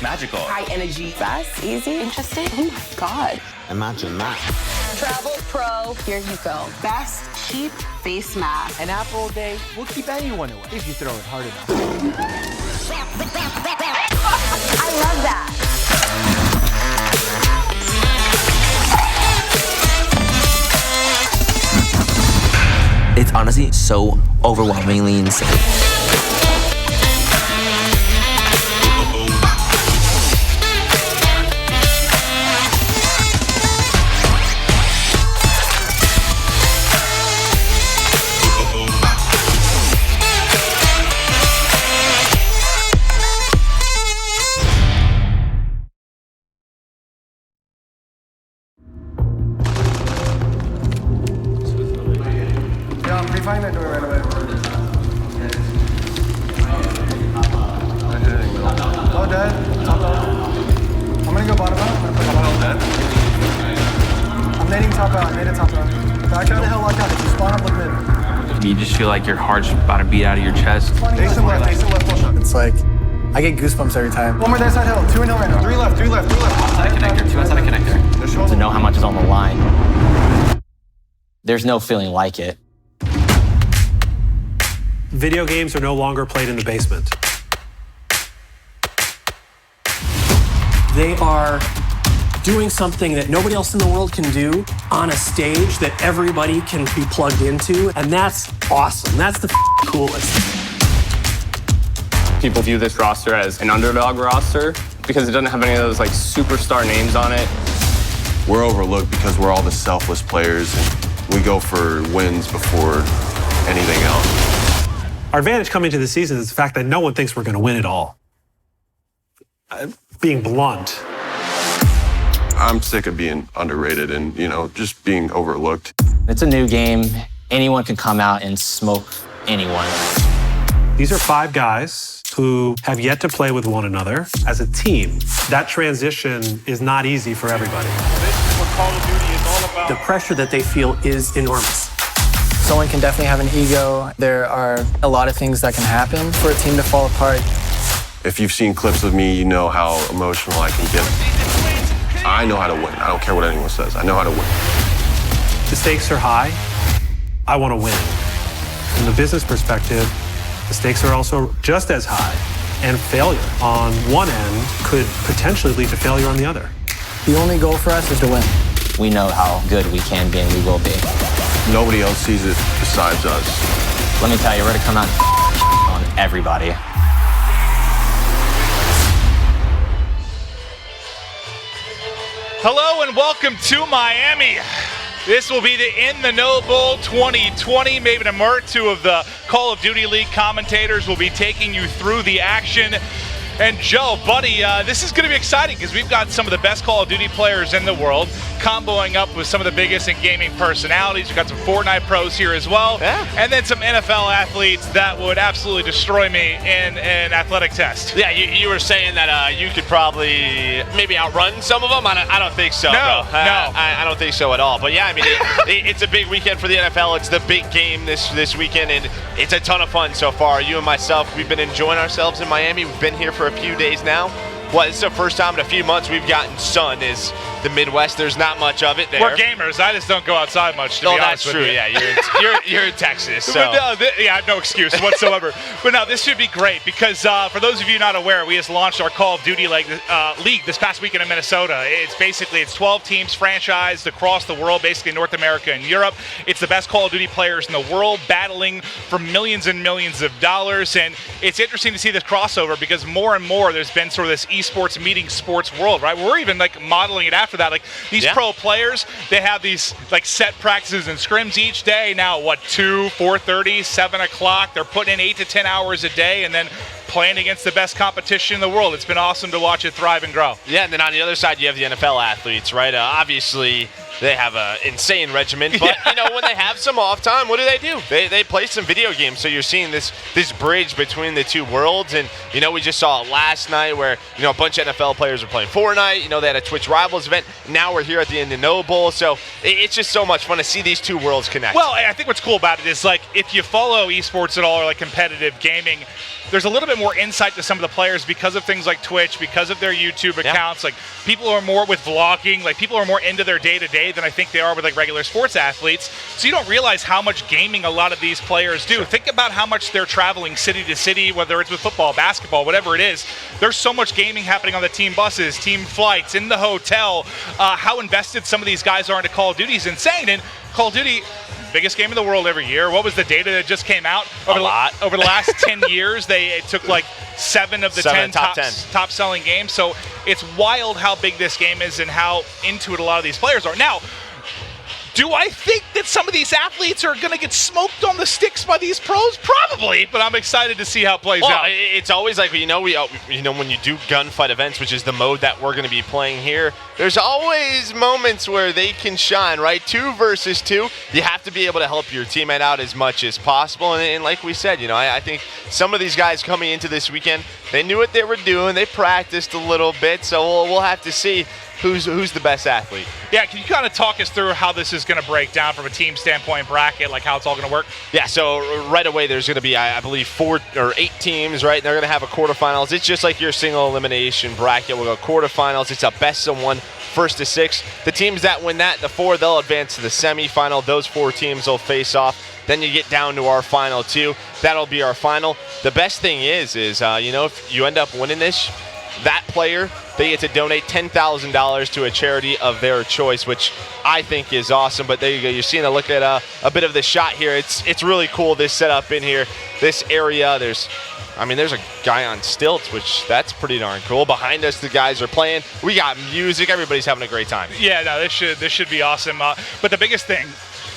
Magical. High energy. Fast, easy, interesting. Oh my God. Imagine that. Travel Pro, here you go. Best cheap face mask. An apple a day will keep anyone away if you throw it hard enough. I love that. It's honestly so overwhelmingly insane. Find that door right away. Oh, dead. I'm gonna go bottom out. I'm nading top out. Nading top out. Back out the hell, lock out. If you spawn up, look mid. You just feel like your heart's about to beat out of your chest. Ace and left, full shot. It's like, I get goosebumps every time. One more that side hill. 2 in hill right now. 3 left. Outside connector, 2 outside connector. To know how much is on the line. There's no feeling like it. Video games are no longer played in the basement. They are doing something that nobody else in the world can do on a stage that everybody can be plugged into, and that's awesome. That's the coolest. People view this roster as an underdog roster because it doesn't have any of those like superstar names on it. We're overlooked because we're all the selfless players and we go for wins before anything else. Our advantage coming to the season is the fact that no one thinks we're going to win it all. Being blunt. I'm sick of being underrated and, just being overlooked. It's a new game. Anyone can come out and smoke anyone. These are 5 guys who have yet to play with one another as a team. That transition is not easy for everybody. This is what Call of Duty is all about. The pressure that they feel is enormous. Someone can definitely have an ego. There are a lot of things that can happen for a team to fall apart. If you've seen clips of me, you know how emotional I can get. I know how to win. I don't care what anyone says. I know how to win. The stakes are high. I want to win. From the business perspective, the stakes are also just as high. And failure on one end could potentially lead to failure on the other. The only goal for us is to win. We know how good we can be and we will be. Nobody else sees it besides us. Let me tell you, we're going to come out on everybody. Hello and welcome to Miami. This will be the In the Know Bowl 2020. Maybe a or two of the Call of Duty League commentators will be taking you through the action. And Joe, buddy, this is going to be exciting because we've got some of the best Call of Duty players in the world comboing up with some of the biggest in gaming personalities. We've got some Fortnite pros here as well. Yeah. And then some NFL athletes that would absolutely destroy me in an athletic test. Yeah, you were saying that you could probably maybe outrun some of them. I don't think so, no, bro. No. I don't think so at all. But yeah, I mean, it's a big weekend for the NFL. It's the big game this weekend, and it's a ton of fun so far. You and myself, we've been enjoying ourselves in Miami. We've been here for a few days now. Well, it's the first time in a few months we've gotten sun. Is the Midwest? There's not much of it there. We're gamers. I just don't go outside much. To be honest that's true. With you. Yeah, you're in Texas. So. But, I have no excuse whatsoever. But no, this should be great because for those of you not aware, we just launched our Call of Duty league this past weekend in Minnesota. It's 12 teams franchised across the world, basically North America and Europe. It's the best Call of Duty players in the world battling for millions and millions of dollars. And it's interesting to see this crossover because more and more there's been sort of this esports meeting sports world, right? We're even like modeling it after that. Like these pro players, they have these like set practices and scrims each day. Now, 2, 4:30, 7 o'clock. They're putting in 8 to 10 hours a day and then playing against the best competition in the world. It's been awesome to watch it thrive and grow. Yeah, and then on the other side, you have the NFL athletes, right? Obviously, They have an insane regimen, but you know, when they have some off time, what do? They play some video games. So you're seeing this bridge between the two worlds, and you know, we just saw it last night where you know a bunch of NFL players are playing Fortnite. You know, they had a Twitch Rivals event. Now we're here at the Indian Bowl, so it's just so much fun to see these two worlds connect. Well, I think what's cool about it is like if you follow esports at all or like competitive gaming, there's a little bit more insight to some of the players because of things like Twitch, because of their YouTube accounts. Like people are more with vlogging, like people are more into their day-to-day than I think they are with like regular sports athletes. So you don't realize how much gaming a lot of these players do. Think about how much they're traveling city to city, whether it's with football, basketball, whatever it is. There's so much gaming happening on the team buses, team flights, in the hotel. How invested some of these guys are into Call of Duty is insane. And Call of Duty, biggest game in the world every year. What was the data that just came out? Over the last 10 years, it took like 7 of the 10 top selling games. So it's wild how big this game is and how into it a lot of these players are. Now, do I think that some of these athletes are going to get smoked on the sticks by these pros? Probably, but I'm excited to see how it plays out. It's always like, you know, when you do gunfight events, which is the mode that we're going to be playing here, there's always moments where they can shine, right? 2 versus 2, you have to be able to help your teammate out as much as possible. And like we said, you know, I think some of these guys coming into this weekend, they knew what they were doing. They practiced a little bit, so we'll have to see who's the best athlete. Yeah, can you kind of talk us through how this is going to break down from a team standpoint, bracket, like how it's all going to work? Yeah, so right away there's going to be, I believe, 4 or 8 teams, right? They're going to have a quarterfinals. It's just like your single elimination bracket. We'll go quarterfinals. It's a best of 1, first to 6. The teams that win that, the 4, they'll advance to the semifinal. Those 4 teams will face off. Then you get down to our final 2. That'll be our final. The best thing is you know, if you end up winning this, that player, they get to donate $10,000 to a charity of their choice, which I think is awesome. But there you go. You're seeing a look at a bit of the shot here. It's really cool, this setup in here, this area. There's a guy on stilts, which that's pretty darn cool. Behind us, the guys are playing. We got music. Everybody's having a great time. Yeah, no, this should be awesome. But the biggest thing,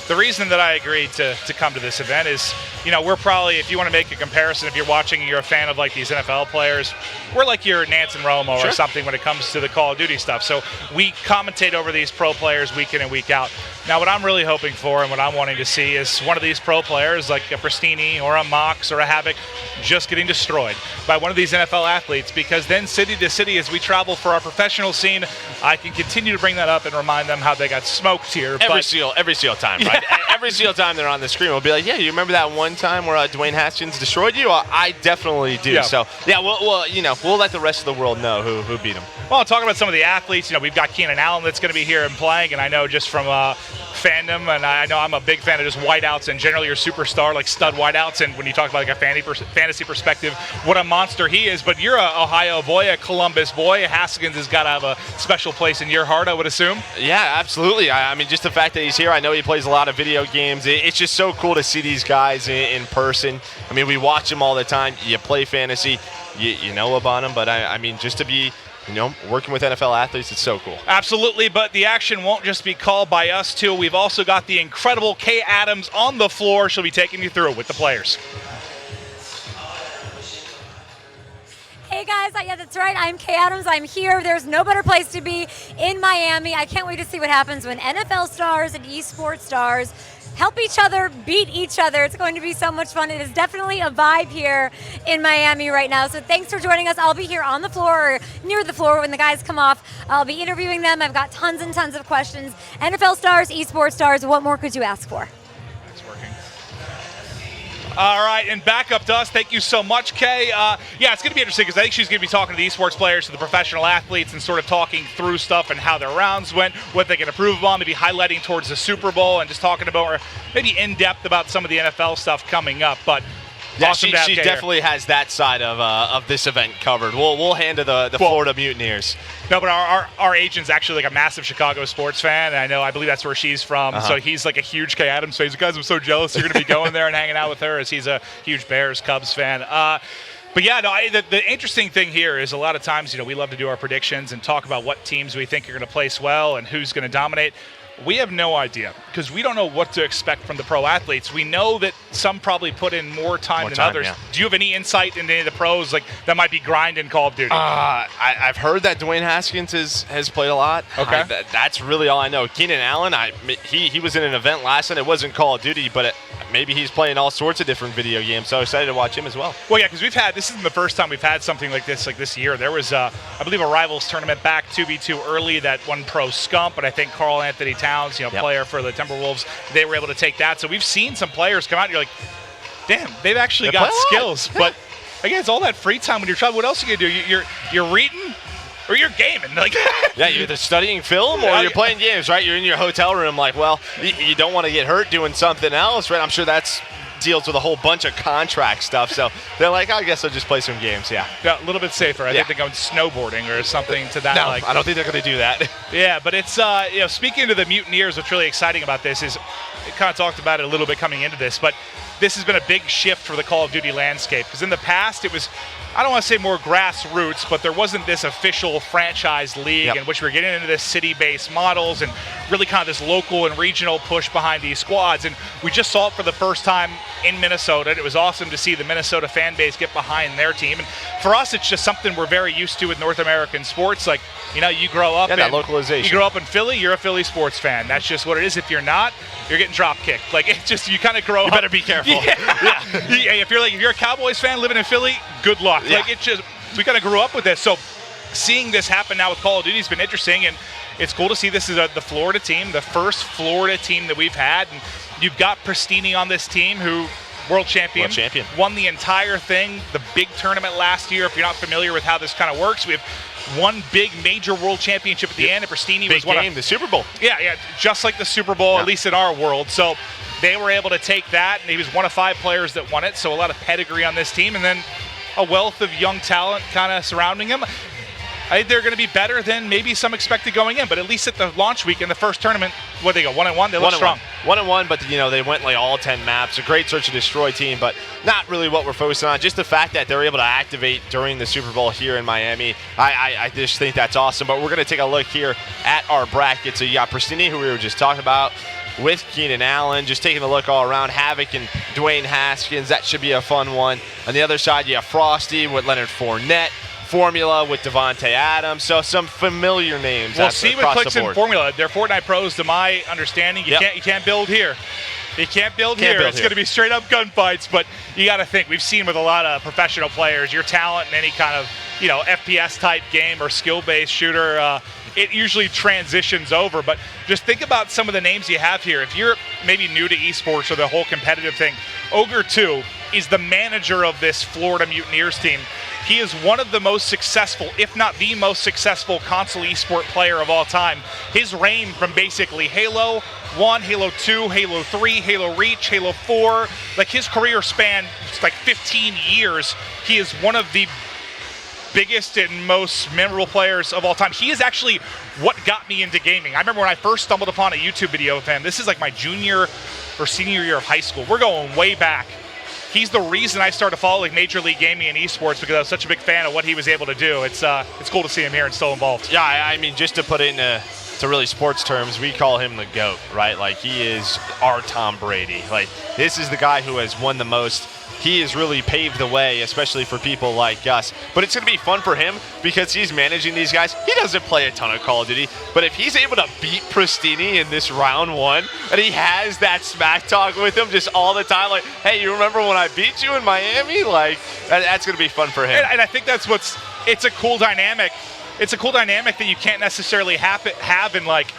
the reason that I agreed to come to this event is, you know, we're probably, if you want to make a comparison, if you're watching and you're a fan of like these NFL players, we're like your Nance and Romo or something when it comes to the Call of Duty stuff. So we commentate over these pro players week in and week out. Now, what I'm really hoping for and what I'm wanting to see is one of these pro players like a Pristini or a Mox or a Havoc just getting destroyed by one of these NFL athletes, because then city to city as we travel for our professional scene, I can continue to bring that up and remind them how they got smoked here. Every single time, right? Every single time they're on the screen, we'll be like, yeah, you remember that one time where Dwayne Haskins destroyed you? I definitely do. Yeah. So, yeah, we'll let the rest of the world know who beat him. Well, talking about some of the athletes, you know, we've got Keenan Allen that's going to be here and playing, and I know just from fandom, and I know I'm a big fan of just wideouts and generally your superstar, like stud wideouts, and when you talk about like a fantasy perspective, what a monster he is. But you're a Ohio boy, a Columbus boy. Haskins has got to have a special place in your heart, I would assume. Yeah, absolutely. I mean, just the fact that he's here, I know he plays a lot of video games. It's just so cool to see these guys in person. I mean, we watch them all the time. You play fantasy, you know about them, but I mean, just to be, you know, working with NFL athletes, it's so cool. Absolutely, but the action won't just be called by us, too. We've also got the incredible Kay Adams on the floor. She'll be taking you through it with the players. Hey guys, yeah, that's right. I'm Kay Adams. I'm here. There's no better place to be in Miami. I can't wait to see what happens when NFL stars and esports stars help each other beat each other. It's going to be so much fun. It is definitely a vibe here in Miami right now. So thanks for joining us. I'll be here on the floor or near the floor when the guys come off. I'll be interviewing them. I've got tons and tons of questions. NFL stars, esports stars, what more could you ask for? All right, and back up to us. Thank you so much, Kay. Yeah, it's going to be interesting because I think she's going to be talking to the esports players, to the professional athletes, and sort of talking through stuff and how their rounds went, what they can improve upon, maybe highlighting towards the Super Bowl and just talking about, or maybe in depth about some of the NFL stuff coming up. But yeah, awesome she definitely has that side of this event covered. We'll hand to the Florida Mutineers. No, but our agent's actually like a massive Chicago sports fan, and I believe that's where she's from. So he's like a huge Kay Adams fan. He's like, guys, I'm so jealous you're going to be going there and hanging out with her, as he's a huge Bears, Cubs fan. But yeah, no, the interesting thing here is a lot of times, you know, we love to do our predictions and talk about what teams we think are going to place well and who's going to dominate. We have no idea because we don't know what to expect from the pro athletes. We know that some probably put in more time than others. Yeah. Do you have any insight into any of the pros like that might be grinding Call of Duty? I've heard that Dwayne Haskins has played a lot. Okay. That's really all I know. Keenan Allen, he was in an event last night. It wasn't Call of Duty, but maybe he's playing all sorts of different video games. So excited to watch him as well. Well, yeah, because this isn't the first time we've had something like this year. There was, I believe, a Rivals tournament back 2v2 early that one pro scump, but I think Karl Anthony Towns, player for the Timberwolves, they were able to take that. So we've seen some players come out and you're like, damn, they've actually got skills. Yeah. But again, it's all that free time when you're traveling. What else are you gonna do? You're reading or you're gaming. Like yeah, you're either studying film or you're playing games, right? You're in your hotel room like, well, you don't want to get hurt doing something else, right? I'm sure that's deals with a whole bunch of contract stuff. So they're like, I guess I'll just play some games, yeah. Yeah, a little bit safer. I think they're going snowboarding or something to that. No, I don't think they're going to do that. Yeah, but it's, speaking to the Mutineers, what's really exciting about this is, we kind of talked about it a little bit coming into this, but this has been a big shift for the Call of Duty landscape. Because in the past, it was, I don't want to say more grassroots, but there wasn't this official franchise league in which we're getting into this city-based models and really kind of this local and regional push behind these squads. And we just saw it for the first time in Minnesota. And it was awesome to see the Minnesota fan base get behind their team. And for us, it's just something we're very used to with North American sports. Like, you grow up that localization. You grow up in Philly, you're a Philly sports fan. That's just what it is. If you're not, you're getting drop kicked. Like, it's just, you kind of grow up. You better be careful. Yeah. If you're a Cowboys fan living in Philly, good luck. Yeah. Like, it's just, we kind of grew up with this. So seeing this happen now with Call of Duty has been interesting, and it's cool to see this is the Florida team, the first Florida team that we've had. And you've got Pristini on this team, who world champion, won the entire thing, the big tournament last year. If you're not familiar with how this kind of works, we have one big major world championship at the end, and Pristini was one of the Super Bowl. Yeah, just like the Super Bowl, at least in our world. So they were able to take that, and he was one of 5 players that won it. So a lot of pedigree on this team, and then a wealth of young talent kind of surrounding him. I think they're going to be better than maybe some expected going in, but at least at the launch week in the first tournament, what they go 1-1, they look strong. 1-1, but they went like all 10 maps. A great search and destroy team, but not really what we're focusing on. Just the fact that they're able to activate during the Super Bowl here in Miami, I just think that's awesome. But we're going to take a look here at our bracket. So you got Pristini, who we were just talking about, with Keenan Allen, just taking a look all around. Havoc and Dwayne Haskins, that should be a fun one. On the other side, you have Frosty with Leonard Fournette. Formula with Devontae Adams, so some familiar names. We'll see what clicks in Formula. They're Fortnite pros, to my understanding. You can't build here. You can't build here. It's going to be straight up gunfights, but you got to think. We've seen with a lot of professional players, your talent in any kind of FPS type game or skill based shooter, it usually transitions over. But just think about some of the names you have here. If you're maybe new to esports or the whole competitive thing, Ogre 2 is the manager of this Florida Mutineers team. He is one of the most successful, if not the most successful console esport player of all time. His reign from basically Halo 1, Halo 2, Halo 3, Halo Reach, Halo 4, like his career span like 15 years. He is one of the biggest and most memorable players of all time. He is actually what got me into gaming. I remember when I first stumbled upon a YouTube video of him. This is like my junior or senior year of high school. We're going way back. He's the reason I started following Major League Gaming and esports, because I was such a big fan of what he was able to do. It's cool to see him here and still involved. Yeah, I mean, just to put it into really sports terms, we call him the GOAT, right? Like, he is our Tom Brady. Like, this is the guy who has won the most. He has really paved the way, especially for people like us. But it's going to be fun for him because he's managing these guys. He doesn't play a ton of Call of Duty, but if he's able to beat Pristini in this round 1, and he has that smack talk with him just all the time, like, hey, you remember when I beat you in Miami? Like, that's going to be fun for him. And I think that's it's a cool dynamic. It's a cool dynamic that you can't necessarily have in, like,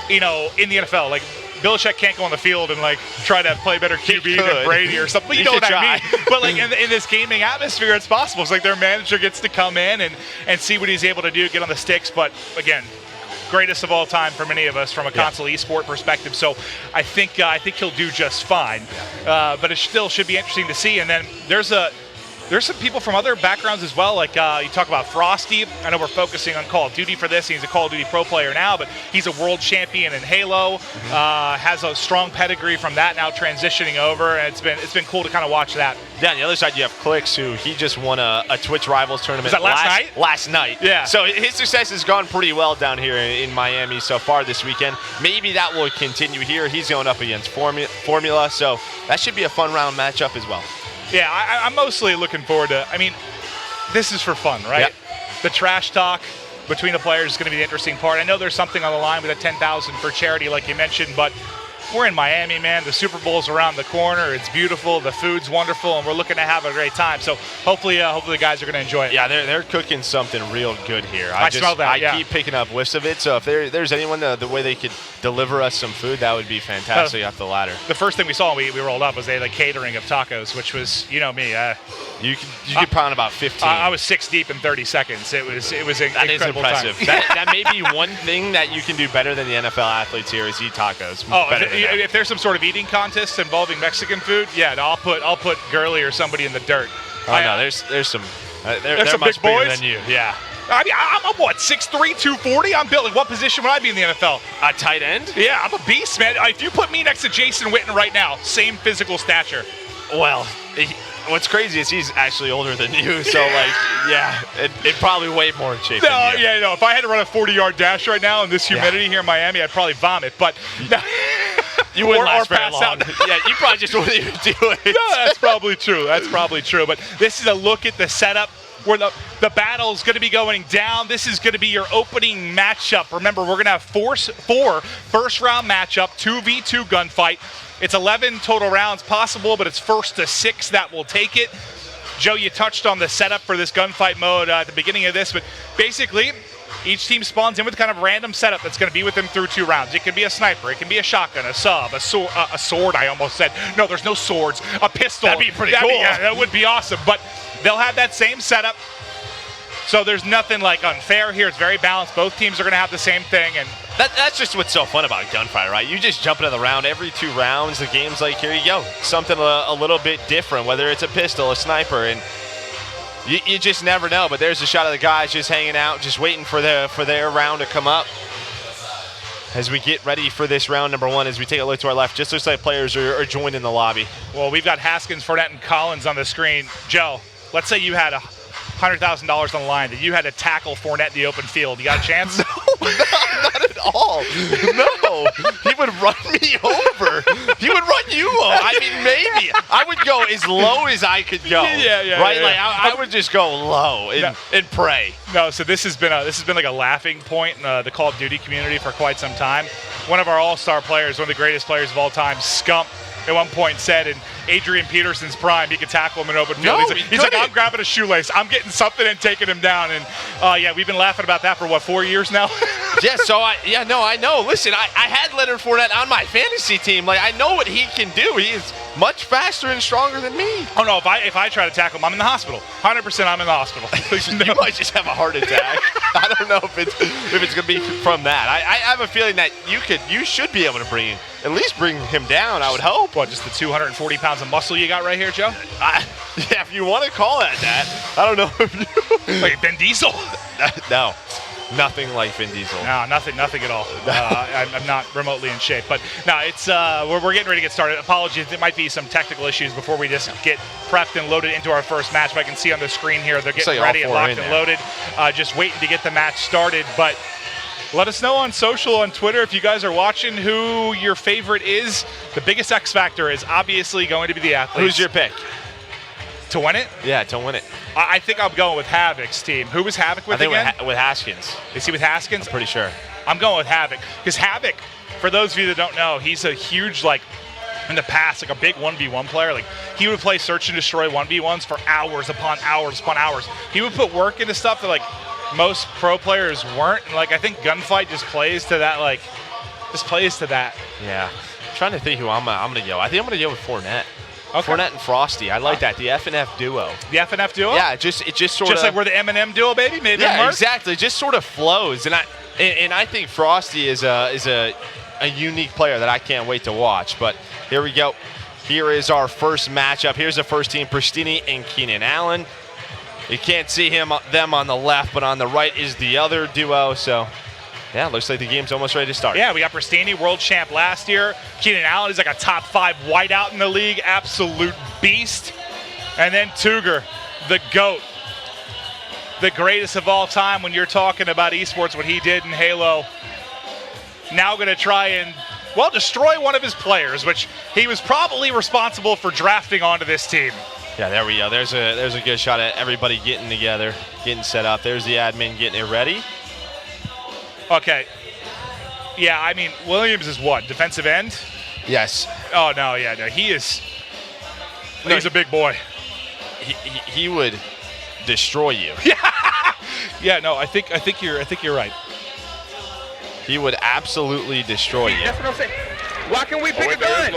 in the NFL. Like, Belichick can't go on the field and like try to play better QB than Brady or something. You know what I mean? But like in this gaming atmosphere, it's possible. It's like their manager gets to come in and see what he's able to do, get on the sticks. But again, greatest of all time for many of us from a console esport perspective. So I think he'll do just fine. But it still should be interesting to see. And then there's there's some people from other backgrounds as well. Like you talk about Frosty. I know we're focusing on Call of Duty for this. He's a Call of Duty pro player now, but he's a world champion in Halo. Has a strong pedigree from that, now transitioning over, and it's been cool to kind of watch that. Yeah, on the other side you have Clicks, who he just won a Twitch Rivals tournament. Was that last night? Last night. Yeah. So his success has gone pretty well down here in Miami so far this weekend. Maybe that will continue here. He's going up against Formula, so that should be a fun round matchup as well. Yeah, I'm mostly looking forward to. I mean, this is for fun, right? Yep. The trash talk between the players is going to be the interesting part. I know there's something on the line with a $10,000 for charity, like you mentioned, but we're in Miami, man. The Super Bowl's around the corner. It's beautiful. The food's wonderful, and we're looking to have a great time. So hopefully the guys are going to enjoy it. Yeah, they're cooking something real good here. I smell that. I keep picking up whiffs of it. So if there's anyone the way they could deliver us some food, that would be fantastic off the ladder. The first thing we saw when we rolled up was they had like catering of tacos, which was, you know me. You could pound about 15. I was 6 deep in 30 seconds. It was an that incredible is impressive. time. That may be one thing that you can do better than the NFL athletes here is eat tacos. If there's some sort of eating contest involving Mexican food, yeah, I'll put Gurley or somebody in the dirt. No, there's some. There's some much big boys bigger than you. Yeah. I mean, I'm what, 6'3", 240? I'm built. Like, what position would I be in the NFL? A tight end? Yeah, I'm a beast, man. If you put me next to Jason Witten right now, same physical stature. Well, what's crazy is he's actually older than you, so it probably way more in shape than you. Yeah, no. If I had to run a 40-yard dash right now in this humidity here in Miami, I'd probably vomit. But no. You wouldn't last very pass long. out. Yeah, you probably just wouldn't even do it. No, that's probably true. But this is a look at the setup where the battle is going to be going down. This is going to be your opening matchup. Remember, we're going to have four first-round matchup, 2v2 gunfight. It's 11 total rounds possible, but it's first to 6 that will take it. Joe, you touched on the setup for this gunfight mode at the beginning of this, but basically, each team spawns in with kind of random setup that's going to be with them through 2 rounds. It can be a sniper, it can be a shotgun, a sub, a sword. I almost said. No, there's no swords. A pistol. That'd be pretty cool. That would be awesome. But they'll have that same setup. So there's nothing like unfair here. It's very balanced. Both teams are going to have the same thing, and that's just what's so fun about gunfight, right? You just jump into the round every 2 rounds. The game's like, here you go, something a little bit different, whether it's a pistol, a sniper, and you just never know. But there's a shot of the guys just hanging out, just waiting for their round to come up. As we get ready for this round number 1, as we take a look to our left, just looks like players are joined in the lobby. Well, we've got Haskins, Fournette, and Collins on the screen. Joe, let's say you had $100,000 on the line, that you had to tackle Fournette in the open field. You got a chance? No, not at all. No, he would run me over. He would run you over. I mean, maybe. I would go as low as I could go. Yeah. Right? Like I would just go low and pray. No, so this has been like a laughing point in the Call of Duty community for quite some time. One of our all-star players, one of the greatest players of all time, Scump, at one point said in Adrian Peterson's prime, he could tackle him in open field. No, he's like, I'm grabbing a shoelace. I'm getting something and taking him down. And we've been laughing about that for 4 years now? Yeah, so I know. Listen, I had Leonard Fournette on my fantasy team. Like, I know what he can do. He is much faster and stronger than me. Oh no, if I try to tackle him, I'm in the hospital. 100% I'm in the hospital. You might just have a heart attack. I don't know if it's gonna be from that. I have a feeling that you should be able to at least bring him down, I would hope. What, just the 240 pounds of muscle you got right here, Joe? Yeah, if you want to call it that. I don't know if you... Wait, Ben Diesel? No, nothing like Vin Diesel. No, nothing at all. I'm not remotely in shape. But no, it's we're getting ready to get started. Apologies, there might be some technical issues before we just get prepped and loaded into our first match. But I can see on the screen here, they're getting ready and locked and loaded. Just waiting to get the match started. But let us know on social, on Twitter, if you guys are watching, who your favorite is. The biggest X factor is obviously going to be the athletes. Who's your pick? To win it? Yeah, to win it. I think I'm going with Havoc's team. Who was Havoc with again? I think with Haskins. Is he with Haskins? I'm pretty sure. I'm going with Havoc. Because Havoc, for those of you that don't know, he's a huge, in the past, a big 1v1 player. He would play search and destroy 1v1s for hours upon hours upon hours. He would put work into stuff that, most pro players weren't. And, I think Gunfight just plays to that, Yeah. I'm trying to think who I'm going to go. I think I'm going to go with Fournette. Okay. Fournette and Frosty. I like that. The F&F duo. The F&F duo? Yeah, it just sort of... Just like we're the M&M duo, baby? Maybe yeah, exactly. It just sort of flows. And I think Frosty is a unique player that I can't wait to watch. But here we go. Here is our first matchup. Here's the first team, Pristini and Keenan Allen. You can't see them on the left, but on the right is the other duo. So, yeah, looks like the game's almost ready to start. Yeah, we got Pristini, world champ last year. Keenan Allen is like a top 5 wideout in the league, absolute beast. And then Tuger, the GOAT, the greatest of all time when you're talking about esports, what he did in Halo. Now going to try and, well, destroy one of his players, which he was probably responsible for drafting onto this team. Yeah, there we go. There's a good shot at everybody getting together, getting set up. There's the admin getting it ready. Okay. Yeah, I mean, Williams is what, defensive end? Yes. Oh, no, yeah, no. He's a big boy. He would destroy you. Yeah, no, I think you're right. He would absolutely destroy you. That's what I'm saying. Why can't we pick a gun?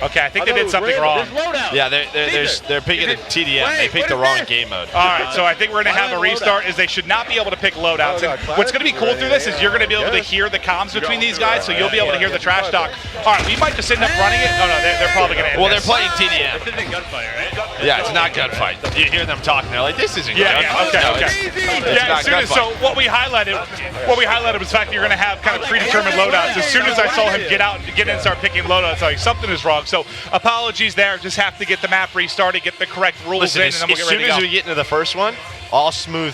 Okay, I think they did something wrong. Yeah, they're picking a TDM. They picked the wrong game mode. All right, so I think we're going to have a restart. Is they should not be able to pick loadouts. And what's going to be cool through this is you're going to be able to hear the comms between these guys, so you'll be able to hear the trash talk. All right, we might just end up running it. Oh no, they're probably going to end Well, this. they're playing TDM. This isn't gunfight, right? Yeah, it's not gunfight. You hear them talking. They're like, this isn't Yeah, gunfight. okay, No, okay. it's Yeah, not as soon as, gunfight. so what we highlighted was the fact that you're going to have kind of predetermined loadouts. As soon as I saw him get out and get in and start picking loadouts, like something is wrong. So apologies there. Just have to get the map restarted, get the correct rules Listen, in, and then we'll as get ready soon to as go. we get into the first one, all smooth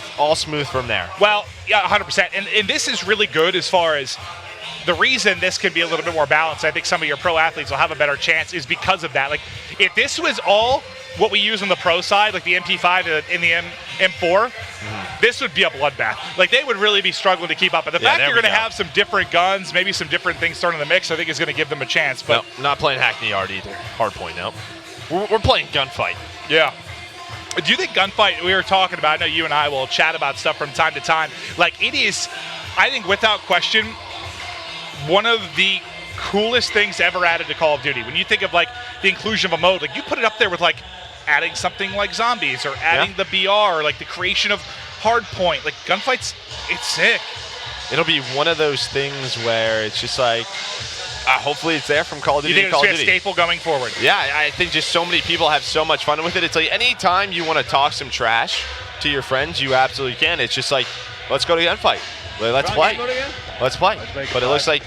from there. Well, yeah, 100%. And this is really good as far as the reason this can be a little bit more balanced. I think some of your pro athletes will have a better chance is because of that. Like, if this was all what we use on the pro side, like the MP5 and the M4, this would be a bloodbath. Like, they would really be struggling to keep up. But the fact you're going to have some different guns, maybe some different things thrown in the mix, I think is going to give them a chance. But no, not playing Hackney Yard either. Hardpoint, no. We're playing gunfight. Yeah. Do you think gunfight, we were talking about, I know you and I will chat about stuff from time to time. Like, it is, I think without question, one of the coolest things ever added to Call of Duty. When you think of like the inclusion of a mode, like you put it up there with like adding something like zombies or adding the BR or like the creation of hardpoint. Like gunfights, it's sick. It'll be one of those things where it's just like, hopefully it's there from Call of Duty. You think to Call it's of a Duty. staple going forward? Yeah, I think just so many people have so much fun with it. It's like anytime you want to talk some trash to your friends, you absolutely can. It's just like, let's go to gunfight. Let's play. Let's play. But it looks like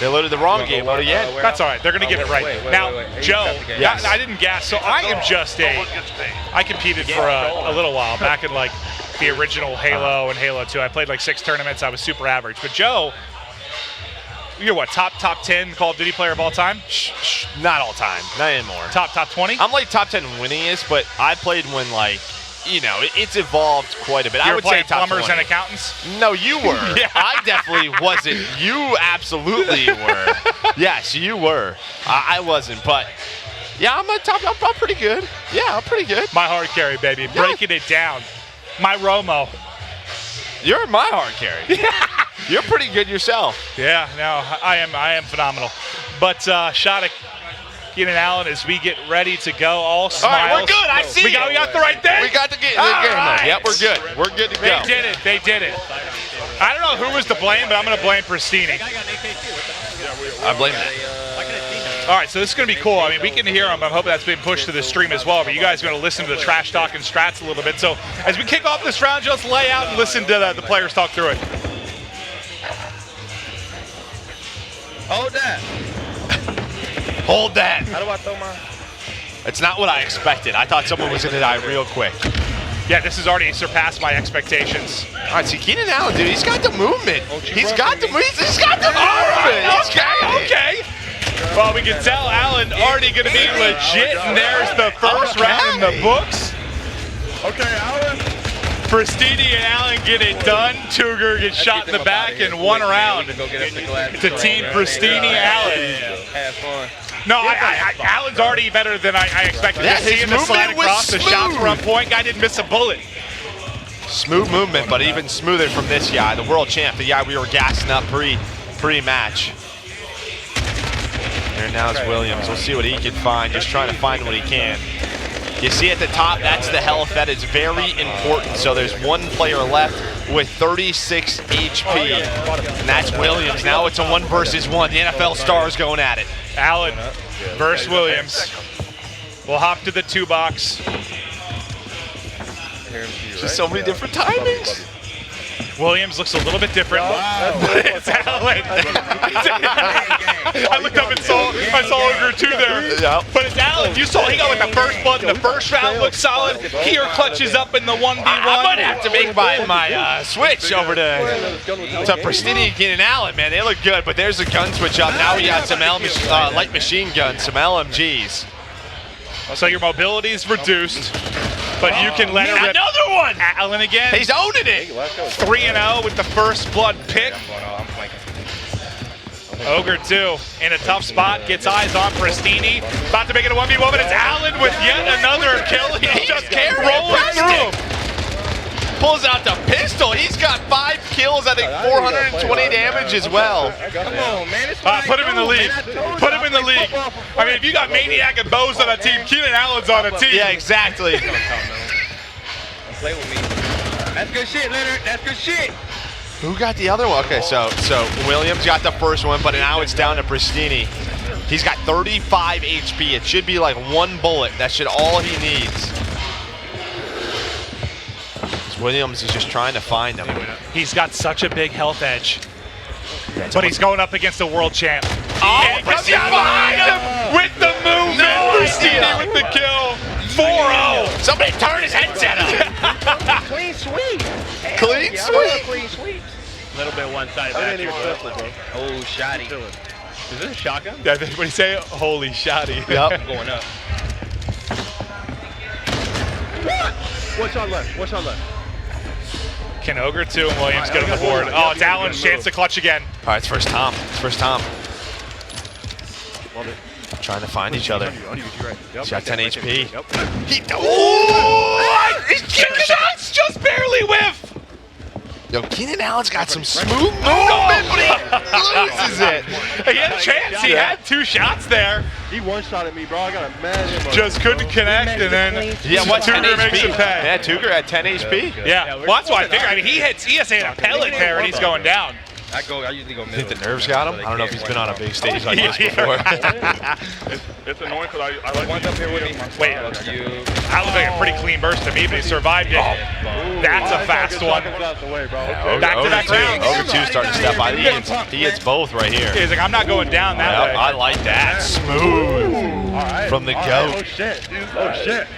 they loaded the wrong game mode again. That's all right. They're going to get it right. Now, Joe, Yes. I didn't gas. So I am just I competed for a little while back in like the original Halo and Halo 2. I played like 6 tournaments. I was super average. But Joe, you're what, top 10 Call of Duty player of all time? Not all time. Not anymore. Top 20? I'm like top 10 winningest, but I played when like, you know, it's evolved quite a bit. You I were would playing say top plumbers 20. and accountants? No, you were. Yeah. I definitely wasn't. You absolutely were. Yes, you were. I wasn't, but yeah, I'm pretty good. Yeah, I'm pretty good. My hard carry, baby. Yeah. Breaking it down. My Romo. You're my hard carry. You're pretty good yourself. Yeah, no, I am phenomenal. But Shoddick, Keenan Allen, as we get ready to go, all smiles. All right, we're good. I see we got the right thing. We got the game. Right. Yep, we're good. We're good to go. They did it. I don't know who was to blame, but I'm going to blame Pristini. I blame that. All right, so this is going to be cool. I mean, we can hear them. I'm hoping that's been pushed to the stream as well, but you guys are going to listen to the trash talk and strats a little bit. So as we kick off this round, just lay out and listen to the players talk through it. Hold that. Hold that. How do I throw my... It's not what I expected. I thought someone was going to die real quick. Yeah, this has already surpassed my expectations. All right, see, Keenan Allen, dude, he's got the movement. He's got the movement. Okay. Well, we can tell Allen already going to be legit, and there's the first round in the books. Okay, Allen. Pristini and Allen get it done. Tuger gets shot in the back in one round. To Team Pristini Allen. Have fun. No, Allen's already better than I expected. Yeah, Just seeing his the slide movement was across, the shots smooth. were on point. Guy didn't miss a bullet. Smooth movement, but even smoother from this guy, the world champ, the guy we were gassing up pre-match. Here now is Williams. We'll see what he can find. Just trying to find what he can. You see at the top, that's the health. That is very important. So there's one player left with 36 HP, and that's Williams. Now it's a 1 versus 1. The NFL stars going at it. Allen versus Williams. We'll hop to the 2 box. Just so many different timings. Williams looks a little bit different. It's Allen. I looked up and saw Ogre 2 there. Yep. But it's Allen. You saw he got like the first blood in the first round. Looks solid. Here clutches up in the 1v1. I might have to make my switch over to Pristini and Keenan Allen, man. They look good, but there's a gun switch up. Now we got some light machine guns, some LMGs. So your mobility's reduced, but you can let it rip. Another one! Allen again. He's owning it. 3-0 with the first blood pick. Ogre 2 in a tough spot, gets eyes on Pristini. About to make it a 1v1, but it's Allen with yet another kill. He's just rolling through. Pulls out the pistol. He's got 5 kills, I think 420 damage as well. Come on, man. Put him in the league. Put him in the league. I mean, if you got Maniac and Bose on a team, Keenan Allen's on a team. Yeah, exactly. Play with me. That's good shit, Leonard. That's good shit. Who got the other one? Okay, so Williams got the first one, but now it's down to Pristini. He's got 35 HP. It should be like 1 bullet. That should all he needs. Williams is just trying to find him. He's got such a big health edge. But he's going up against a world champ. Oh, and Pristini behind him with the movement. Pristini with the kill. 4-0. Somebody turn his headset up. Clean sweep. Clean sweep. Clean sweep. A little bit one-sided back. Oh, shoddy. Is this a shotgun? Yeah, what do you say? Holy shoddy. Yep. I'm going up. What's on left? What's on left? Can Ogre 2 and Williams get on the board? Oh, it's Allen's chance to clutch again. All right, it's first Tom. It's first Tom. Trying to find each other. He's got 10 HP. His shots just barely whiff. Yo, Keenan Allen's got some smooth movement, but he loses it. He had a chance. He had 2 shots there. He one-shotted me, bro. I got a mad him. Just couldn't connect, and then Tuger makes him pay. Yeah, Tuger had 10 HP. Yeah, well, that's why I figured. I mean, he has hit a pellet there, and he's going down. I usually go middle. I think the nerves got him. I don't know if he's been on a big stage like this before. It's annoying because I like One's up here with me. Wait, that looked like a pretty clean burst to me, but he survived it. That's a fast one. Back to back rounds. Ogre 2 starting to step out. He gets both right here. He's like, I'm not going down that way. I like that. Smooth from the goat. Oh, shit. Oh, shit.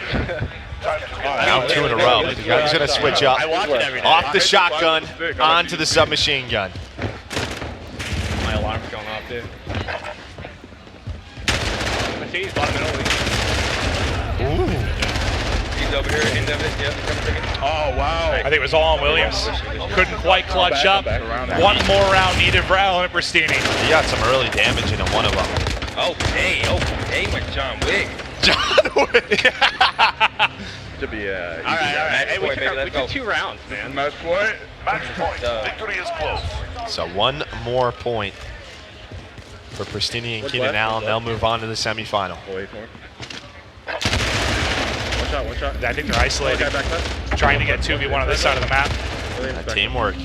Now 2 in a row. He's going to switch up. Off the shotgun, onto the submachine gun. My alarm's going off, dude. Ooh. He's over here, end of it. Yep. Oh, wow. I think it was all on Williams. Couldn't quite clutch up. One more round needed for Allen and Pristini. He got some early damage into one of them. Okay, like John Wick. Should be all right. Hey, we did 2 rounds, man. Match point. Victory is close. So 1 more point for Pristini and Keenan Allen. They'll move on to the semifinal. One shot. I think they're isolated. Trying to get 2v1 on this side of the map. Teamwork.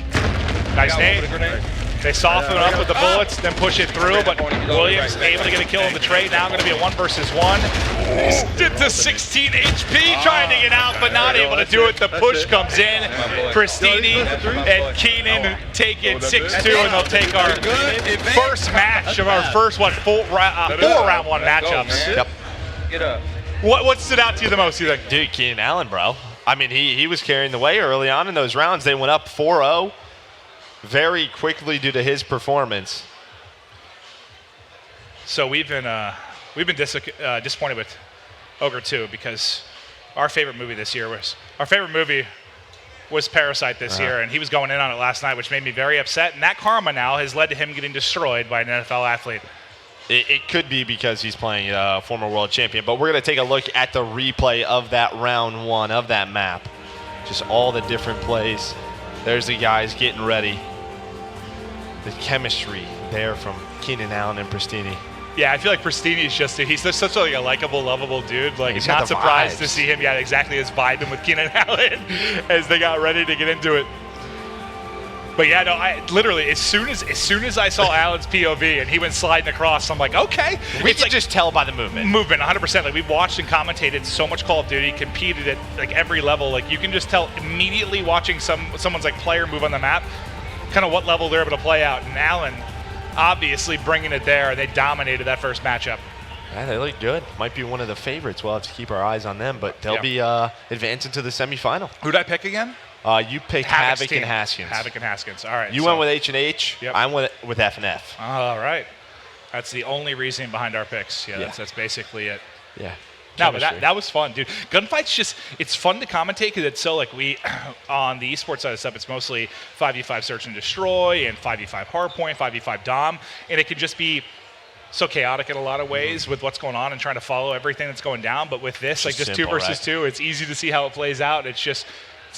Nice nade. They soften up with the bullets, then push it through, but Williams able to get a kill in the trade. Now going to be a 1 versus 1. Did to 16 HP, trying to get out, but not able to do it. The push comes in. Pristini and Keenan take it 6-2, and they'll take our first match of our first, 4 round 1 matchups. Yep. Get up. What stood out to you the most, you think? Dude, Keenan Allen, bro. I mean, he was carrying the way early on in those rounds. They went up 4-0 very quickly due to his performance. So we've been disappointed with Ogre 2 because our favorite movie was Parasite this year, and he was going in on it last night, which made me very upset. And that karma now has led to him getting destroyed by an NFL athlete. It could be because he's playing a former world champion, but we're going to take a look at the replay of that round 1 of that map. Just all the different plays. There's the guys getting ready. The chemistry there from Keenan Allen and Pristini. Yeah, I feel like Pristini's he's just such a likable, lovable dude. Like, He's not got the surprised vibes. to see him. Yeah, exactly as vibing with Keenan Allen as they got ready to get into it. But yeah, no, I literally as soon as I saw Allen's POV and he went sliding across, I'm like, okay. We It's can just tell by the movement. 100%. Like, we've watched and commentated so much Call of Duty, competed at like every level. Like, you can just tell immediately watching someone's like player move on the map, kind of what level they're able to play out. And Allen, obviously bringing it there, and they dominated that first matchup. Yeah, they look good. Might be one of the favorites. We'll have to keep our eyes on them, but they'll be advancing to the semifinal. Who'd I pick again? You picked Havoc and Haskins. Havoc and Haskins. All right. You went with H&H. Yep. I went with F&F. All right. That's the only reasoning behind our picks. Yeah. That's basically it. Yeah. No, but that was fun, dude. Gunfights it's fun to commentate because it's so like on the esports side of stuff, it's mostly 5v5 search and destroy and 5v5 hardpoint, 5v5 dom, and it can just be so chaotic in a lot of ways with what's going on and trying to follow everything that's going down. But with this, just simple, 2 versus 2, it's easy to see how it plays out. It's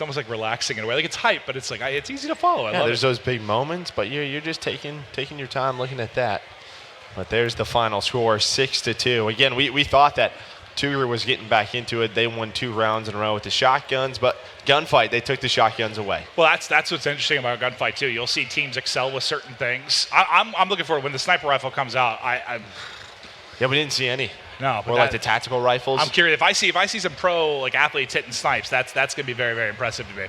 almost like relaxing in a way. Like, it's hype, but it's like it's easy to follow. I love there's it. those big moments, but you're just taking your time looking at that. But there's the final score, 6-2. Again, we thought that Cougar was getting back into it. They won 2 rounds in a row with the shotguns, but gunfight, they took the shotguns away. Well, that's what's interesting about a gunfight too. You'll see teams excel with certain things. I'm looking forward when the sniper rifle comes out. Yeah, we didn't see any. No, but or like the tactical rifles. I'm curious if I see some pro like athletes hitting snipes. That's gonna be very, very impressive to me.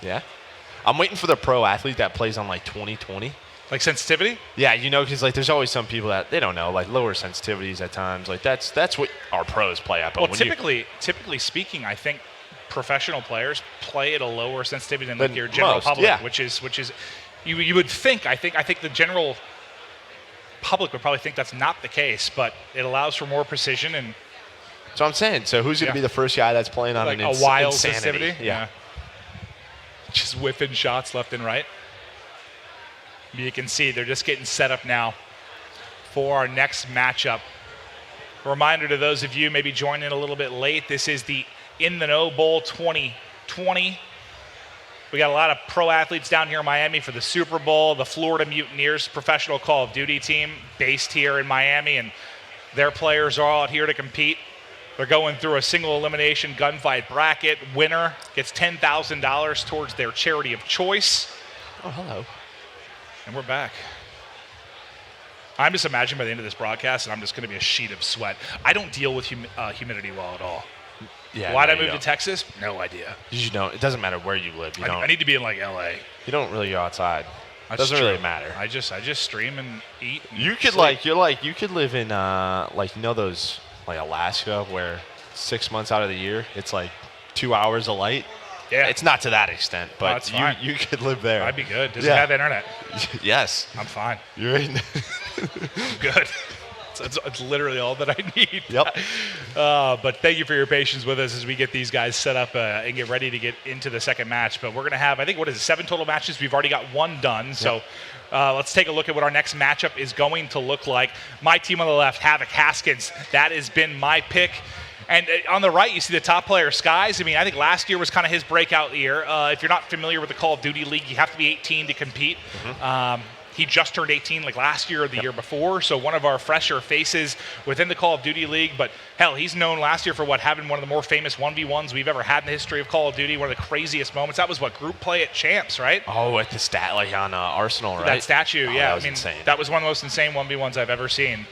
Yeah, I'm waiting for the pro athlete that plays on like 2020. Like sensitivity? Yeah, because like there's always some people that they don't know, like lower sensitivities at times. Like that's what our pros play at. But typically speaking, I think professional players play at a lower sensitivity than like your general public, which is you would think. I think the general public would probably think that's not the case, but it allows for more precision and. So I'm saying, who's going to be the first guy that's playing on like a wild insanity? sensitivity? Yeah. Just whipping shots left and right. You can see they're just getting set up now for our next matchup. A reminder to those of you maybe joining a little bit late, this is the In the Know Bowl 2020. We got a lot of pro athletes down here in Miami for the Super Bowl, the Florida Mutineers professional Call of Duty team based here in Miami, and their players are all out here to compete. They're going through a single elimination gunfight bracket. Winner gets $10,000 towards their charity of choice. Oh, hello. And we're back. I'm just imagining by the end of this broadcast, and I'm just going to be a sheet of sweat. I don't deal with humidity well at all. Yeah. Why'd I move to Texas? No idea. You don't. It doesn't matter where you live. I need to be in like LA. You don't really go outside. It That's doesn't true. really matter. I just stream and eat. And you could sleep. you could live in those like Alaska where 6 months out of the year it's like 2 hours of light. Yeah. It's not to that extent, but you could live there. I'd be good. Does it have internet? Yes. I'm fine. You're in. I'm good. It's literally all that I need. Yep. But thank you for your patience with us as we get these guys set up and get ready to get into the second match. But we're going to have, I think, 7 total matches? We've already got 1 done. So let's take a look at what our next matchup is going to look like. My team on the left, Havoc Haskins. That has been my pick. And on the right, you see the top player, Skies. I mean, I think last year was kind of his breakout year. If you're not familiar with the Call of Duty League, you have to be 18 to compete. Mm-hmm. He just turned 18 like last year or the year before, so one of our fresher faces within the Call of Duty League. But hell, he's known last year for having one of the more famous 1v1s we've ever had in the history of Call of Duty, one of the craziest moments. That was group play at Champs, right? Oh, at the on Arsenal, right? That statue, That was insane. That was one of the most insane 1v1s I've ever seen.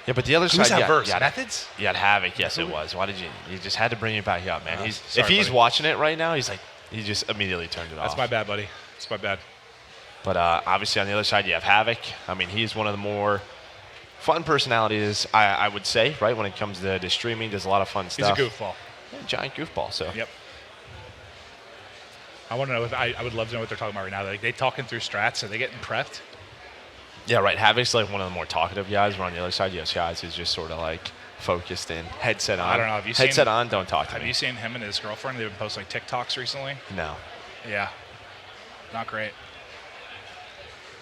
Yeah, but the other Who's side, that verse? Methods? You had Havoc, yes it was. Why did you just had to bring it back up, man. Sorry, if he's buddy. watching it right now, he just immediately turned it off. That's my bad, buddy. That's my bad. But obviously on the other side, you have Havoc. I mean, he's one of the more fun personalities, I would say, right, when it comes to streaming. Does a lot of fun stuff. He's a goofball. Yeah, giant goofball, so. Yep. I want to know, I would love to know what they're talking about right now. They talking through strats? Are they getting prepped? Yeah, right. Havoc's like one of the more talkative guys. But on the other side, you have guys who's just sort of like focused in, headset on. I don't know. Have you headset on, don't talk to me. Have you seen him and his girlfriend? They've been posting like TikToks recently. No. Yeah. Not great.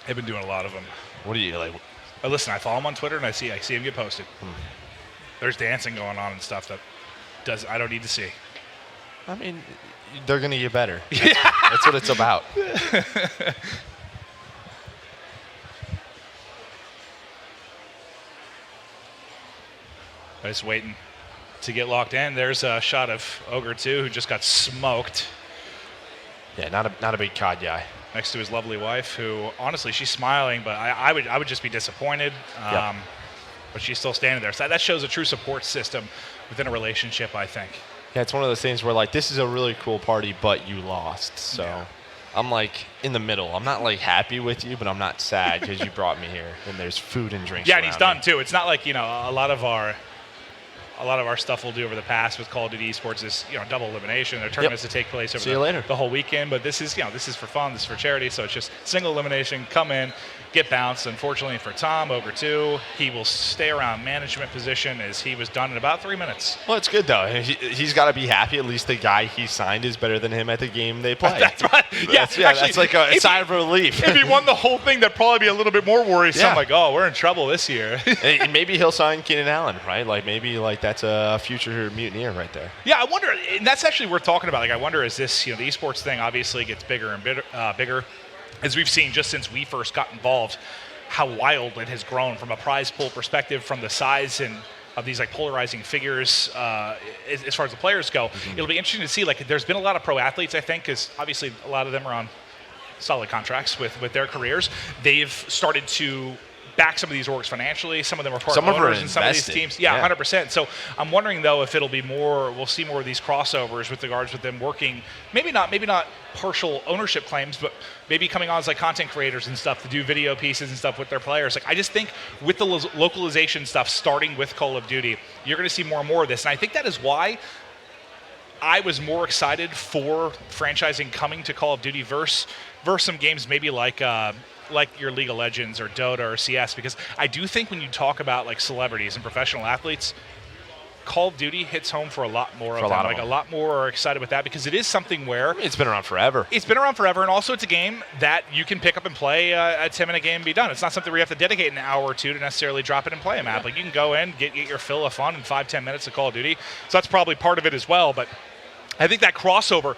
They've been doing a lot of them. What do you like? Listen, I follow him on Twitter and I see him get posted. There's dancing going on and stuff that I don't need to see. I mean, they're gonna get better. That's what it's about. Just waiting to get locked in. There's a shot of Ogre 2, who just got smoked. Yeah, not a big COD guy. Next to his lovely wife, who honestly she's smiling, but I would just be disappointed. Yep. But she's still standing there. So that shows a true support system within a relationship, I think. Yeah, it's one of those things where like this is a really cool party, but you lost. So I'm like in the middle. I'm not like happy with you, but I'm not sad because you brought me here and there's food and drinks. Yeah, and he's around done me. too. It's not like a lot of our stuff we'll do over the past with Call of Duty Esports is double elimination. There are tournaments that take place over the whole weekend, but this is this is for fun, this is for charity, so it's just single elimination. Come in, get bounced. Unfortunately for Tom, Ogre 2, he will stay around management position as he was done in about 3 minutes. Well, it's good though. He's got to be happy. At least the guy he signed is better than him at the game they play. That's right. Actually, that's like a sign of relief. If he won the whole thing, that'd probably be a little bit more worrisome. Yeah. Like, oh, we're in trouble this year. And maybe he'll sign Keenan Allen, right? Like maybe like that's a future mutineer right there. Yeah, I wonder, and that's actually worth talking about. Like, I wonder, is this, the esports thing obviously gets bigger and bigger, as we've seen just since we first got involved, how wild it has grown from a prize pool perspective, from the size and of these like polarizing figures as far as the players go. It'll be interesting to see. Like, there's been a lot of pro athletes, I think, because obviously a lot of them are on solid contracts with their careers. They've started to back some of these orgs financially. Some of them are part owners in some of these teams. Yeah, 100%. So I'm wondering though if it'll be more. We'll see more of these crossovers with regards with them working. Maybe not partial ownership claims, but maybe coming on as like content creators and stuff to do video pieces and stuff with their players. Like, I just think with the localization stuff, starting with Call of Duty, you're going to see more and more of this, and I think that is why I was more excited for franchising coming to Call of Duty versus some games maybe like your League of Legends or Dota or CS, because I do think when you talk about like celebrities and professional athletes, Call of Duty hits home for a lot more of them. Like, a lot more are excited with that because it is something where it's been around forever. It's been around forever, and also it's a game that you can pick up and play a 10-minute game and be done. It's not something where you have to dedicate an hour or two to necessarily drop it and play a map. Like, you can go in, get your fill of fun in 5-10 minutes of Call of Duty. So that's probably part of it as well. But I think that crossover,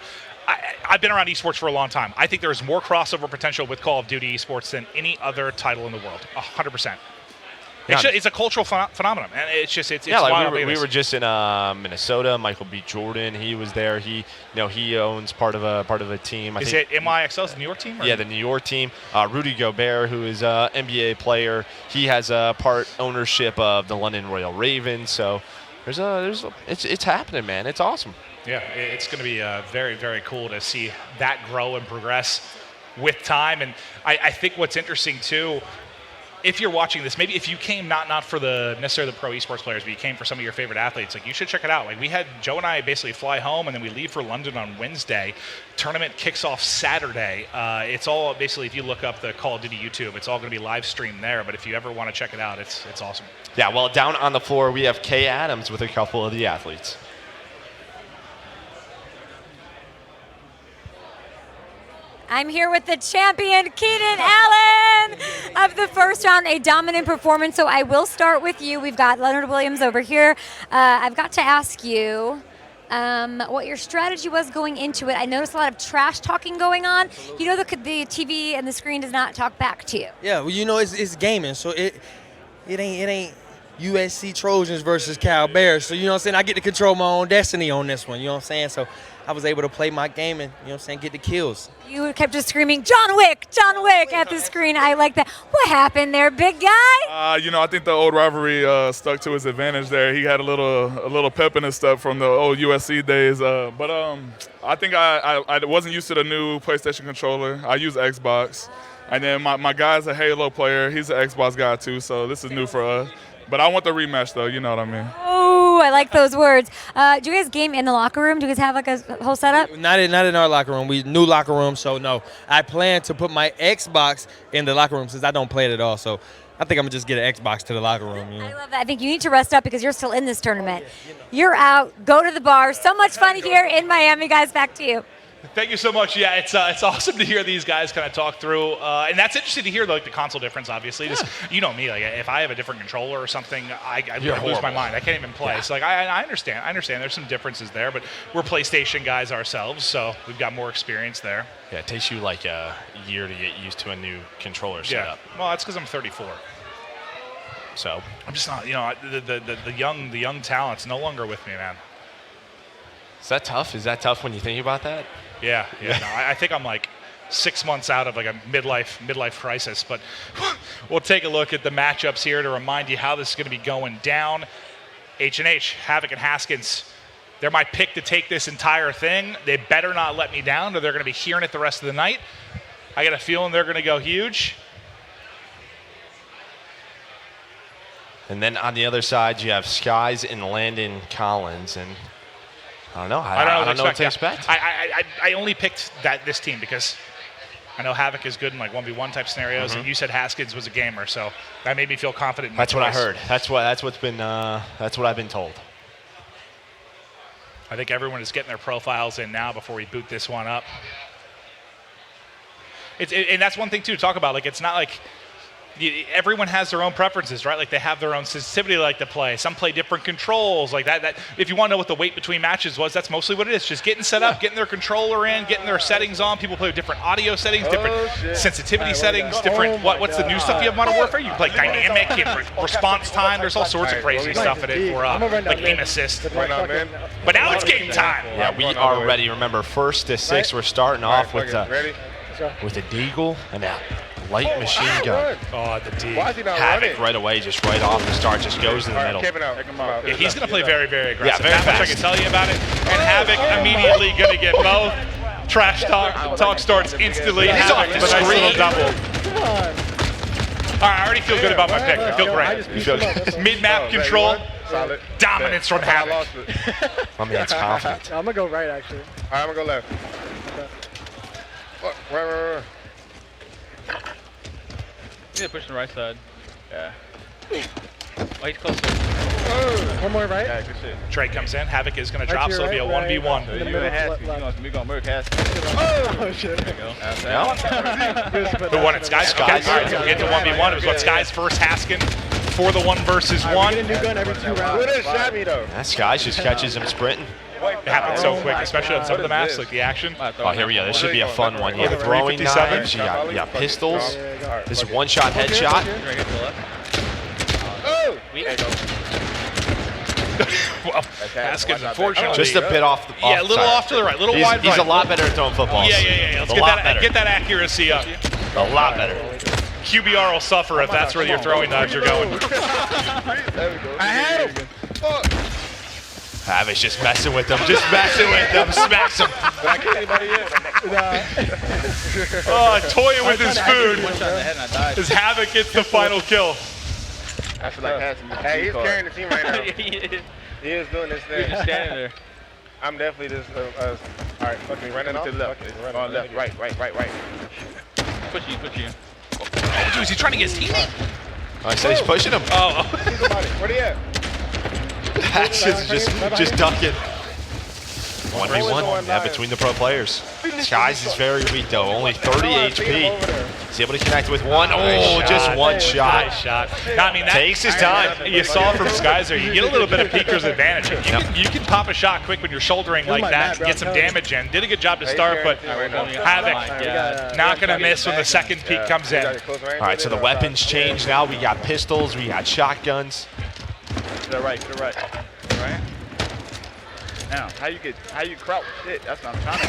I've been around esports for a long time. I think there's more crossover potential with Call of Duty esports than any other title in the world. 100%. It's a cultural phenomenon, and it's wild. We were just in Minnesota. Michael B. Jordan, he was there. He owns part of a team. Is it MIXL's New York team? Or? Yeah, the New York team. Rudy Gobert, who is an NBA player, he has a part ownership of the London Royal Ravens. So it's happening, man. It's awesome. Yeah, it's going to be very, very cool to see that grow and progress with time. And I think what's interesting too, if you're watching this, maybe if you came not for necessarily the pro esports players, but you came for some of your favorite athletes, like, you should check it out. Like, we had Joe and I basically fly home, and then we leave for London on Wednesday. Tournament kicks off Saturday. It's all basically, if you look up the Call of Duty YouTube, it's all going to be live streamed there. But if you ever want to check it out, it's awesome. Yeah, well, down on the floor we have Kay Adams with a couple of the athletes. I'm here with the champion, Keenan Allen, of the first round, a dominant performance. So I will start with you. We've got Leonard Williams over here. I've got to ask you what your strategy was going into it. I noticed a lot of trash talking going on. You know, the TV and the screen does not talk back to you. Yeah, well, it's gaming, so it ain't USC Trojans versus Cal Bears. So, you know what I'm saying? I get to control my own destiny on this one, you know what I'm saying? So I was able to play my game and, you know what I'm saying, get the kills. You kept just screaming, John Wick, at the screen. I like that. What happened there, big guy? I think the old rivalry stuck to his advantage there. He had a little pep in his step from the old USC days. But I think I wasn't used to the new PlayStation controller. I use Xbox. And then my guy's a Halo player. He's an Xbox guy too, so this is new for us. But I want the rematch, though. You know what I mean. Oh, I like those words. Do you guys game in the locker room? Do you guys have like a whole setup? Not in our locker room. We new locker room, so no. I plan to put my Xbox in the locker room since I don't play it at all. So I think I'm gonna just get an Xbox to the locker room. You know? I love that. I think you need to rest up because you're still in this tournament. You're out. Go to the bar. So much fun here in Miami, guys. Back to you. Thank you so much. Yeah, it's awesome to hear these guys kind of talk through, and that's interesting to hear the console difference. Obviously, just, you know me, like if I have a different controller or something, I lose my mind. I can't even play. Yeah. So like I understand. There's some differences there, but we're PlayStation guys ourselves, so we've got more experience there. Yeah, it takes you like a year to get used to a new controller setup. Well, that's because I'm 34. So I'm just not, the young talent's no longer with me, man. Is that tough? Is that tough when you think about that? Yeah. No, I think I'm like 6 months out of like a midlife crisis. But we'll take a look at the matchups here to remind you how this is going to be going down. H&H, Havoc and Haskins. They're my pick to take this entire thing. They better not let me down, or they're going to be hearing it the rest of the night. I got a feeling they're going to go huge. And then on the other side, you have Skies and Landon Collins, and I don't know. I don't know what to expect. I only picked this team because I know Havoc is good in like 1v1 type scenarios, and you said Haskins was a gamer, so that made me feel confident. That's what I heard. That's what I've been told. I think everyone is getting their profiles in now before we boot this one up. And that's one thing too to talk about. Like, it's not like everyone has their own preferences, right? Like, they have their own sensitivity they like to play. Some play different controls like that. If you want to know what the wait between matches was, that's mostly what it is. Just getting set up, getting their controller in, getting their settings on. People play with different audio settings, different sensitivity settings, different what's the new stuff you have in Modern Warfare? You play dynamic and response time. There's all sorts of crazy stuff in it for like aim assist. But now it's game time. Yeah, we are ready. Remember, 1st to 6th, we're starting off with a Deagle and a light machine gun. Oh, the D. Havoc right away, just right off the start, just goes in the middle. Yeah, he's going to play very, very aggressive. Yeah, very fast. I can tell you about it. And Havoc immediately going to get both. Trash talk starts instantly. He's off the Nice little screen. double. All right, I already feel good about my pick. I feel great. You feel good? Mid-map control. Dominance from Havoc. My man's confident. I'm gonna go right actually. All right, I'm gonna go left. Right. Yeah, push the right side. Yeah. Oh, he's closer. One more right. Yeah, good shit. Trade comes in. Havoc is going to drop, so it'll be a 1v1. In the You middle, and left. Haskins. We gonna murk Haskins. Oh shit. There you go. Who won it? Skies? All right, so we'll get to 1v1. It was what, Skies versus Haskin for the 1 versus 1. We get a new gun every 2 rounds. Who didn't shot me though? That Skies just catches him sprinting. It happens so quick, especially on some of the maps, like the action. Oh, here we go. This should be a fun one. You have throwing 357. knives, you got pistols. This is one-shot headshot. Oh! Well, Haskins, unfortunately. Just a bit off the Yeah, a little off to the right, a little wide He's right. a lot better at throwing footballs. Yeah. Let's get that accuracy up. A lot better. QBR will suffer if that's where your throwing knives are going. I had him. Fuck. Havoc's just messing with them. Smacks him. Did I kill anybody yet? Oh, toying with his food. As Havoc gets the final kill. I feel like Haskins. Hey, he's carrying the team right now. He is doing this thing. You're just standing there. I'm definitely just. All right, fuck me. Running off. To the left. Going left. Right. Push you. Oh, dude, is he trying to get his teammate? I said he's pushing him. Oh. Where he at? That's just ducking. 1v1, yeah, between the pro players. Skies is very weak though, only 30 HP. He's able to connect with one. Oh, just one shot. Nice shot. No, I mean, that takes his time. You saw from Skies there, you get a little bit of peeker's advantage. You can pop a shot quick when you're shouldering like that, get some damage in. Did a good job to start, but Havoc not going to miss when the second peek comes in. All right, so the weapons change now. We got pistols, we got shotguns. To the right. Right. Now, how you crouch? Shit, that's what I'm trying to.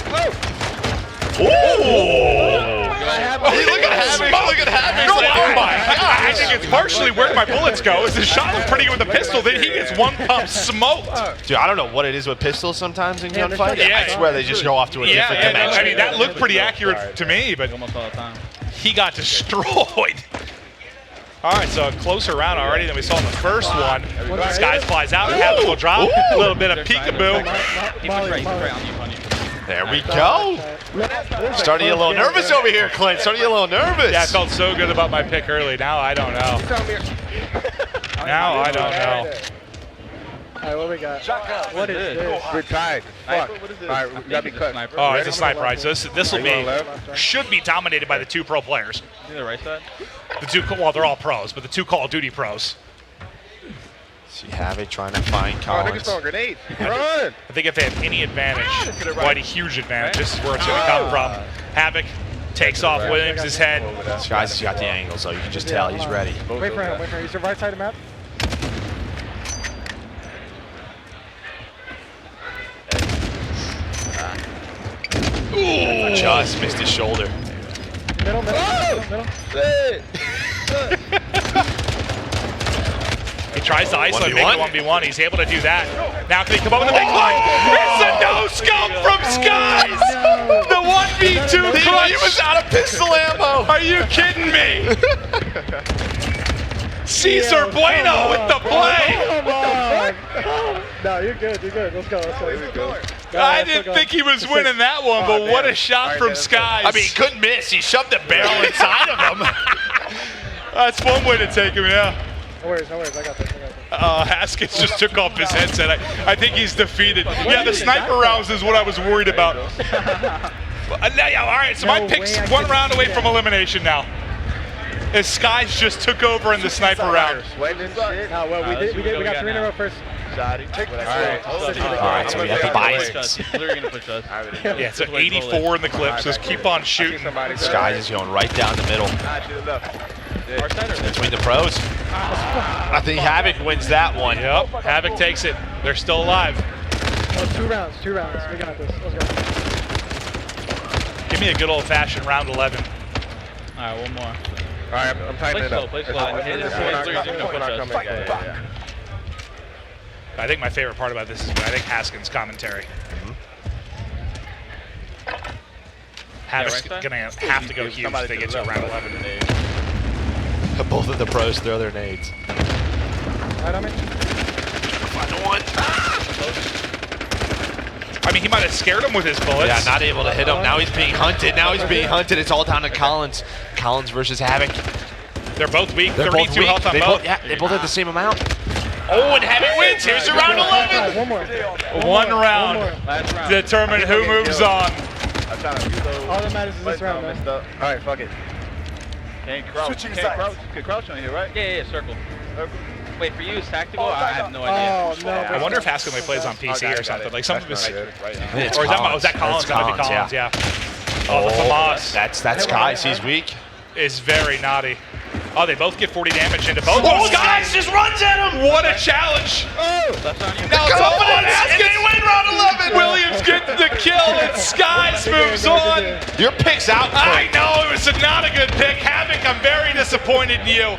Ooh! Look at Havoc! Oh my God! I think it's partially where my bullets go. Is his shot was pretty good with the pistol, then he gets one pump smoked. Dude, I don't know what it is with pistols sometimes in gunfight. I swear they just go off to a different dimension. I mean, that looked pretty accurate to me, but Almost all the time. he got destroyed. All right, so a closer round already than we saw in the first one. Skies flies out, Havoc will drop. A little bit of peekaboo. There we go. Starting to get a little nervous over here, Clint. Starting to get a little nervous. Yeah, I felt so good about my pick early. Now I don't know. Now I don't know. All right, what we got? What is this? We're tied. Fuck. All right, we gotta be cut. Oh, it's a sniper, right? So this will should be dominated by the 2 pro players. The right side? The 2, well, they're all pros, but the 2 Call of Duty pros. So you have it trying to find Collins. Oh, niggas throwing grenades. Run! I think if they have any advantage, quite a huge advantage, this is where it's going to come from. Havoc Takes off Williams' head. Skies has got the angle, so you can just tell he's ready. Wait for him. Wait for him. He's the right side of the map. Ooh, just missed his shoulder. Middle. He tries to isolate, make it 1v1. He's able to do that. Now can he come up with a big line? It's a no-scope from Skies! The 1v2 clutch! He was out of pistol ammo! Are you kidding me? Cesar Bueno with the play! No, you're good. Let's go. I didn't think he was winning that one, but what a shot from Skies. I mean, he couldn't miss. He shoved the barrel inside of him. That's one way to take him, yeah. No worries. I got this. Haskins just took off his headset. I think he's defeated. Yeah, the sniper rounds is what I was worried about. All right, so my pick's 1 round away from elimination now. As Skies just took over in the sniper round. We got 3 in a row first. All right, so we got the Bisons. Yeah, it's an 84 in the clip, so just keep on shooting. Skies is going right down the middle. Between the pros. I think Havoc wins that one. Yep, Havoc takes it. They're still alive. Oh, 2 rounds. We got this. Let's go. Give me a good old-fashioned round 11. All right, one more. All right, I'm tightening it up. Play slow. I think my favorite part about this is I think Haskins' commentary. Havoc's gonna have to go huge if they get to round 11. Both of the pros throw their nades. Right on me. Find the one. I mean, he might have scared him with his bullets. Yeah, not able to hit him. Now he's being hunted. It's all down to Collins. Collins versus Havoc. They're both weak. They're 32 both weak. health on both. They both have the same amount. Oh, and Havoc wins. Here's your round 11. One more. One round. Determine who moves on. All that matters is this round, man. All right, fuck it. Can't crouch. Can crouch on here, right? Yeah, circle. Wait, for you, is tactical? I have no idea. Oh, no. I wonder if Haskins plays on PC or something. Like some of his. Or It's is that Collins? Gotta be Collins, yeah. Oh, the Famas That's Skies. He's weak. is very naughty. Oh, they both get 40 damage into both. Oh, Skies just runs at him. What a challenge! Now it's open and Haskins. They win round 11. Williams gets the kill and Skies moves on. Your pick's out. I know, it was not a good pick. Havoc, I'm very disappointed in you.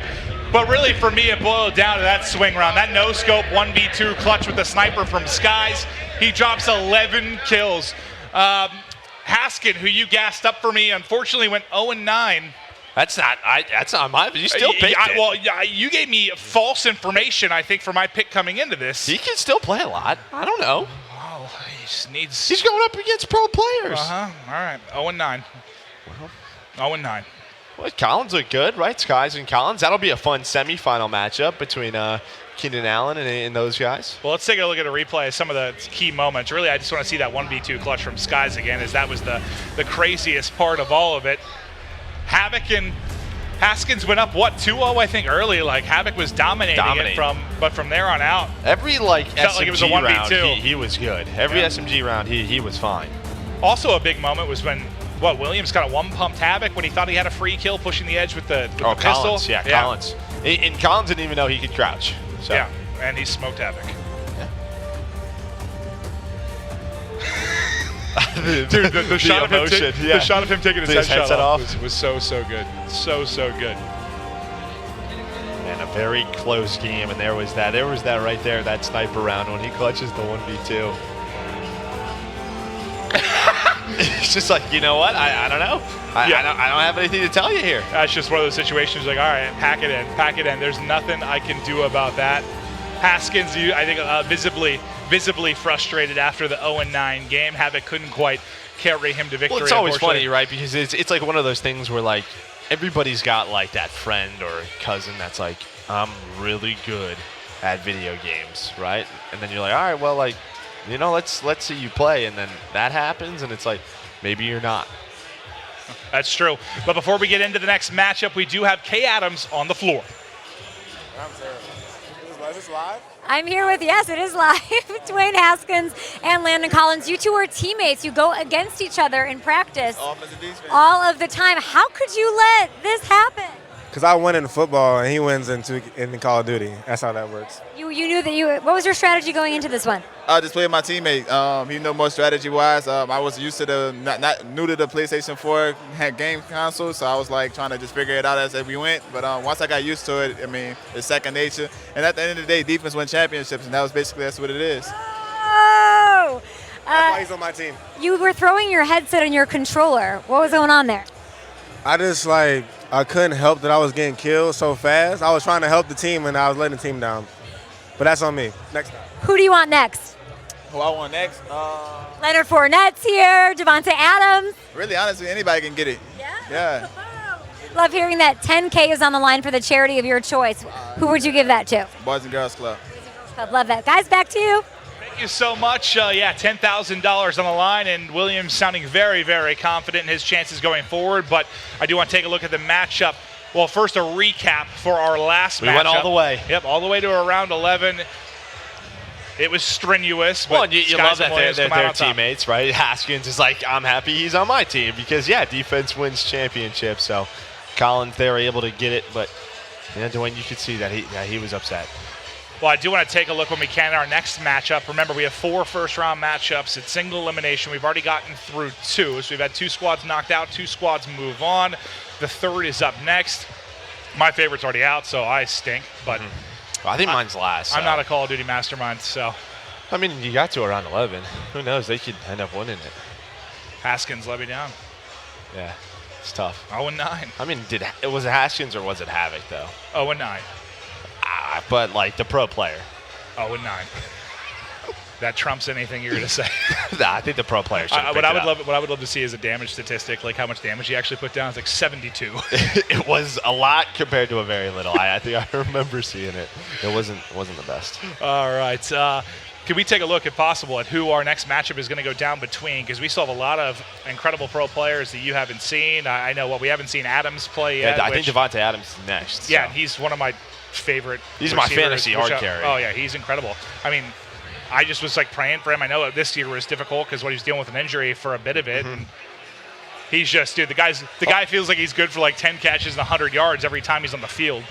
But really, for me, it boiled down to that swing round. That no-scope 1v2 clutch with the sniper from Skies. He drops 11 kills. Haskin, who you gassed up for me, unfortunately went 0-9. That's not my. You still picked it. Well, you gave me false information, I think, for my pick coming into this. He can still play a lot. I don't know. Oh, he just needs. He's going up against pro players. All right. 0-9. 0-9. Well, Collins look good, right? Skies and Collins. That'll be a fun semifinal matchup between Keenan Allen and those guys. Well, let's take a look at a replay of some of the key moments. Really, I just want to see that 1v2 clutch from Skies again, as that was the craziest part of all of it. Havoc and Haskins went up, 2-0, I think, early. Like, Havoc was dominating it but from there on out. Every, felt SMG like it was a 1v2. round, he was good. Every SMG round, he was fine. Also a big moment was when, Williams kind of one-pumped Havoc when he thought he had a free kill, pushing the edge with the pistol. Collins, Collins. And Collins didn't even know he could crouch. So. Yeah, and he smoked Havoc. Dude, the shot of him taking his headset off was so good. So good. And a very close game, and there was that right there, that sniper round when he clutches the 1v2. It's just like, you know what? I don't know. I don't have anything to tell you here. That's just one of those situations like, all right, pack it in. There's nothing I can do about that. Haskins, I think, visibly frustrated after the 0-9 game. Havoc couldn't quite carry him to victory. Well, it's always funny, right? Because it's like one of those things where, like, everybody's got, like, that friend or cousin that's like, I'm really good at video games, right? And then you're like, all right, well, like, you know, let's see you play. And then that happens, and it's like, maybe you're not. That's true. But before we get into the next matchup, we do have Kay Adams on the floor. Is this live? I'm here with, yes, it is live, Dwayne Haskins and Landon Collins. You two are teammates. You go against each other in practice all of the time. How could you let this happen? Because I win in football and he wins in Call of Duty. That's how that works. You knew that what was your strategy going into this one? I just played with my teammate. He knew more strategy-wise. I was used to not new to the PlayStation 4 game console, so I was like trying to just figure it out as we went. But once I got used to it, I mean, it's second nature. And at the end of the day, defense wins championships, and that's what it is. Oh! That's why he's on my team. You were throwing your headset and your controller. What was going on there? I just I couldn't help that I was getting killed so fast. I was trying to help the team and I was letting the team down. But that's on me. Next time. Who do you want next? Who I want next? Leonard Fournette's here, Devontae Adams. Really, honestly, anybody can get it. Yeah. Love hearing that. 10K is on the line for the charity of your choice. Who would you give that to? Boys and Girls Club. Love that. Guys, back to you. Thank you so much. $10,000 on the line, and Williams sounding very, very confident in his chances going forward. But I do want to take a look at the matchup. Well, first a recap for our last matchup. We went all the way. Yep, all the way to around 11. It was strenuous. Well, but you love that they're teammates, right? Haskins is like, I'm happy he's on my team because, defense wins championships. So Collins, they were able to get it. But, Dwayne, you could see that he was upset. Well, I do want to take a look when we can at our next matchup. Remember, we have 4 first-round matchups. It's single elimination. We've already gotten through 2. So we've had 2 squads knocked out, 2 squads move on. The third is up next. My favorite's already out, so I stink. But well, I think mine's last. I'm not a Call of Duty mastermind, so. I mean, you got to around 11. Who knows? They could end up winning it. Haskins let me down. Yeah, it's tough. 0-9. I mean, was it Haskins or was it Havoc, though? 0-9. But, the pro player. 0-9. That trumps anything you're going to say. I think the pro player should what I would love to see is a damage statistic, like how much damage he actually put down. It's like 72. It was a lot compared to a very little. I think I remember seeing it. It wasn't the best. All right. Can we take a look, if possible, at who our next matchup is going to go down between? Because we still have a lot of incredible pro players that you haven't seen. I know we haven't seen Adams play yet. I think Devontae Adams is next. Yeah, he's one of my favorite. He's my fantasy hard carry. Oh yeah, he's incredible. I mean, I just was praying for him. I know this year was difficult because he was dealing with an injury for a bit of it. And he's just, dude, the guy feels like he's good for 10 catches and 100 yards every time he's on the field.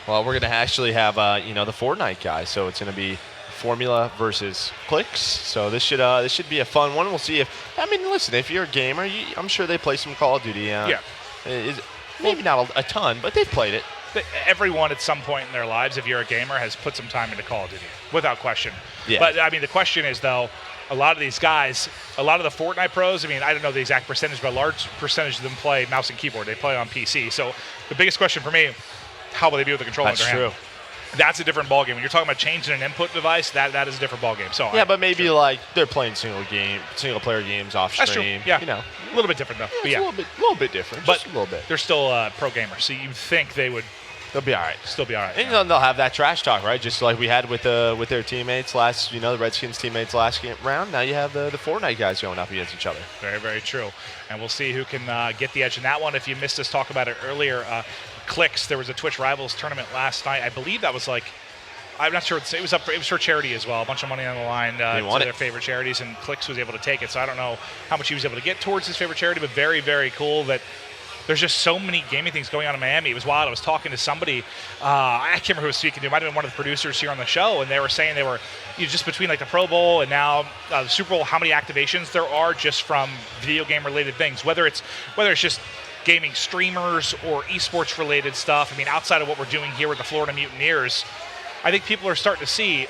Well, we're gonna actually have the Fortnite guy, so it's gonna be Formula versus Clicks. So this should be a fun one. We'll see listen, if you're a gamer, I'm sure they play some Call of Duty. Maybe not a ton, but they've played it. Everyone at some point in their lives, if you're a gamer, has put some time into Call of Duty, without question. Yeah. But, I mean, the question is, though, a lot of these guys, a lot of the Fortnite pros, I mean, I don't know the exact percentage, but a large percentage of them play mouse and keyboard. They play on PC. So the biggest question for me, how will they be with the controller in their hand? That's true. That's a different ballgame. When you're talking about changing an input device, that is a different ballgame. So but maybe they're playing single player games off stream. That's true. Yeah, a little bit different though. Yeah, but a little bit different. But just a little bit. They're still pro gamers, so you think they'll be all right. Still be all right. And they'll have that trash talk, right? Just like we had with their teammates last, the Redskins teammates last round. Now you have the Fortnite guys going up against each other. Very, very true. And we'll see who can get the edge in that one. If you missed us talk about it earlier, Clicks, there was a Twitch Rivals tournament last night. I believe that was I'm not sure. It was for charity as well. A bunch of money on the line to their favorite charities, and Clicks was able to take it. So I don't know how much he was able to get towards his favorite charity, but very, very cool that there's just so many gaming things going on in Miami. It was wild. I was talking to somebody. I can't remember who was speaking to. It might have been one of the producers here on the show, and they were saying they were just between the Pro Bowl and now the Super Bowl, how many activations there are just from video game related things, whether it's just gaming streamers or esports related stuff. I mean, outside of what we're doing here with the Florida Mutineers, I think people are starting to see,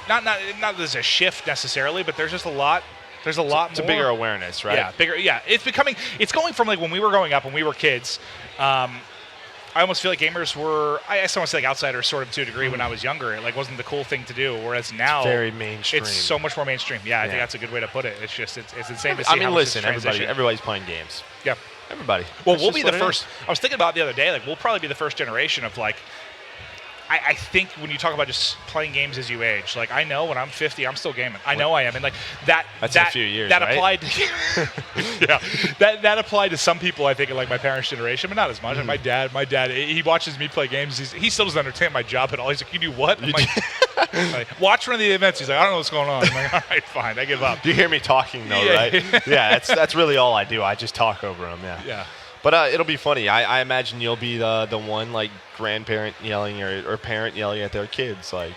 not there's a shift necessarily, but there's just a lot. There's a lot more. It's a bigger awareness, right? Yeah, bigger. Yeah, it's going from when we were growing up, when we were kids. I almost feel like gamers were, I still want to say outsiders sort of to a degree when I was younger. It wasn't the cool thing to do, whereas now it's very mainstream. It's so much more mainstream. Yeah, I think that's a good way to put it. It's just, it's insane to see how much it's transitioned. everybody's playing games. Yeah. Everybody. Well, we'll be the first. I was thinking about it the other day, we'll probably be the first generation of I think when you talk about just playing games as you age, like I know when I'm 50, I'm still gaming. I know I am, and like that's in a few years, that right? applied. That applied to some people, I think, in like my parents' generation, but not as much. And my dad, he watches me play games. He still doesn't understand my job at all. He's like, "You do what?" I'm like, watch one of the events. He's like, "I don't know what's going on." I'm like, "All right, fine, I give up." You hear me talking though, right? Yeah, that's really all I do. I just talk over them. Yeah. Yeah. But it'll be funny. I imagine you'll be the one like grandparent yelling or parent yelling at their kids like,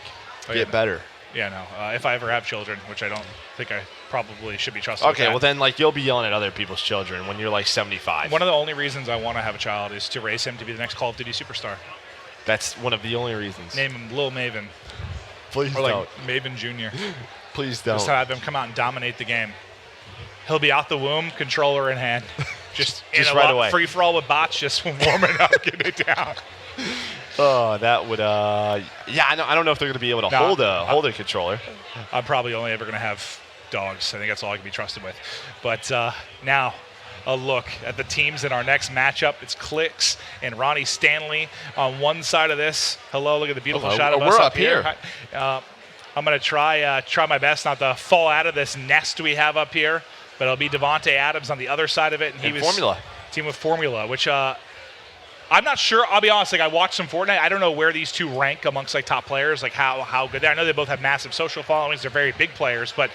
get better. Yeah, no. If I ever have children, which I don't think I probably should be trusted. Okay, well then like you'll be yelling at other people's children when you're like 75. One of the only reasons I want to have a child is to raise him to be the next Call of Duty superstar. That's one of the only reasons. Name him Lil Maven. Please or like don't. Maven Jr. Please don't. Just have him come out and dominate the game. He'll be out the womb, controller in hand. Just right away. Free for all with bots, just warming up, getting it down. Oh, that would yeah. I don't know if they're going to be able to hold a controller. I'm probably only ever going to have dogs. I think that's all I can be trusted with. But now, a look at the teams in our next matchup. It's Clicks and Ronnie Stanley on one side of this. Hello, look at the beautiful shot of us up here. I'm going to try my best not to fall out of this nest we have up here. But it'll be Devontae Adams on the other side of it, and he was Formula. Team with Formula, which I'm not sure. I'll be honest. Like I watched some Fortnite. I don't know where these two rank amongst like top players. Like how good they are. I know they both have massive social followings. They're very big players, but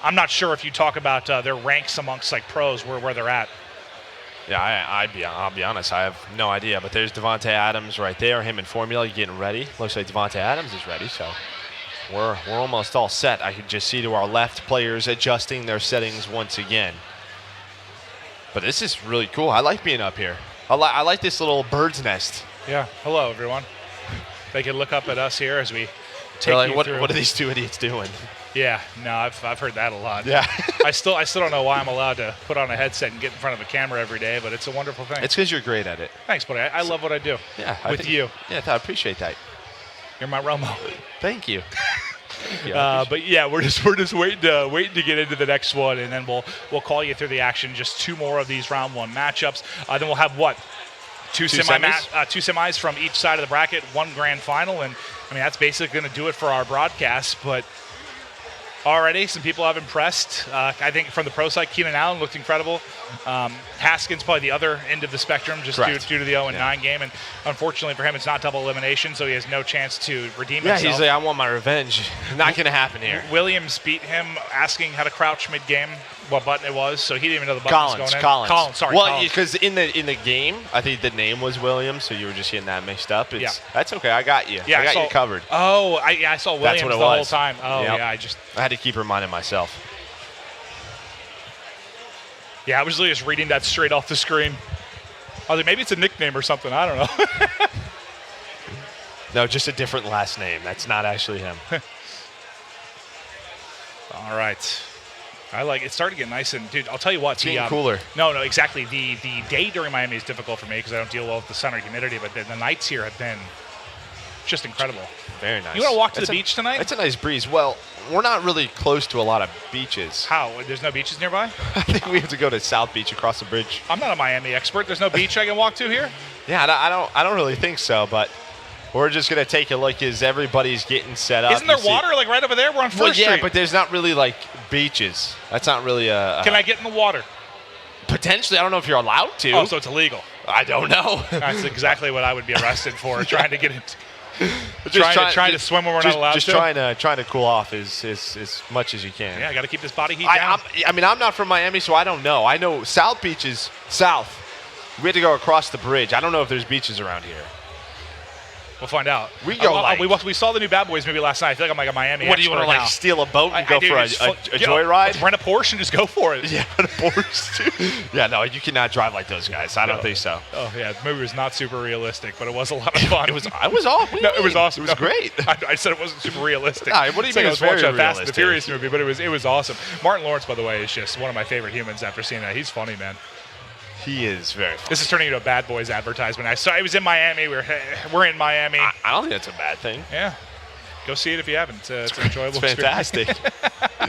I'm not sure if you talk about their ranks amongst like pros where they're at. Yeah, I'll be honest. I have no idea. But there's Devontae Adams right there. Him in Formula getting ready. Looks like Devontae Adams is ready. So. We're almost all set. I can just see to our left players adjusting their settings once again. But this is really cool. I like being up here. I like this little bird's nest. Yeah. Hello, everyone. They can look up at us here as we take you through. What are these two idiots doing? Yeah. No, I've heard that a lot. Yeah. I still don't know why I'm allowed to put on a headset and get in front of a camera every day, but it's a wonderful thing. It's because you're great at it. Thanks, buddy. I love what I do. Yeah. With you. Yeah, I appreciate that. You're my Romo. Thank you. But yeah, we're just waiting to get into the next one, and then we'll call you through the action. Just two more of these round one matchups. Then we'll have two semis from each side of the bracket, one grand final, and I mean that's basically going to do it for our broadcast. But already some people have impressed. I think from the pro side, Keenan Allen looked incredible. Haskins probably the other end of the spectrum, just due to the 0-9 game, and unfortunately for him, it's not double elimination, so he has no chance to redeem himself. Yeah, he's like, I want my revenge. Not going to happen here. Williams beat him, asking how to crouch mid-game, what button it was, so he didn't even know the button was going in. Collins. Sorry, well, because in the game, I think the name was Williams, so you were just getting that mixed up. That's okay. I got you. Yeah, I got you covered. Oh, I saw Williams the whole time. Oh, yep. yeah, I had to keep reminding myself. Yeah, I was just reading that straight off the screen. I was like, maybe it's a nickname or something. I don't know. No, just a different last name. That's not actually him. All right. I like it. Started to get nice, and dude, I'll tell you what. It's getting cooler. No, exactly. The day during Miami is difficult for me because I don't deal well with the sun or humidity, but the nights here have been just incredible. Very nice. You want to walk to the beach tonight? It's a nice breeze. Well, we're not really close to a lot of beaches. How? There's no beaches nearby? I think we have to go to South Beach across the bridge. I'm not a Miami expert. There's no beach I can walk to here? Yeah, I don't really think so, but we're just going to take a look as everybody's getting set up. Isn't there water like right over there? We're on First Street. Yeah, but there's not really like beaches. That's not really a... Can I get in the water? Potentially. I don't know if you're allowed to. Oh, so it's illegal. I don't know. That's exactly what I would be arrested for, trying to get into... Trying to swim when we're not allowed to? Just trying to cool off as much as you can. Yeah, I got to keep this body heat down. I mean, I'm not from Miami, so I don't know. I know South Beach is south. We had to go across the bridge. I don't know if there's beaches around here. We'll find out. We go we saw the new Bad Boys movie last night. I feel like I'm like a Miami. What do you want to like steal a boat and go for a joyride? Let's rent a Porsche and just go for it. Yeah, rent a Porsche. Yeah, no, you cannot drive like those guys. I don't think so. Oh yeah, the movie was not super realistic, but it was a lot of fun. It was awesome. No, it was awesome. It was great. I said it wasn't super realistic. Nah, what do you mean? I was watching a very Fast and the Furious movie, but it was awesome. Martin Lawrence, by the way, is just one of my favorite humans. After seeing that, he's funny, man. He is very funny. This is turning into a Bad Boys advertisement. I was in Miami. We're in Miami. I don't think that's a bad thing. Yeah. Go see it if you haven't. It's an enjoyable experience. It's fantastic.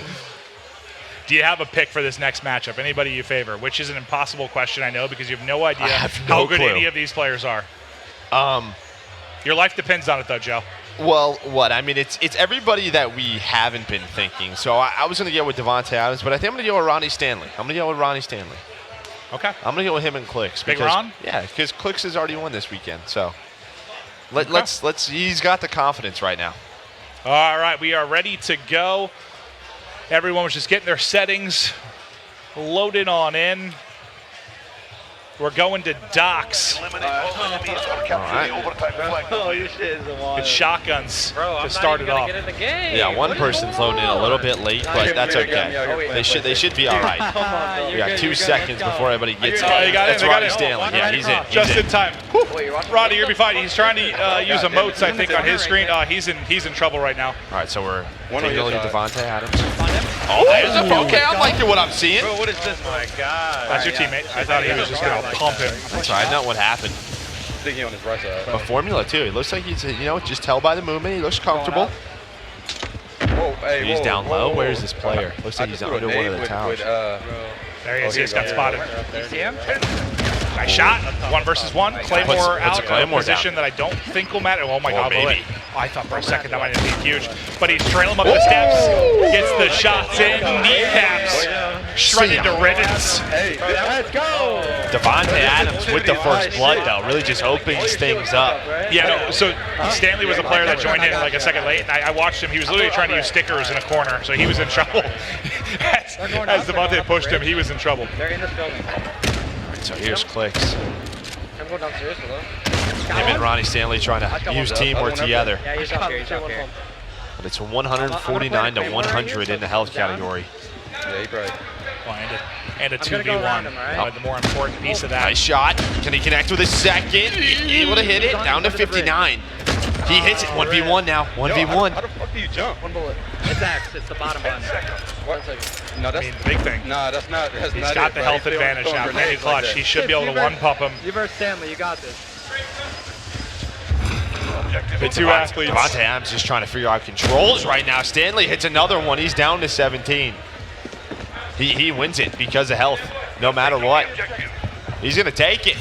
Do you have a pick for this next matchup? Anybody you favor? Which is an impossible question, I know, because you have no idea how good any of these players are. Your life depends on it, though, Joe. Well, what? I mean, it's everybody that we haven't been thinking. So I was going to go with Devontae Adams, but I think I'm going to go with Ronnie Stanley. Okay. I'm going to go with him and Clicks. Big Ron? Yeah, because Clicks has already won this weekend. So let's. He's got the confidence right now. All right, we are ready to go. Everyone was just getting their settings loaded on in. We're going to docks. All right. It's shotguns to start it off. Yeah, one person's loading in a little bit late, but that's okay. They should be all right. We got 2 seconds before everybody gets in. That's Ronnie Stanley. Yeah, he's in. Just in time. Roddy, you'll be fine. He's trying to use emotes, I think, on his screen. He's in trouble right now. All right, so we're taking a look at Devontae Adams. Oh, okay. I'm liking what I'm seeing. Bro, what is this? Oh my God. That's your teammate. I thought he was just going to pump him. That's right. I know what happened. I think he on his right side. A formula too. He looks like he's, just tell by the movement. He looks comfortable. He's down low. Where's this player? Looks like he's under one of the towers. There he is. He just got spotted. Nice shot. 1 versus 1. Claymore out in a position that I don't think will matter. Oh my God, baby. I thought for a second that might have been huge. But he's trailing him up the steps. Gets the shots in. Kneecaps. Shredded to ribbons. Hey, let's go. Devontae Adams with the first blood, though, really just opens things up. Yeah, no, so Stanley was a player that joined in like a second late, and I watched him. He was literally trying to use stickers in a corner, so he was in trouble. as Devontae pushed him, he was in trouble. They're in this building. So here's Clicks. I'm going downstairs, hello. Him and Ronnie Stanley trying to use teamwork together. Yeah, he's up here. But it's 149 to 100 in the health category. Yeah, he probably. And a 2v1. The more important piece of that. Nice shot. Can he connect with a second? Able to hit it. Down to 59. He hits it. 1v1 now. 1v1. How the fuck do you jump? One bullet. It's X. It's the bottom button. What? No, that's big thing. No, that's not. He's got the health advantage now. Penny clutch. He should be able to one-pump him. You versus Stanley. You got this. The two athletes. Devontae Adams just trying to figure out controls right now. Stanley hits another one. He's down to 17. He wins it because of health, no matter what. He's going to take it.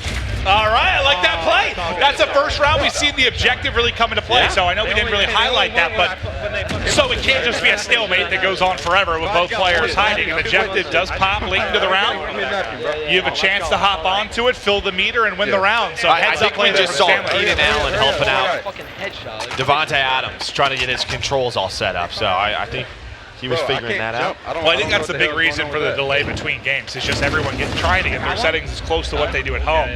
All right, I like that play. That's the first round we've seen the objective really come into play. So I know we didn't really highlight that, but so it can't just be a stalemate that goes on forever with both players hiding. An objective does pop late into the round. You have a chance to hop onto it, fill the meter, and win the round. So I think we just saw Stanley. Keenan Allen helping out Devontae Adams, trying to get his controls all set up. So I think he was figuring that out. Well, I think that's the big reason for the delay between games. It's just everyone trying to get their settings as close to what they do at home.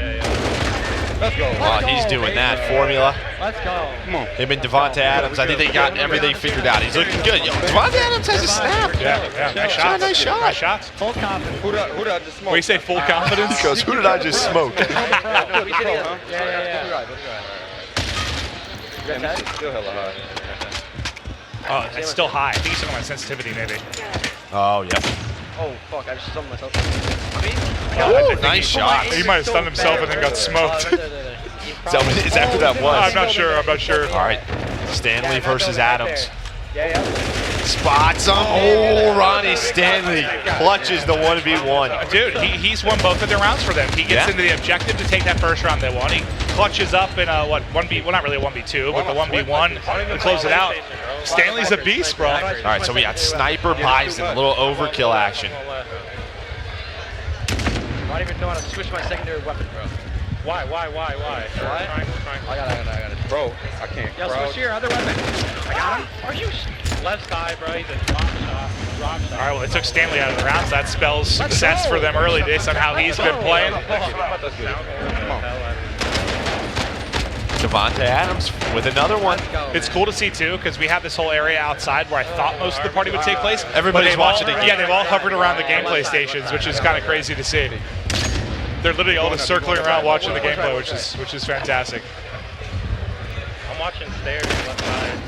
Let's go. While he's doing that formula. Let's go. Come on. Him and Devontae Adams, I think they got everything figured out. He's looking good. Yo, Devontae Adams has a snap. Yeah, nice shot. Nice shot. Nice shots. Full confidence. Who did I just smoke? When you say full confidence? He goes, who did I just smoke? Yeah. Still hella high. Oh, it's still high. I think he's talking about sensitivity, maybe. Oh, yeah. Oh, fuck. I just stunned myself. Ooh, nice shot. He might have stunned himself and then got smoked. Is that what that was? I'm not sure. All right. Stanley versus Adams. Yeah. Spots him. Oh, Ronnie Stanley clutches the 1v1. Dude, he's won both of their rounds for them. He gets into the objective to take that first round they won. He clutches up in a, 1v, well, not really a 1v2, but the 1v1 to close it out. Stanley's a beast, bro. All right, so we got Sniper Bison, a little overkill action. I don't even know how to switch my secondary weapon, bro. Why? I got it. Bro, I can't. Yo, switch your other weapon. I got him. Are you? Left side, bro. He's a drop shot. All right, well, they took Stanley out of the round, so that spells success for them early days on how he's been playing. Devontae Adams with another one. It's cool to see, too, because we have this whole area outside where I thought most of the party would take place. Everybody's watching the game. Yeah, they've all hovered around the gameplay stations, which is kind of crazy to see. They're literally all just circling around watching the gameplay, which is fantastic. I'm watching stairs left side.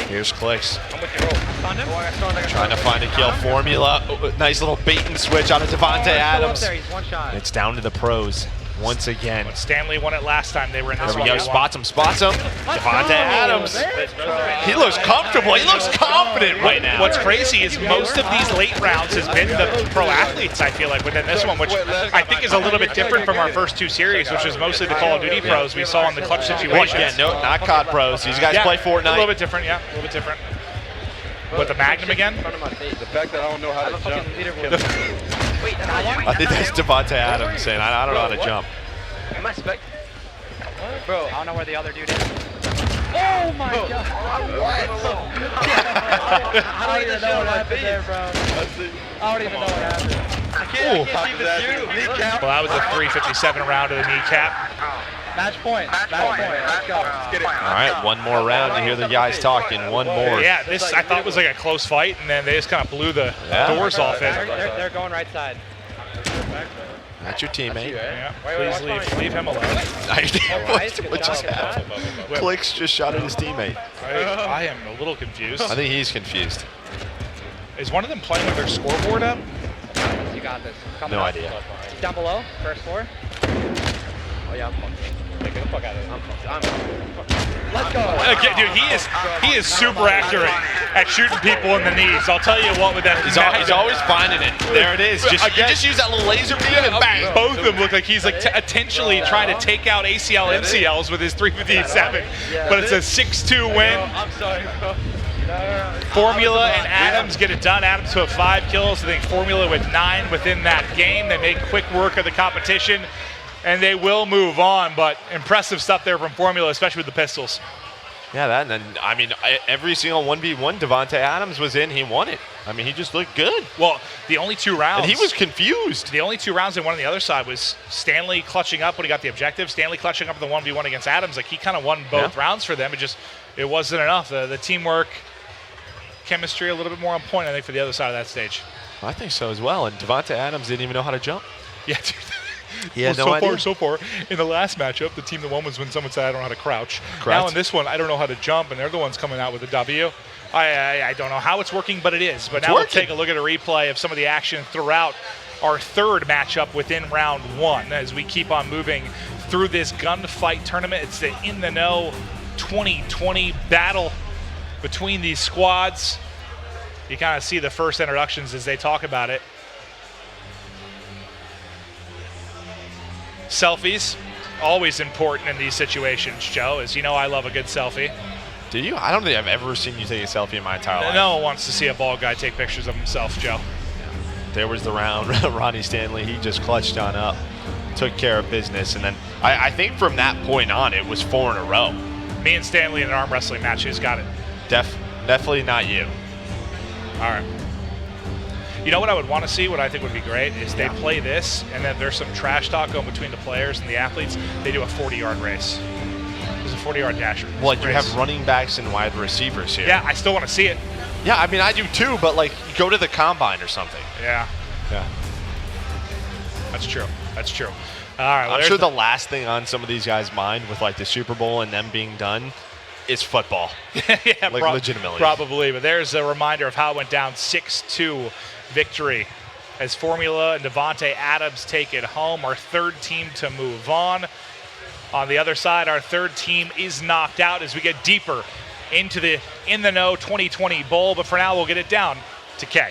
Here's Clicks. I'm with you, bro. Trying to find a kill formula. Nice little bait and switch out of Devontae Adams. He's one shot. It's down to the pros. once again. When Stanley won it last time, they were in this There we one. go. Spots him. Devontae Adams. He looks comfortable. He looks confident right now. What's crazy is most of these late rounds has been the pro athletes, I feel like, within this one, which I think is a little bit different from our first two series, which was mostly the Call of Duty pros we saw in the clutch situations. Yeah, no, not COD pros. These guys play Fortnite. A little bit different, yeah, a little bit different. With the Magnum again? The fact that I don't know how to jump. I think that's Devontae Adams saying, I don't know how to jump. Am I spec? Bro, I don't know where the other dude is. Oh my god! I don't even know what happened there, bro. I don't even know what happened. I can't even shoot. Well, that was a 357 round to the kneecap. Match point. Let's go. Let's get it. All right, one more round. You hear the guys talking. One more. Yeah, this I thought was like a close fight, and then they just kind of blew the doors off it. They're going right side. That's your teammate. Yeah. Please leave him alone. What just happened? Clicks just shot at his teammate. I am a little confused. I think he's confused. Is one of them playing with their scoreboard up? You got this. No idea. Down below, first floor. Oh yeah, I'm fucking. Get the fuck out of here. Let's go. Dude, he is super accurate at shooting people in the knees. I'll tell you what with that. He's always finding it. There it is. You just use that little laser beam and bang. Both of them look like he's like intentionally trying to take out ACL MCLs with his 357. But it's a 6-2 win. I'm sorry, bro. Formula and Adams get it done. Adams with 5 kills. I think Formula with 9 within that game. They make quick work of the competition, and they will move on. But impressive stuff there from Formula, especially with the pistols. Yeah, that, and then, I mean, every single 1v1 Devontae Adams was in, he won it. I mean, he just looked good. Well, the only 2 rounds. And he was confused. The only 2 rounds they won on the other side was Stanley clutching up when he got the objective. Stanley clutching up in the 1v1 against Adams. Like, he kind of won both rounds for them. It wasn't enough. The teamwork, chemistry, a little bit more on point, I think, for the other side of that stage. I think so as well. And Devontae Adams didn't even know how to jump. Yeah, dude. He had no idea. So far, in the last matchup, the team that won was when someone said, I don't know how to crouch. Now in this one, I don't know how to jump, and they're the ones coming out with a W. I don't know how it's working, but it is. But now we'll take a look at a replay of some of the action throughout our third matchup within round 1 as we keep on moving through this gunfight tournament. It's the In the Know 2020 battle between these squads. You kind of see the first introductions as they talk about it. Selfies, always important in these situations, Joe. As you know, I love a good selfie. Do you? I don't think I've ever seen you take a selfie in my entire life. No one wants to see a bald guy take pictures of himself, Joe. There was the round. Ronnie Stanley, he just clutched on up, took care of business. And then I think from that point on, it was 4 in a row. Me and Stanley in an arm wrestling match, who's got it? Definitely not you. All right. You know what I would want to see, what I think would be great, is they play this, and then there's some trash talk going between the players and the athletes. They do a 40-yard race. There's a 40-yard dasher. Well, you have running backs and wide receivers here. Yeah, I still want to see it. Yeah, I mean, I do too, but, like, go to the combine or something. Yeah. That's true. All right. Well, I'm sure the last thing on some of these guys' mind with, like, the Super Bowl and them being done is football. Yeah, like, legitimately. Probably, but there's a reminder of how it went down. 6-2 victory as Formula and Devontae Adams take it home. Our third team to move on. On the other side, our third team is knocked out as we get deeper into the In the Know 2020 Bowl. But for now, we'll get it down to Kay.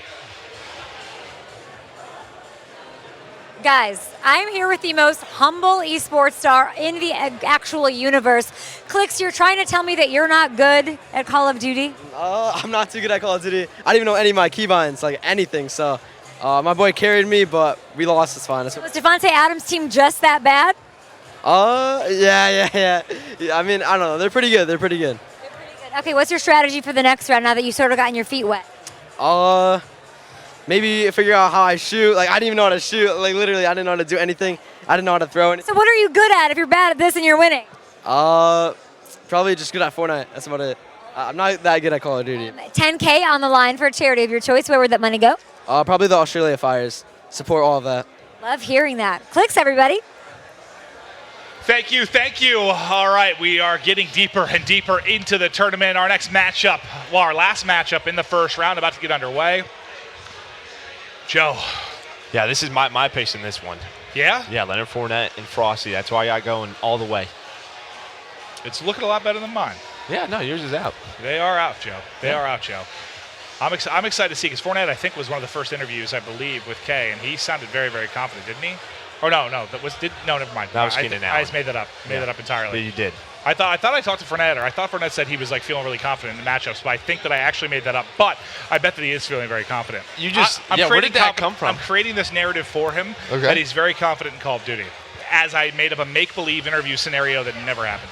Guys, I'm here with the most humble esports star in the actual universe. Clicks, you're trying to tell me that you're not good at Call of Duty? I'm not too good at Call of Duty. I don't even know any of my keybinds, like anything. So my boy carried me, but we lost. It's fine. Was Devontae Adams' team just that bad? Yeah. I mean, I don't know. They're pretty good. Okay, what's your strategy for the next round now that you've sort of gotten your feet wet? Maybe figure out how I shoot. Like, I didn't even know how to shoot. Like, literally, I didn't know how to do anything. I didn't know how to throw anything. So what are you good at if you're bad at this and you're winning? Probably just good at Fortnite. That's about it. I'm not that good at Call of Duty. $10K on the line for a charity of your choice. Where would that money go? Probably the Australia Fires. Support all of that. Love hearing that. Clicks, everybody. Thank you. All right, we are getting deeper and deeper into the tournament. Our next matchup, well, our last matchup in the first round, about to get underway. Joe. Yeah, this is my pace in this one. Yeah? Yeah, Leonard Fournette and Frosty. That's why I got going all the way. It's looking a lot better than mine. Yeah, no, yours is out. They are out, Joe. They are out, Joe. I'm excited to see, because Fournette, I think, was one of the first interviews, I believe, with Kay, and he sounded very, very confident, didn't he? Or no, never mind. That was Keenan Allen. I just made that up. Made that up entirely. Yeah, you did. I thought I talked to Fournette, or I thought Fournette said he was like feeling really confident in the matchups, but I think that I actually made that up. But I bet that he is feeling very confident. You just where did that come from? I'm creating this narrative for him Okay. that he's very confident in Call of Duty, as I made up a make-believe interview scenario that never happened.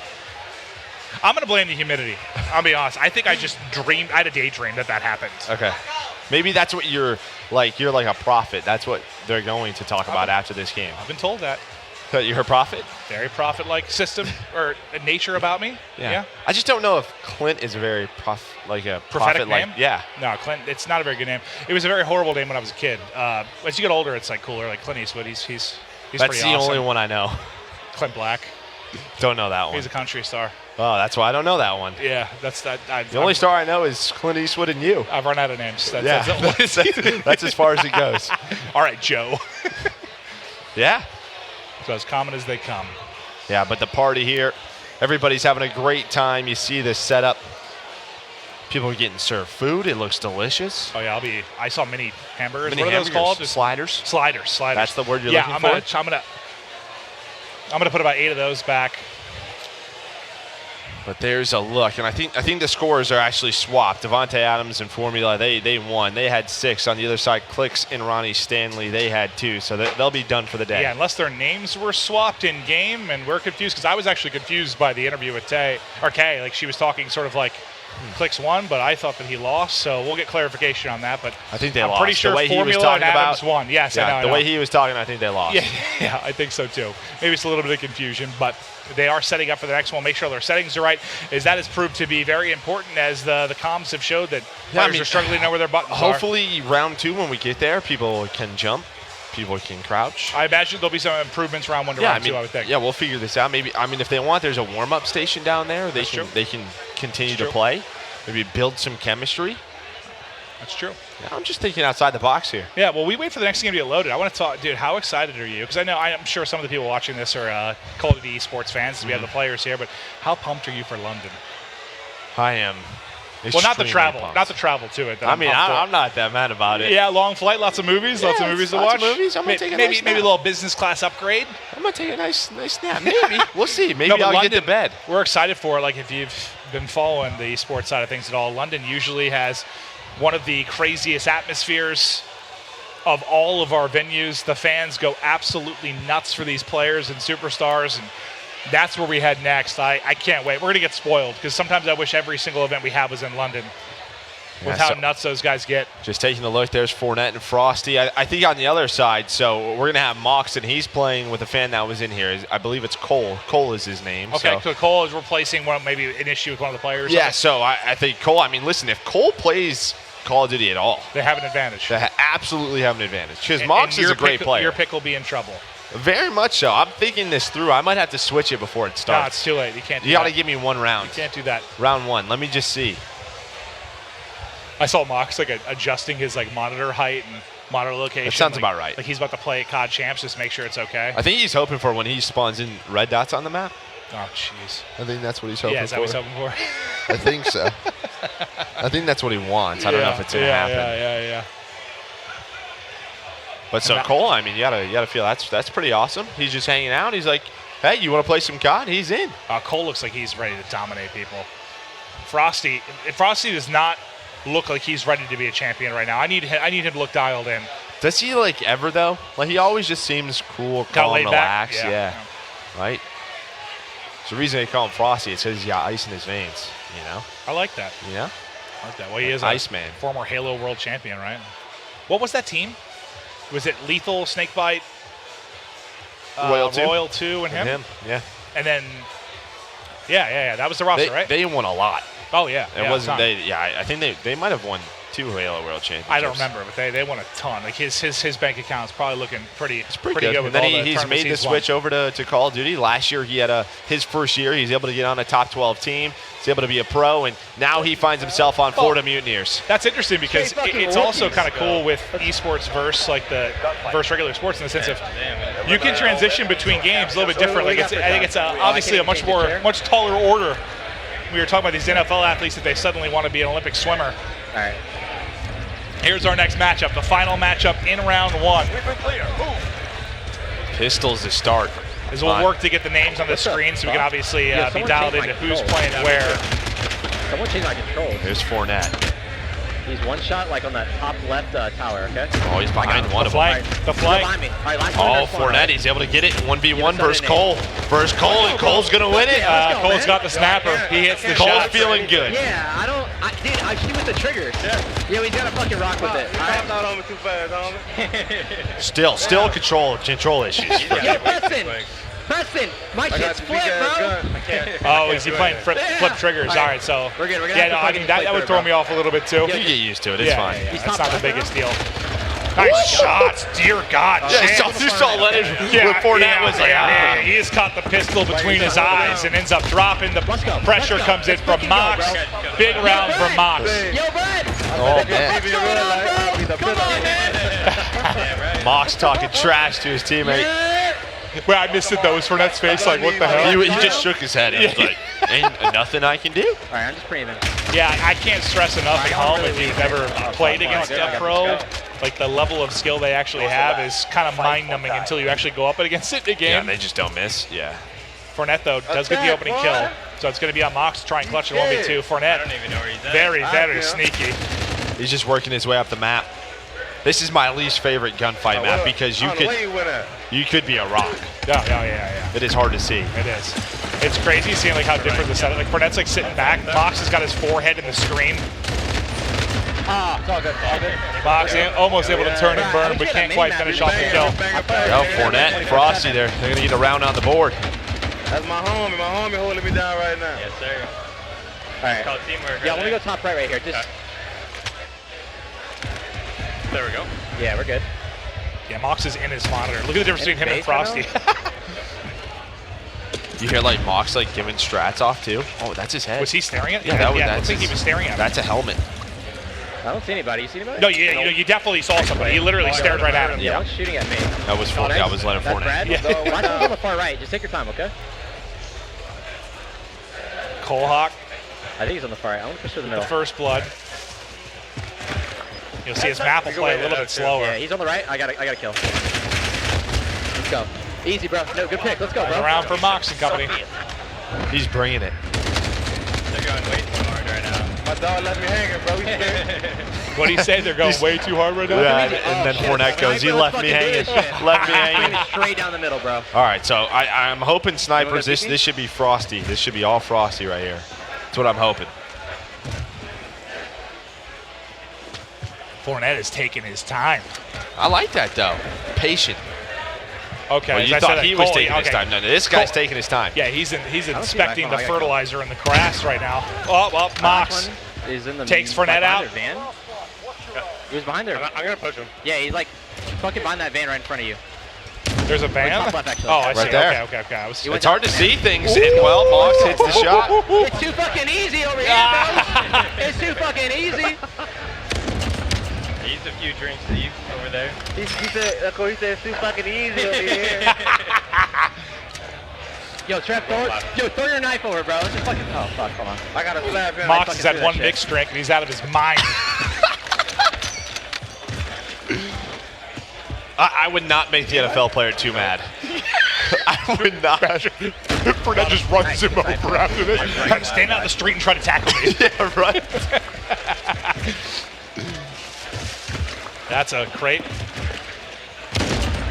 I'm gonna blame the humidity. I'll be honest. I think I just dreamed. I had a daydream that happened. Okay. Maybe that's what you're like a prophet. That's what they're going to talk about after this game. I've been told that. That you're a prophet? Very prophet-like system or nature about me. Yeah. I just don't know if Clint is a very prophetic name. Yeah. No, Clint. It's not a very good name. It was a very horrible name when I was a kid. As you get older, it's like cooler. Like Clint Eastwood. He's That's pretty the awesome. only one I know. Clint Black. Don't know that one. He's a country star. Oh, that's why I don't know that one. Yeah, that's that. The only star I know is Clint Eastwood and you. I've run out of names. That's as far as it goes. All right, Joe. Yeah. So as common as they come. Yeah, but the party here, everybody's having a great time. You see this setup. People are getting served food. It looks delicious. Oh yeah, I saw mini hamburgers. Mini what are those hamburgers? called? Sliders. Sliders. That's the word you're looking for? I'm gonna put about 8 of those back. But there's a look, and I think the scores are actually swapped. Devontae Adams and Formula, they won. They had 6. On the other side, Clicks and Ronnie Stanley, they had 2. So they'll be done for the day. Yeah, unless their names were swapped in game, and we're confused, because I was actually confused by the interview with Kay. Like she was talking sort of like Clicks won, but I thought that he lost. So we'll get clarification on that. But I think they I'm lost. pretty sure the way Formula he was talking and Adams about, won. Yes, yeah, I know. The way he was talking, I think they lost. Yeah, I think so too. Maybe it's a little bit of confusion, but they are setting up for the next one. Make sure their settings are right, as that has proved to be very important, as the comms have showed that players are struggling to know where their buttons are. Hopefully, round 2, when we get there, people can jump, people can crouch. I imagine there'll be some improvements round 1 to round 2, I would think. Yeah, we'll figure this out. Maybe, if they want, there's a warm-up station down there. They can continue to play. Maybe build some chemistry. That's true. Yeah, I'm just thinking outside the box here. Yeah, well, we wait for the next game to get loaded. I want to talk, dude, how excited are you? Because I'm sure some of the people watching this are Call of Duty esports fans, as we have the players here, but how pumped are you for London? I am. Well, not the travel. Pumped. Not the travel to it. I'm not that mad about it. Yeah, long flight, lots of movies, lots of movies to watch. Movies. I'm gonna take a maybe nice maybe a little business class upgrade. I'm gonna take a nice nap. Maybe we'll see. Maybe I'll London, get to bed. We're excited for it. Like if you've been following the sports side of things at all, London usually has one of the craziest atmospheres of all of our venues. The fans go absolutely nuts for these players and superstars, and that's where we head next. I can't wait. We're going to get spoiled, because sometimes I wish every single event we have was in London with how nuts those guys get. Just taking a look, there's Fournette and Frosty. I think on the other side, so we're going to have Mox, and he's playing with a fan that was in here. I believe it's Cole. Cole is his name. Okay, so Cole is replacing maybe an issue with one of the players. Yeah, so I think Cole, listen, if Cole plays Call of Duty at all, they have an advantage. They absolutely have an advantage, because Mox is a great player. Your pick will be in trouble. Very much so. I'm thinking this through. I might have to switch it before it starts. No, it's too late. You can't do that. You got to give me one round. You can't do that. Round 1. Let me just see. I saw Mox adjusting his monitor height and monitor location. That sounds about right. Like he's about to play at COD Champs, just make sure it's okay. I think he's hoping for when he spawns in red dots on the map. Oh, jeez. I think that's what he's hoping for. Yeah, is that what he's hoping for? I think so. I think that's what he wants. I don't know if it's going to happen. Yeah. But so Cole, you gotta feel that's pretty awesome. He's just hanging out. He's like, hey, you want to play some COD? He's in. Cole looks like he's ready to dominate people. Frosty does not look like he's ready to be a champion right now. I need him to look dialed in. Does he ever though? He always just seems cool, calm, relaxed. Yeah. Right. It's the reason they call him Frosty. It says he's got ice in his veins. I like that. Yeah. I like that. Well, he is Iceman, former Halo World Champion, right? What was that team? Was it Lethal, Snakebite, Royal 2, and him? Yeah. And then, yeah. That was the roster, right? They won a lot. Oh yeah. It wasn't they? Yeah, I think they might have won 2 Halo World Championships. I don't remember, but they won a ton. Like his bank account is probably looking pretty Pretty good. good. With And all then the he's made the tournaments switch over to Call of Duty. Last year he had his first year. He's able to get on a top 12 team. He's able to be a pro, and now he finds himself on Florida Mutineers. That's interesting because it's also kind of cool with esports versus regular sports in the sense of you can transition between games a little bit different. Like I think it's obviously a much taller order. We were talking about these NFL athletes that they suddenly want to be an Olympic swimmer. All right. Here's our next matchup, the final matchup in round 1. Pistols to start. As we'll work to get the names on the screen so we can obviously be dialed into who's playing where. Someone change my controls. Here's Fournette. He's one shot like on that top left tower, okay? Oh, he's behind one of them. The flank. Behind me. All right, last one, Oh, last one, Fournette, he's able to get it. 1v1 versus Cole. Versus Cole, and Cole's going to win it. Cole's got the snapper. He hits the Cole's shot. feeling good. Yeah, dude, I shoot with the triggers. Yeah, we gotta fucking rock with it. I'm not on me too fast, homie. Still control issues. Yo, Preston, my shit's flipped, bro. Oh, is he playing flip triggers? All right, so we're good. Yeah, no, I mean that would throw me off a little bit too. You get used to it. It's fine. Yeah, it's not the biggest deal. Nice shots, dear God. You saw Leonard with Fournette was like, he has caught the pistol between his eyes and ends up dropping. The pressure comes in from Mox. Big round for Mox. Yo, Brad. Oh, man. Come on, man. Mox talking trash to his teammate. Well, I missed it though. Was Fournette's face like, what the hell? He just shook his head. He was like, ain't nothing I can do. All right, I'm just breathing. Yeah, I can't stress enough at home if you've never played against a pro. Like the level of skill they actually have is kind of mind-numbing until you actually go up against it in a game. Yeah, and they just don't miss. Yeah. Fournette though does get the opening kill, so it's going to be on Mox to try and clutch in 1v2. Fournette, very sneaky. He's just working his way up the map. This is my least favorite gunfight map because you could be a rock. Yeah. It is hard to see. It is. It's crazy seeing like how different the setup. Like Fournette's like sitting back. Mox has got his forehead in the screen. It's all good. Mox almost able to turn and burn, but can't quite finish off the kill. Well, Fournette and Frosty there. They're going to get a round on the board. That's my homie holding me down right now. Yes, sir. All right. It's called teamwork. Yeah, let me go top right here. Just. There we go. Yeah, we're good. Yeah, Mox is in his monitor. Look at the difference between him and Frosty. You hear like Mox like giving strats off too. Oh, that's his head. Was he staring at it? Yeah, I don't think he was staring at it. That's a helmet. I don't see anybody. You see anybody? No, you definitely saw somebody. He literally stared right at him. Yeah, one's shooting at me. That was Fournette. That was Leonard Fournette. Brad? Yeah. Watch on the far right. Just take your time, okay? Cole Hawk. I think he's on the far right. I want to push through the middle. The first blood. You'll see his map will play a little bit slower. Yeah, he's on the right. I got a kill. Let's go. Easy, bro. No, good pick. Let's go, bro. Around for Mox and company. He's bringing it. They're going way too hard right now. My dog left me hanging, bro. He's scared. What do you say? They're going way too hard right now? Yeah, and then Fournette goes, he left me hanging. Left me hanging. Straight down the middle, bro. All right, so I'm hoping snipers, this should be Frosty. This should be all Frosty right here. That's what I'm hoping. Fournette is taking his time. I like that, though. Patient. Okay. Well, you thought he was taking his time. No, this guy's taking his time. Yeah, he's inspecting the fertilizer in the grass right now. Oh, well, Mox takes Fournette out. Van. He was behind there. I'm going to push him. Yeah, he's like fucking behind that van right in front of you. There's a van? Top left, actually. Oh, I see. Right there. Okay. It's hard to see things, and well, Mox hits the shot. It's too fucking easy over here, bro. It's too fucking easy. He's a few drinks deep over there. He said it's too fucking easy over here. Yo, Trev, throw your knife over, bro. It's just fucking. Oh, fuck, hold on. I got to slap him. Mox has had one mixed drink, and he's out of his mind. I would not make the NFL player too mad. I would not. Fournette just runs him over after this. Stand out in the street and try to tackle me. Yeah, right. That's a crate.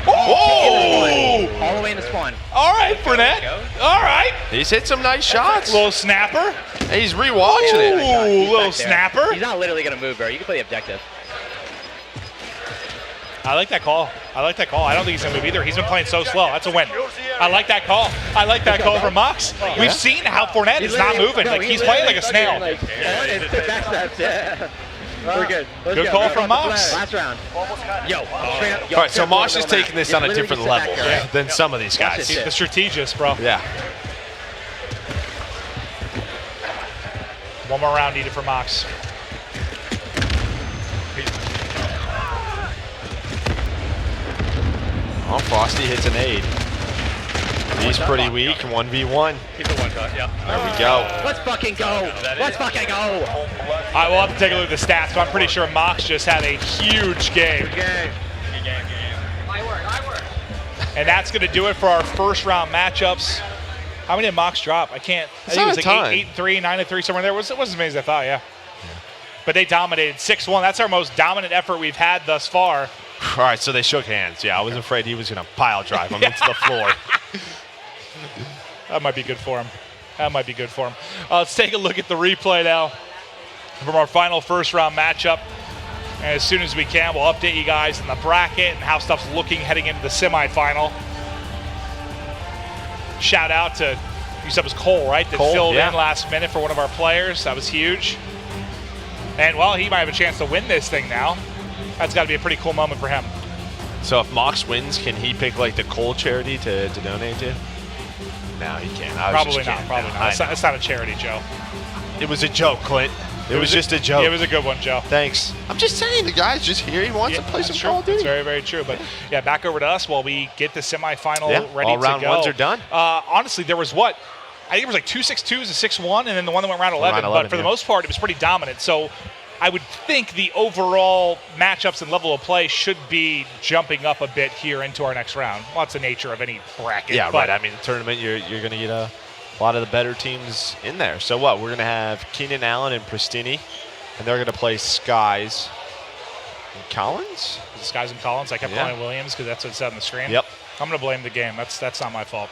Oh! All the way in the spawn. All right, Fournette. All right. He's hit some nice shots. Little snapper. He's rewatching it. Ooh, little snapper. He's not literally going to move, bro. You can play the objective. I like that call. I don't think he's going to move either. He's been playing so slow. That's a win. I like that call. I like that call from Mox. We've seen how Fournette is not moving. Like he's playing like a snail. We're good. Let's Good go. call from Mox. Last round. Yo. All right, so Mosh is taking this on a different level than some of these guys. He's the strategist, bro. Yeah. One more round needed for Mox. Oh, Frosty hits an aid. He's pretty weak. 1v1. He's a one-cut, yeah. There we go. Let's fucking go. Let's fucking go. I will have to take a look at the stats, but I'm pretty sure Mox just had a huge game. Good game. I work. And that's going to do it for our first round matchups. How many did Mox drop? I can't. I think it was like 8-3, 9-3, somewhere there. It wasn't as many as I thought, yeah. But they dominated 6-1. That's our most dominant effort we've had thus far. All right, so they shook hands. Yeah, I was afraid he was going to pile drive him into the floor. That might be good for him. Let's take a look at the replay now from our final first round matchup. And as soon as we can, we'll update you guys in the bracket and how stuff's looking heading into the semifinal. Shout out to, you said it was Cole, right? That filled in last minute for one of our players. That was huge. And, well, he might have a chance to win this thing now. That's got to be a pretty cool moment for him. So if Mox wins, can he pick like the Cole charity to donate to? No, he can't. Probably not. It's not a charity, Joe. It was a joke, Clint. It was just a joke. It was a good one, Joe. Thanks. I'm just saying, the guy's just here. He wants to play some Call of Duty. That's very, very true. But, yeah, back over to us while we get the semifinal ready all to round go. ones are done. Honestly, there was what? I think it was like 2 6-2s, a 6-1, and then the one that went round 11. But for the most part, it was pretty dominant. So I would think the overall matchups and level of play should be jumping up a bit here into our next round. Well, that's the nature of any bracket. Yeah, right. I mean, the tournament, you're going to get a lot of the better teams in there. So what? We're going to have Keenan Allen and Pristini, and they're going to play Skies and Collins? Skies and Collins. I kept calling Williams because that's what it said on the screen. Yep. I'm going to blame the game. That's not my fault.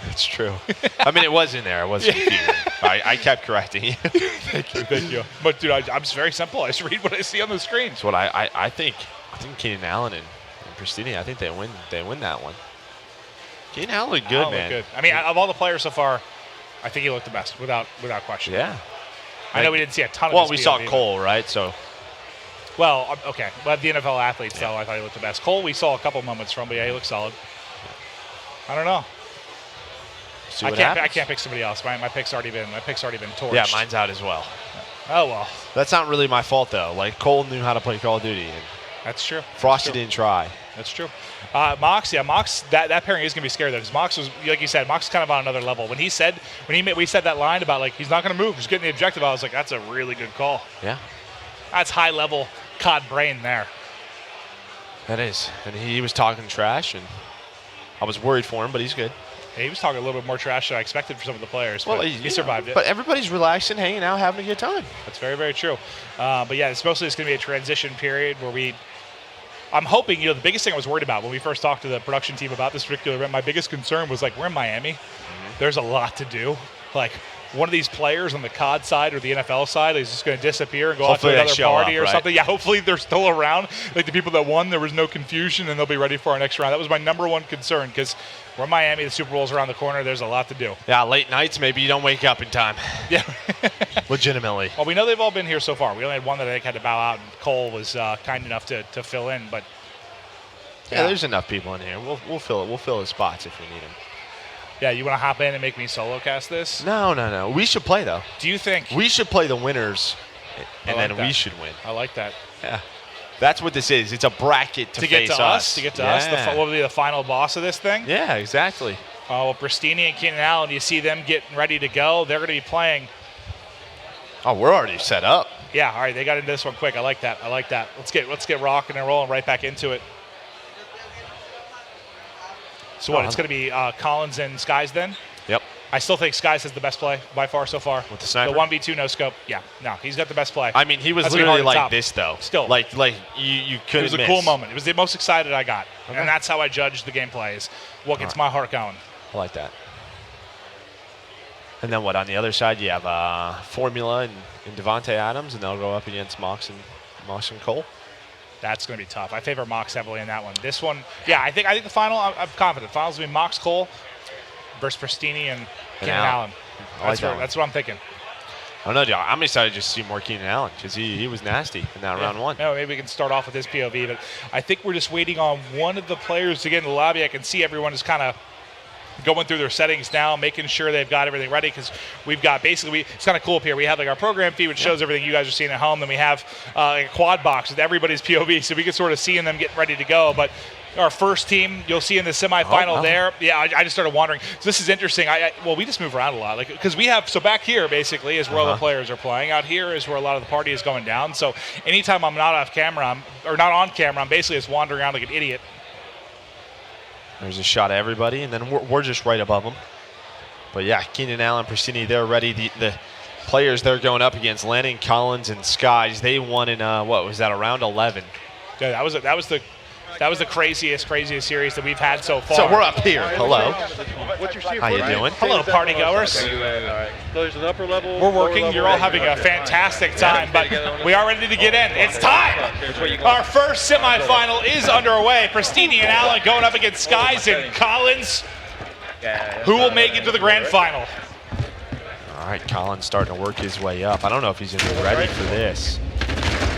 It's true. I mean, it was in there. It was confusing. I kept correcting you. Thank you. But, dude, I'm just very simple. I just read what I see on the screen. That's what I think. I think Keenan Allen and Pristini, I think they win that one. Keenan Allen looked good, man. Good. I mean, of all the players so far, I think he looked the best, without question. Yeah. I know we didn't see a ton of Well, we saw Cole, right? So. Well, okay. But the NFL athletes, though, I thought he looked the best. Cole, we saw a couple moments from, but yeah, he looked solid. I don't know. I can't pick somebody else. My pick's already been torched. Yeah, mine's out as well. Oh well. That's not really my fault though. Like Cole knew how to play Call of Duty. And that's true. Frosty didn't try. That's true. Mox, that pairing is gonna be scary though, because Mox was, like you said, Mox is kind of on another level. When we said that line about like he's not gonna move, he's getting the objective, I was like, that's a really good call. Yeah. That's high level COD brain there. That is, and he was talking trash, and I was worried for him, but he's good. Yeah, he was talking a little bit more trash than I expected for some of the players. Well, he survived it. But everybody's relaxing, hanging out, having a good time. That's very, very true. But yeah, it's mostly just going to be a transition period where I'm hoping, the biggest thing I was worried about when we first talked to the production team about this particular event, my biggest concern was like, we're in Miami. Mm-hmm. There's a lot to do. Like, one of these players on the COD side or the NFL side is just going to disappear and go out to another party or something. Yeah, hopefully they're still around. Like the people that won, there was no confusion, and they'll be ready for our next round. That was my number one concern because we're in Miami. The Super Bowl's around the corner. There's a lot to do. Yeah, late nights, maybe you don't wake up in time. Yeah. Legitimately. Well, we know they've all been here so far. We only had one that I think had to bow out, and Cole was kind enough to fill in. But yeah, there's enough people in here. We'll fill it. We'll fill the spots if we need them. Yeah, you want to hop in and make me solo cast this? No. We should play, though. Do you think? We should play the winners, and then we should win. I like that. Yeah. That's what this is. It's a bracket to face us. To get to us. What will be the final boss of this thing? Yeah, exactly. Well, Pristini and Keenan Allen, you see them getting ready to go. They're going to be playing. Oh, we're already set up. Yeah, all right. They got into this one quick. I like that. Let's get rocking and rolling right back into it. So what? It's going to be Collins and Skies then? Yep. I still think Skies has the best play by far so far. With the sniper? The 1v2 no scope. Yeah. No, he's got the best play. I mean, he was literally like this, though. Still. Like you couldn't miss. It was a cool moment. It was the most excited I got. Okay. And that's how I judge the gameplay is what gets my heart going. I like that. And then what? On the other side, you have Formula and Devontae Adams, and they'll go up against Mox and Cole. That's going to be tough. I favor Mox heavily in that one. This one, yeah, I think the final, I'm confident. The finals will be Mox Cole versus Pristini and Keenan Allen. That's what I'm thinking. I don't know, I'm excited to just see more Keenan Allen because he was nasty in that round one. No, maybe we can start off with this POV, but I think we're just waiting on one of the players to get in the lobby. I can see everyone is kind of going through their settings now, making sure they've got everything ready, because we've got basically, it's kind of cool up here. We have like our program feed, which shows everything you guys are seeing at home. Then we have like a quad box with everybody's POV, so we can sort of see them getting ready to go. But our first team, you'll see in the semifinal there. Yeah, I just started wondering. So this is interesting. Well, we just move around a lot, like because we have. So back here basically is where all the players are playing. Out here is where a lot of the party is going down. So anytime I'm not off camera, not on camera, I'm basically just wandering around like an idiot. There's a shot of everybody, and then we're just right above them. But yeah, Keenan Allen, Pristini, they're ready. The players they're going up against, Lanning, Collins, and Skies, they won in what was that, around 11? Yeah, that was the craziest series that we've had so far. So we're up here. Hello. What's your How you doing? Hello, party goers. So there's an upper level. We're working. You're all having a fantastic time, but we are ready to get in. It's time. Our first semifinal is underway. Pristini and Allen going up against Skies and Collins. Who will make it to the grand final? All right, Collins starting to work his way up. I don't know if he's going to be ready for this.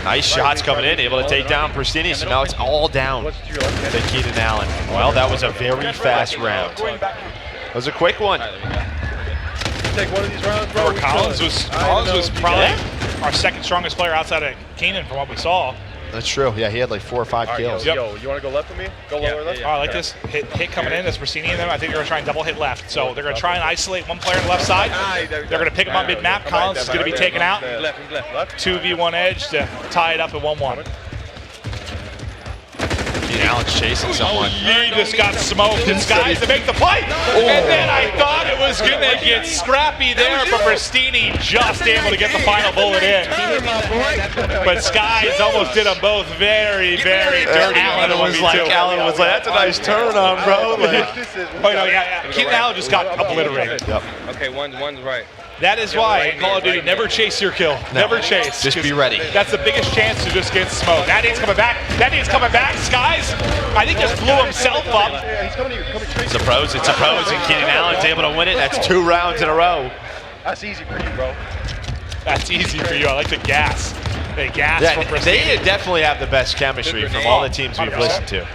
Nice shots coming in, able to take down Pristini, so now it's all down to Keenan Allen. Well, that was a very fast round. That was a quick one. Take one of these rounds, bro. Collins was probably our second strongest player outside of Keenan from what we saw. That's true. Yeah, he had like 4 or 5 kills. Yo, you want to go left with me? Go lower left? I like this. Hit coming in. That's Pristini and them. I think they're going to try and double hit left. So they're going to try and isolate one player on the left side. They're going to pick him up mid-map. Collins is going to be taken out. 2v1 edge to tie it up at 1-1. Keenan Allen's chasing someone. He just got smoked. And Skies to make the play. And then I thought it was going to get scrappy there, but Pristini just able to get the final bullet in. But Skies almost did them both very, very dirty. Allen was like, that's a nice turn on, bro. Keenan Allen just got obliterated. Yep. Okay, one's right. That is why in Call of Duty, never chase your kill. Never chase. Just be ready. That's the biggest chance to just get smoked. That needs coming back. Skies, I think, just blew himself up. It's a pros, and Keenan Allen's able to win it. That's 2 rounds in a row. That's easy for you, bro. That's easy for you. I like the gas. They gas for Pristini. They definitely have the best chemistry from all the teams we've listened to.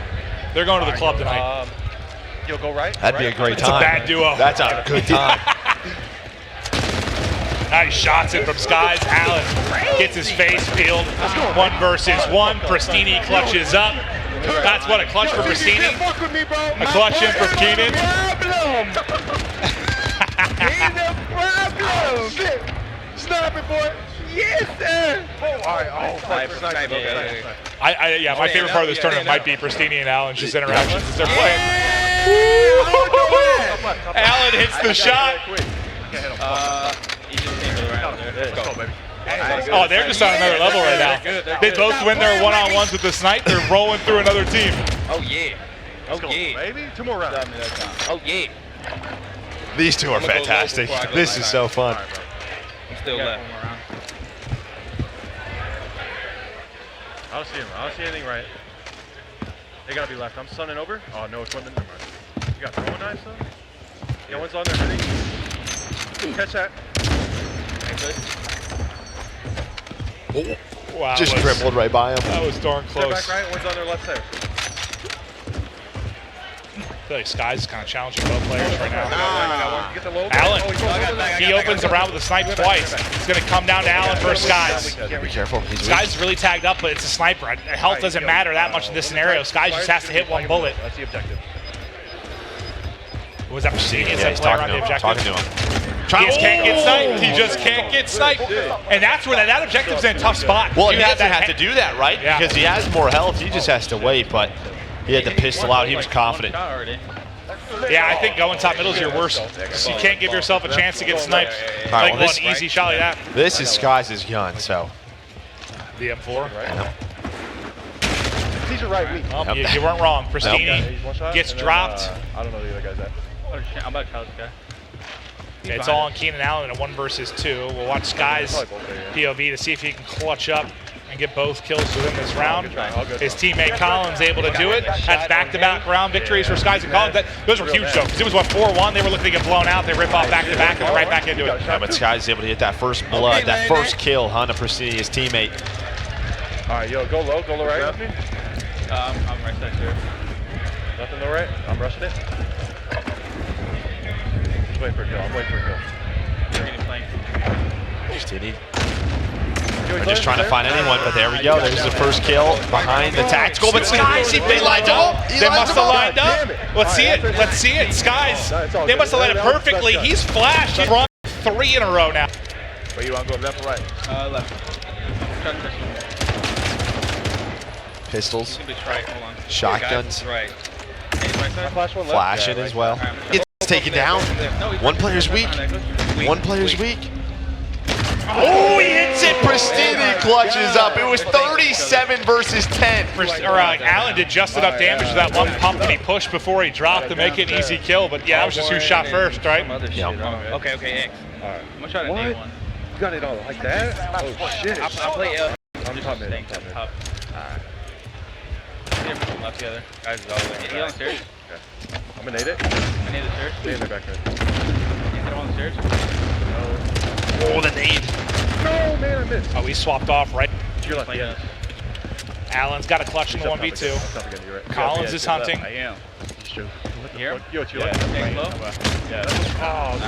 They're going to the club tonight. You'll go right? That'd be a great time. It's a bad duo. That's a good time. Nice shots in from Skies. Allen gets his face peeled. 1 versus 1. Pristini clutches up. That's what a clutch for Pristini. A clutch in from Keenan. Stop it, boy. Yes, sir. My favorite part of this tournament might be Pristini and Allen's just interactions as they're playing. Allen hits the shot. Oh, they're just on another level right now. They both win their one-on-ones with the snipe. They're rolling through another team. Oh, yeah. Maybe 2 more rounds. Oh, yeah. These two are fantastic. This is so fun. I'm still left. I don't see him. I don't see anything right. They gotta be left. I'm sunning over. Oh, no equipment. Never mind. You got throwing knives, though? Yeah, one's on there. Ready? Catch that. Wow, just dribbled right by him. That was darn close. Step back right. One's on their left side. I feel like Skies is kind of challenging both players right now. Allen, he opens around with a snipe twice. It's going to come down to Allen versus Skies. Be careful. Skies is really tagged up, but it's a sniper. Health doesn't matter that much in this scenario. Skies just has to hit 1 bullet. That's the objective. Was that Pristini? Yeah, he's talking to him. Talking to him. He just can't get sniped. He just can't get sniped. And that's where that objective's in a tough spot. Well, he doesn't have to do that, right? Yeah. Because he has more health. He just has to wait, but he had the pistol out. He was confident. Yeah, I think going top middle is your worst. You can't give yourself a chance to get sniped. Right, like one easy shot like that. This is Skies' gun, so. The M4? Yep. These are right weak. You weren't wrong. Pristini gets dropped. I don't know the other guy's at. I'm about to tell this guy. It's all on Keenan Allen in a 1 versus 2. We'll watch Skies POV to see if he can clutch up and get both kills within this round. His teammate Collins able to do it. That's back-to-back round victories for Skies and Collins. Those were huge though, because it was what, 4-1. They were looking to get blown out. They rip off back-to-back and right back into it. Yeah, but Skies able to get that first blood, that first kill on Pristini, his teammate. All right, yo, go low right with me. I'm right side here. Nothing low right. I'm rushing it. Just waiting for a kill. I'm waiting for a kill. Pristini. We're just trying to find anyone, but there we go. There's the first kill behind the tactical. But Skies, they lined up. They must have lined up. Let's see it. Let's see it. Skies, they must have lined up perfectly. He's flashed. He's run 3 in a row now. Where you want to go, left or right? Left. Pistols, Right, hold on. shotguns, Right. flashing as well. It's taken down. One player's weak. One player's weak. Oh, he hits it. Pristini clutches up. It was 37 versus 10. Allen did just enough damage to that one pump that he pushed before he dropped to make it an easy kill. But yeah, that was just who shot first, right? Yeah. Okay, X. All right. I'm gonna try to name one. You got it all like that? Oh shit. I'll play L. I'm top mid. Alright. Left together. Guys, all the way. He on the stairs? Okay. I'm gonna nade it. I need the stairs. Nade it back there. You hit him on the stairs? Oh, the nade. No, man, I missed. Oh, he swapped off right. You're left, yeah. Allen's got a clutch in the 1v2. Collins is hunting. I am. Here? Yo, it's your left. Oh,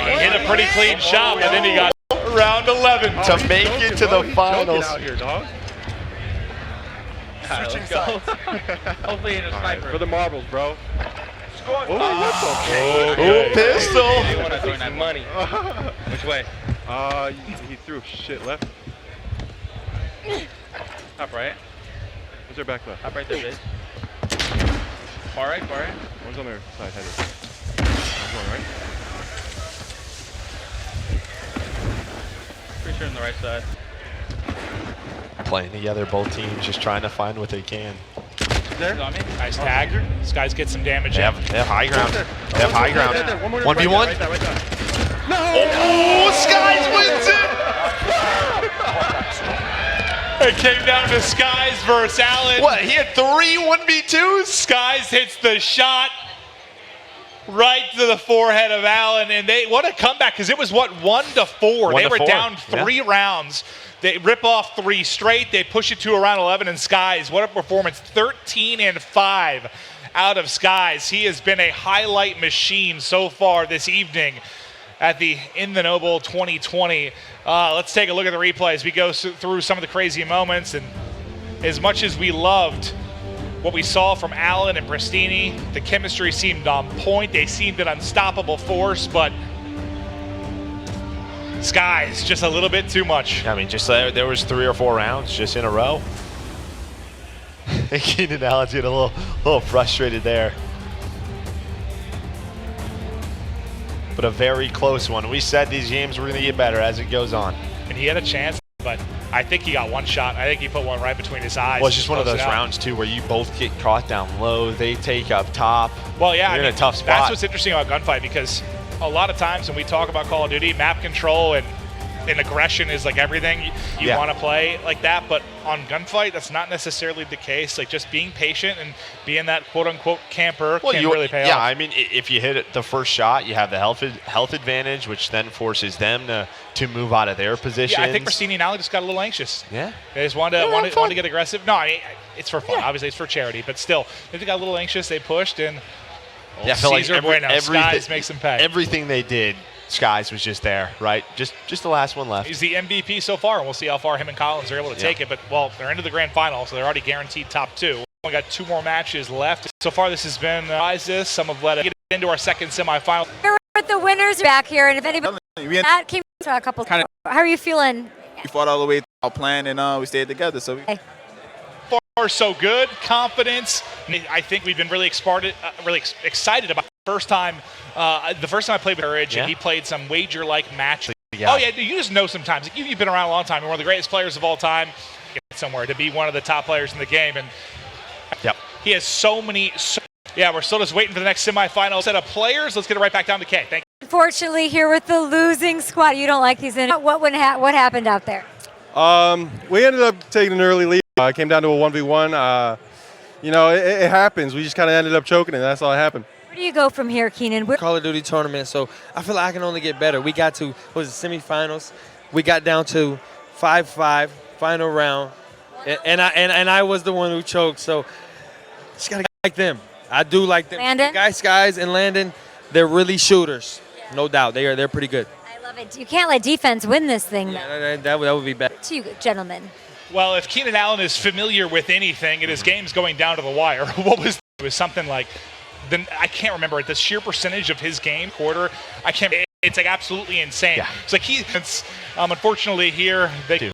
he hit a pretty clean shot, but then he got round 11 to make it to the finals. Out here, dog. Switching sides. Hopefully in a sniper. For the marbles, bro. Oh, pistol. You want to throw that money. Which way? He threw shit left. Top right. Where's their back left? Top right there, bitch. Far right, far right. One's on their side headed. One's going right. Pretty sure on the right side. Playing together, both teams just trying to find what they can. There? On me. Nice tag. These guys get some damage. They have high ground. They have high ground. 1v1. No! Oh, Skies wins it! It came down to Skies versus Allen. What, he had 3 1v2s? Skies hits the shot right to the forehead of Allen, and what a comeback, because it was, 1-4. They were down 3 rounds. They rip off 3 straight. They push it to around 11, and Skies, what a performance. 13-5 out of Skies. He has been a highlight machine so far this evening at the In the Noble 2020. Let's take a look at the replays. We go through some of the crazy moments, and as much as we loved what we saw from Allen and Pristini, the chemistry seemed on point. They seemed an unstoppable force, but Skies just a little bit too much. I mean, just there was 3 or 4 rounds just in a row. Keenan Allen's getting a little frustrated there. But a very close one. We said these games were going to get better as it goes on. And he had a chance, but I think he got one shot. I think he put one right between his eyes. Well, it's just one of those rounds, too, where you both get caught down low. They take up top. Well, yeah, you're in a tough spot. That's what's interesting about Gunfight, because a lot of times when we talk about Call of Duty, map control and aggression is like everything you want to play like that, but on Gunfight that's not necessarily the case. Like, just being patient and being that quote-unquote camper can really pay off. Yeah, I mean, if you hit it the first shot, you have the health advantage, which then forces them to move out of their positions. Yeah, I think Pristini and Allen just got a little anxious. Yeah, they just wanted to get aggressive. No, I mean, it's for fun. Obviously it's for charity, but still, they got a little anxious. They pushed, and I feel like Skies makes them pay. Everything they did, Skies was just there, right? Just the last one left. He's the MVP so far, and we'll see how far him and Collins are able to take it. But, well, they're into the grand final, so they're already guaranteed top 2. We got 2 more matches left. So far, this has been some have led us get into our second semifinal. We're with the winners back here, and if anybody that came to a couple, how are you feeling? We fought all the way through our plan, and we stayed together. So Far so good, confidence. I think we've been really excited about the first time I played with Courage, and he played some wager-like match. Oh yeah, you just know sometimes. You've been around a long time. You're one of the greatest players of all time. Get somewhere to be one of the top players in the game, and he has so many. We're still just waiting for the next semifinal set of players. Let's get it right back down to Kay. Thank you. Unfortunately, here with the losing squad, you don't like these. What happened out there? We ended up taking an early lead. It came down to a 1v1. It happens. We just kind of ended up choking it. That's all that happened. Where do you go from here, Keenan? Call of Duty tournament, so I feel like I can only get better. We got to, semifinals? We got down to 5-5, final round, and I was the one who choked, so just got to like them. I do like them. Landon? Guys and Landon, they're really shooters, no doubt. They're pretty good. I love it. You can't let defense win this thing, though. Yeah, that would be bad. To you, gentlemen. Well, if Keenan Allen is familiar with anything, it is games going down to the wire. It was something like, I can't remember it. The sheer percentage of his game quarter, I can't. It's like absolutely insane. Yeah. It's like unfortunately here they do.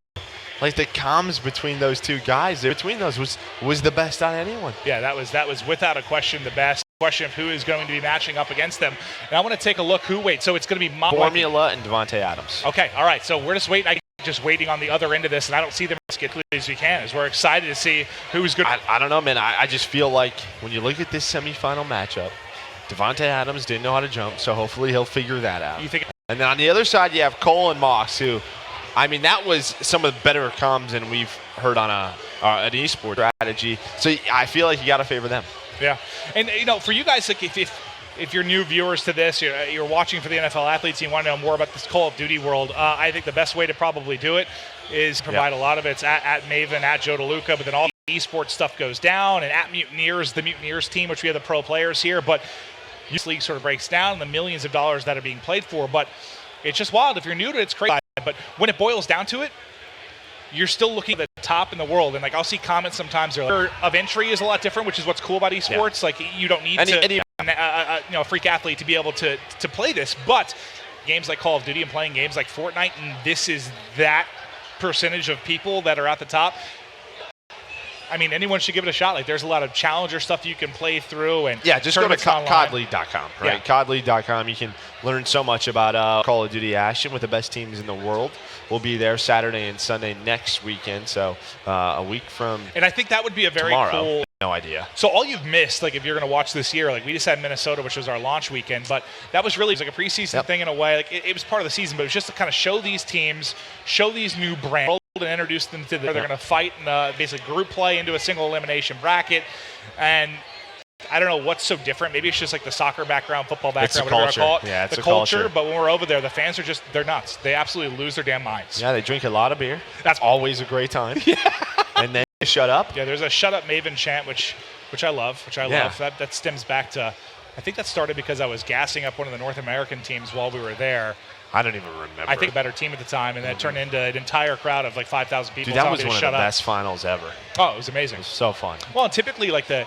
Like the comms between those two guys, between those was the best on anyone. Yeah, that was without a question the best. Question of who is going to be matching up against them. And I want to take a look. So it's going to be Formula and Devontae Adams. Okay, all right. So we're just waiting on the other end of this, and I don't see them as quickly as we can, as we're excited to see who's good. I don't know, man. I just feel like when you look at this semifinal matchup, Devontae Adams didn't know how to jump, so hopefully he'll figure that out. You think? And then on the other side, you have Cole and Mox, who, I mean, that was some of the better comms than we've heard on an esports strategy. So I feel like you got to favor them. Yeah, and for you guys, like if you're new viewers to this, you're watching for the NFL athletes, and you want to know more about this Call of Duty world, I think the best way to probably do it is provide a lot of it's at Maven, at Joe DeLuca, but then all the esports stuff goes down, and at Mutineers, the Mutineers team, which we have the pro players here, but this league sort of breaks down and the millions of dollars that are being played for, but it's just wild. If you're new to it, it's crazy, but when it boils down to it, you're still looking at the top in the world, and like I'll see comments sometimes they're like, of entry is a lot different, which is what's cool about esports. Yeah. Like you don't need a freak athlete to be able to play this, but games like Call of Duty and playing games like Fortnite, and this is that percentage of people that are at the top. I mean, anyone should give it a shot. Like, there's a lot of challenger stuff you can play through, and just go to CODleague.com, right? Yeah. CODleague.com. You can learn so much about Call of Duty action with the best teams in the world. We'll be there Saturday and Sunday next weekend, so a week from and I think that would be a very tomorrow. Cool. No idea. So all you've missed, like if you're going to watch this year, like we just had Minnesota, which was our launch weekend, but that was really like a preseason thing in a way. Like it was part of the season, but it was just to kind of show these teams, show these new brands, and introduce them to they're going to fight in basically group play into a single elimination bracket. And I don't know what's so different. Maybe it's just like the soccer background, football background, whatever you call it. Yeah, it's the a culture. But when we're over there, the fans are they're nuts. They absolutely lose their damn minds. Yeah, they drink a lot of beer. That's always a great time. Yeah. And then they shut up. Yeah, there's a shut up Maven chant, which I love. That stems back to, I think that started because I was gassing up one of the North American teams while we were there. I don't even remember. I think a better team at the time, and then it turned into an entire crowd of like 5,000 people. Dude, that was one of the best finals ever. Oh, it was amazing. It was so fun. Well, and typically like the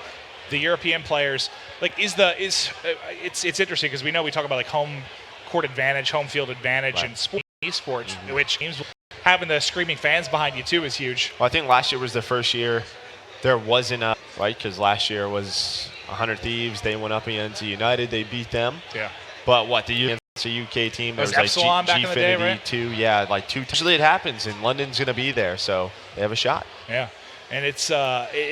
European players, like it's interesting because we know we talk about like home court advantage, home field advantage, right. And esports, which teams having the screaming fans behind you too is huge. Well, I think last year was the first year there wasn't a right because last year was 100 Thieves. They went up against United. They beat them. Yeah. But what the UK team was like Epsilon back in the day, right? Too. Yeah, like two. Usually it happens, and London's going to be there, so they have a shot. Yeah. And it's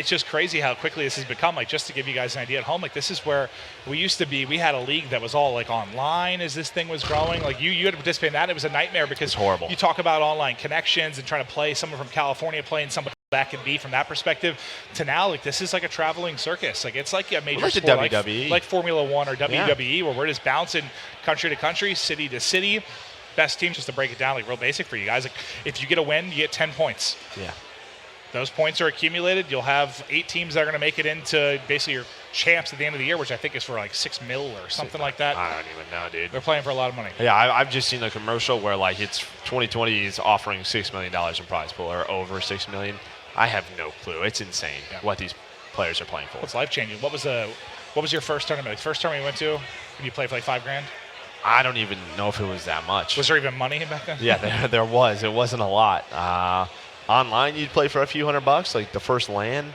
just crazy how quickly this has become. Like, just to give you guys an idea at home, like this is where we used to be. We had a league that was all like online as this thing was growing. Like you had to participate in that. It was a nightmare because it's horrible. You talk about online connections and trying to play someone from California playing somebody that can be from that perspective to now, like this is like a traveling circus. Like it's like a major sport, WWE. like Formula One or WWE, where we're just bouncing country to country, city to city. Best teams, just to break it down, like real basic for you guys. Like if you get a win, you get 10 points. Yeah. Those points are accumulated. You'll have 8 teams that are going to make it into basically your champs at the end of the year, which I think is for like $6 million or something like that. I don't even know, dude. They're playing for a lot of money. Yeah, I've just seen a commercial where like it's 2020 is offering $6 million in prize pool or over $6 million. I have no clue. It's insane what these players are playing for. It's life changing. What was your first tournament? Like first tournament you went to when you played for like $5,000? I don't even know if it was that much. Was there even money back then? Yeah, there was. It wasn't a lot. Online, you'd play for a few $100. Like the first LAN,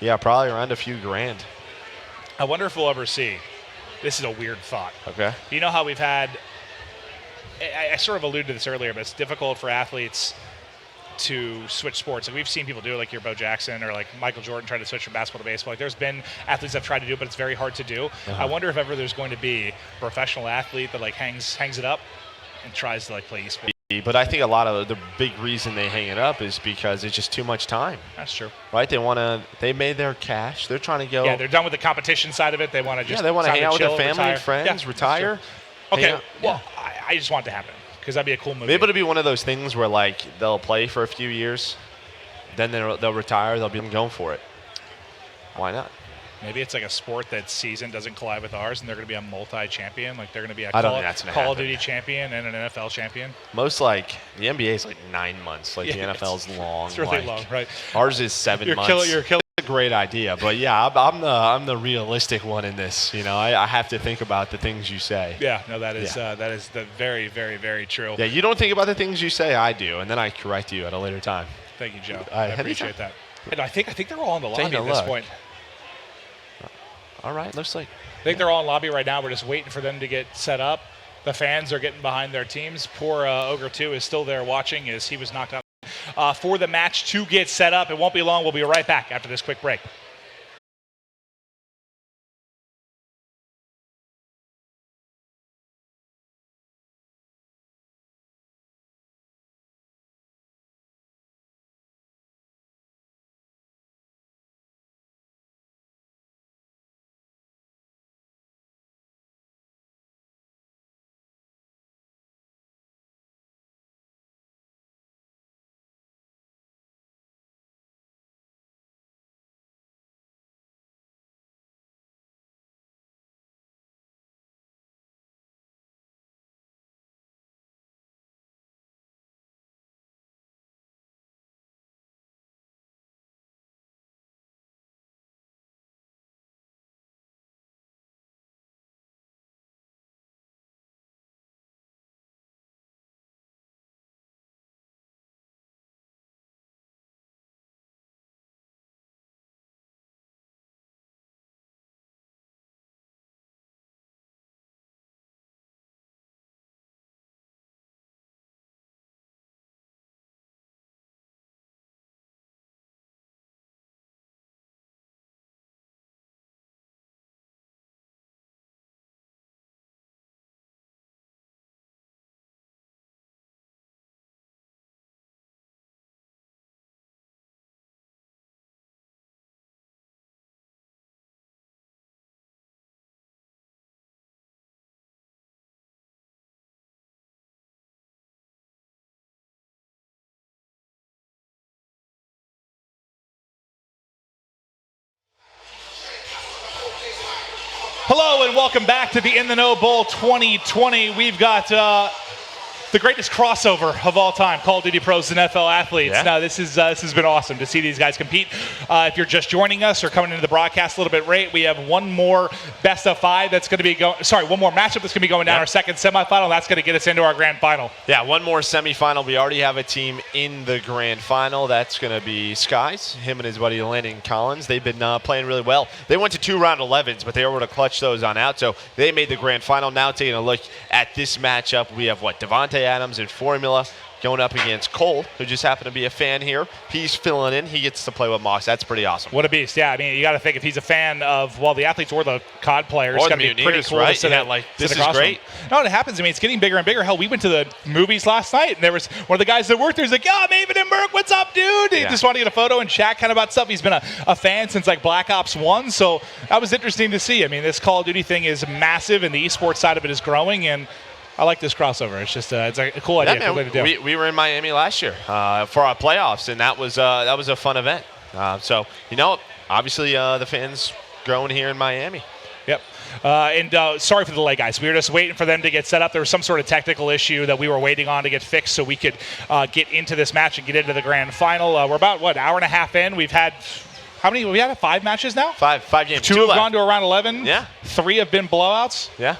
probably around a few grand. I wonder if we'll ever see. This is a weird thought. Okay. You know how we've had. I sort of alluded to this earlier, but it's difficult for athletes to switch sports. Like we've seen people do it, like your Bo Jackson or like Michael Jordan tried to switch from basketball to baseball. Like there's been athletes that have tried to do it, but it's very hard to do. I wonder if ever there's going to be a professional athlete that like hangs it up and tries to like play esports. But I think a lot of the big reason they hang it up is because it's just too much time. That's true. Right? They made their cash. They're trying to go. Yeah, they're done with the competition side of it. They want to just they want to hang out with their chill, family retire. and friends, retire. Okay, well, I just want it to happen because that'd be a cool movie. Maybe it'll be one of those things where like they'll play for a few years, then they'll retire. They'll be going for it. Why not? Maybe it's like a sport that season doesn't collide with ours, and they're going to be a multi-champion. Like they're going to be a I don't think that's gonna Call of happen. Duty champion and an NFL champion. Most like the NBA is like 9 months. Like the NFL's long. It's really like, long, right? Ours is 7 months. You're killing. It's a great idea, but yeah, I'm the realistic one in this. You know, I have to think about the things you say. Yeah, no, that is the very, very, very true. Yeah, you don't think about the things you say. I do, and then I correct you at a later time. Thank you, Joe. I appreciate that. And I think they're all in the Take lobby a at this look. point. All right, looks like. I think they're all in lobby right now. We're just waiting for them to get set up. The fans are getting behind their teams. Poor Ogre 2 is still there watching as he was knocked out for the match to get set up. It won't be long. We'll be right back after this quick break. Hello and welcome back to the In the Know Bowl 2020. We've got the greatest crossover of all time, Call of Duty pros and NFL athletes. Yeah. Now, this has been awesome to see these guys compete. If you're just joining us or coming into the broadcast a little bit late, we have one more best of five that's going to be one more matchup that's going to be going down our second semifinal. That's going to get us into our grand final. Yeah, one more semifinal. We already have a team in the grand final. That's going to be Skies, him and his buddy Landon Collins. They've been playing really well. They went to 2 round 11s, but they were able to clutch those on out. So they made the grand final. Now taking a look at this matchup, we have Devontae Adams and Formula going up against Cole, who just happened to be a fan here. He's filling in. He gets to play with Mox. That's pretty awesome. What a beast. Yeah, I mean, you got to think if he's a fan of, the athletes or the COD players, Or it's the going to be pretty Mutineers, cool right? to sit Yeah, at, this sit is across from great. them. No, it happens. I mean, it's getting bigger and bigger. Hell, we went to the movies last night, and there was one of the guys that worked there. He's like, "Yeah, Maven and Burke, what's up, dude?" He just wanted to get a photo and chat kind of about stuff. He's been a fan since Black Ops 1, so that was interesting to see. I mean, this Call of Duty thing is massive, and the esports side of it is growing, and I like this crossover. It's just it's a cool idea. Yeah, Cool way to do. we were in Miami last year for our playoffs, and that was a fun event. So, obviously the fans growing here in Miami. Yep. Sorry for the delay, guys. We were just waiting for them to get set up. There was some sort of technical issue that we were waiting on to get fixed so we could get into this match and get into the grand final. We're about, hour and a half in. We've had how many? We had 5 matches now? Five games. 2 have gone to around 11. Yeah. 3 have been blowouts. Yeah.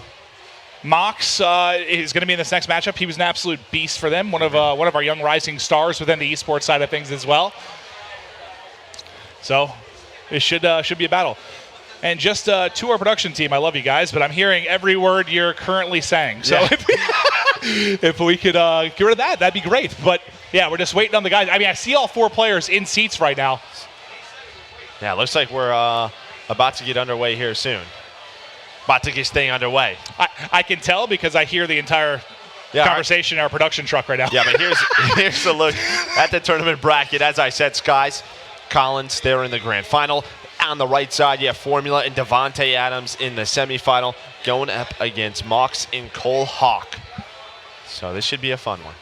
Mox is going to be in this next matchup. He was an absolute beast for them. One of our young rising stars within the esports side of things as well. So it should be a battle. And just to our production team, I love you guys, but I'm hearing every word you're currently saying. So if we could get rid of that, that'd be great. But yeah, we're just waiting on the guys. I mean, I see all 4 players in seats right now. Yeah, looks like we're about to get underway here soon. About to get staying underway. I can tell because I hear the entire conversation in our production truck right now. Yeah, but here's a look at the tournament bracket. As I said, Skies, Collins, they're in the grand final. On the right side, you have Formula and Devontae Adams in the semifinal, going up against Mox and Cole Hawk. So this should be a fun one.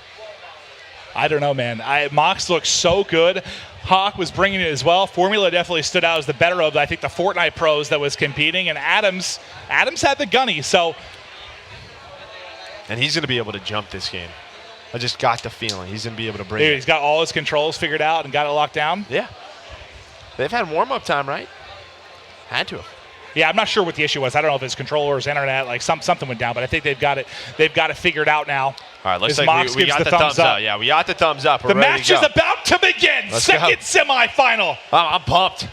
I don't know, man. Mox looks so good. Hawk was bringing it as well. Formula definitely stood out as the better of, I think, the Fortnite pros that was competing. And Adams had the gunny, so. And he's going to be able to jump this game. I just got the feeling he's going to be able to bring it. He's got all his controls figured out and got it locked down. Yeah. They've had warm-up time, right? Had to have. Yeah, I'm not sure what the issue was. I don't know if it's controllers, internet, like something went down, but I think they've got it figured out now. All right, looks like we got the thumbs up. Yeah, we got the thumbs up. The match is about to begin. Second semifinal. I'm pumped.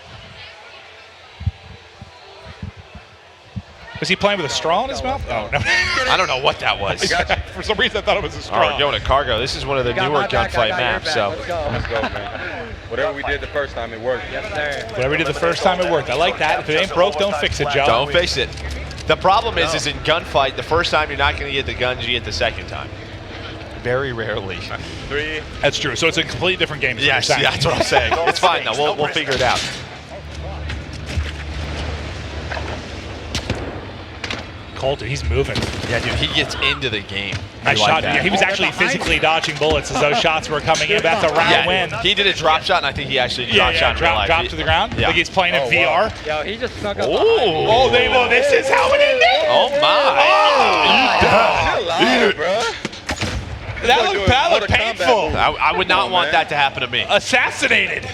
Was he playing with a straw in his mouth? Oh, no. I don't know what that was. For some reason, I thought it was a straw. All right, going to cargo. This is one of the newer gunfight maps. So Let's go, man. Whatever we did the first time, it worked. Yes, sir. Whatever we did the first time, it worked. I like that. If it ain't broke, don't fix it, Joe. Don't fix it. The problem is in gunfight, the first time you're not going to get the guns, you get the second time. Very rarely. That's true. So it's a completely different game. Yes, that's what I'm saying. It's fine, though. We'll figure it out. Colton, he's moving. Yeah, dude, he gets into the game. Nice shot. Yeah, he was actually physically dodging bullets as those shots were coming in. That's a round win. He did a drop shot, and I think he actually dropped shot in real life. Dropped to the ground? Yeah. Like he's playing in VR? Yo, he just snuck up. Oh, this is how it ended. Oh, my. That looked painful. I would not want that to happen to me. Assassinated.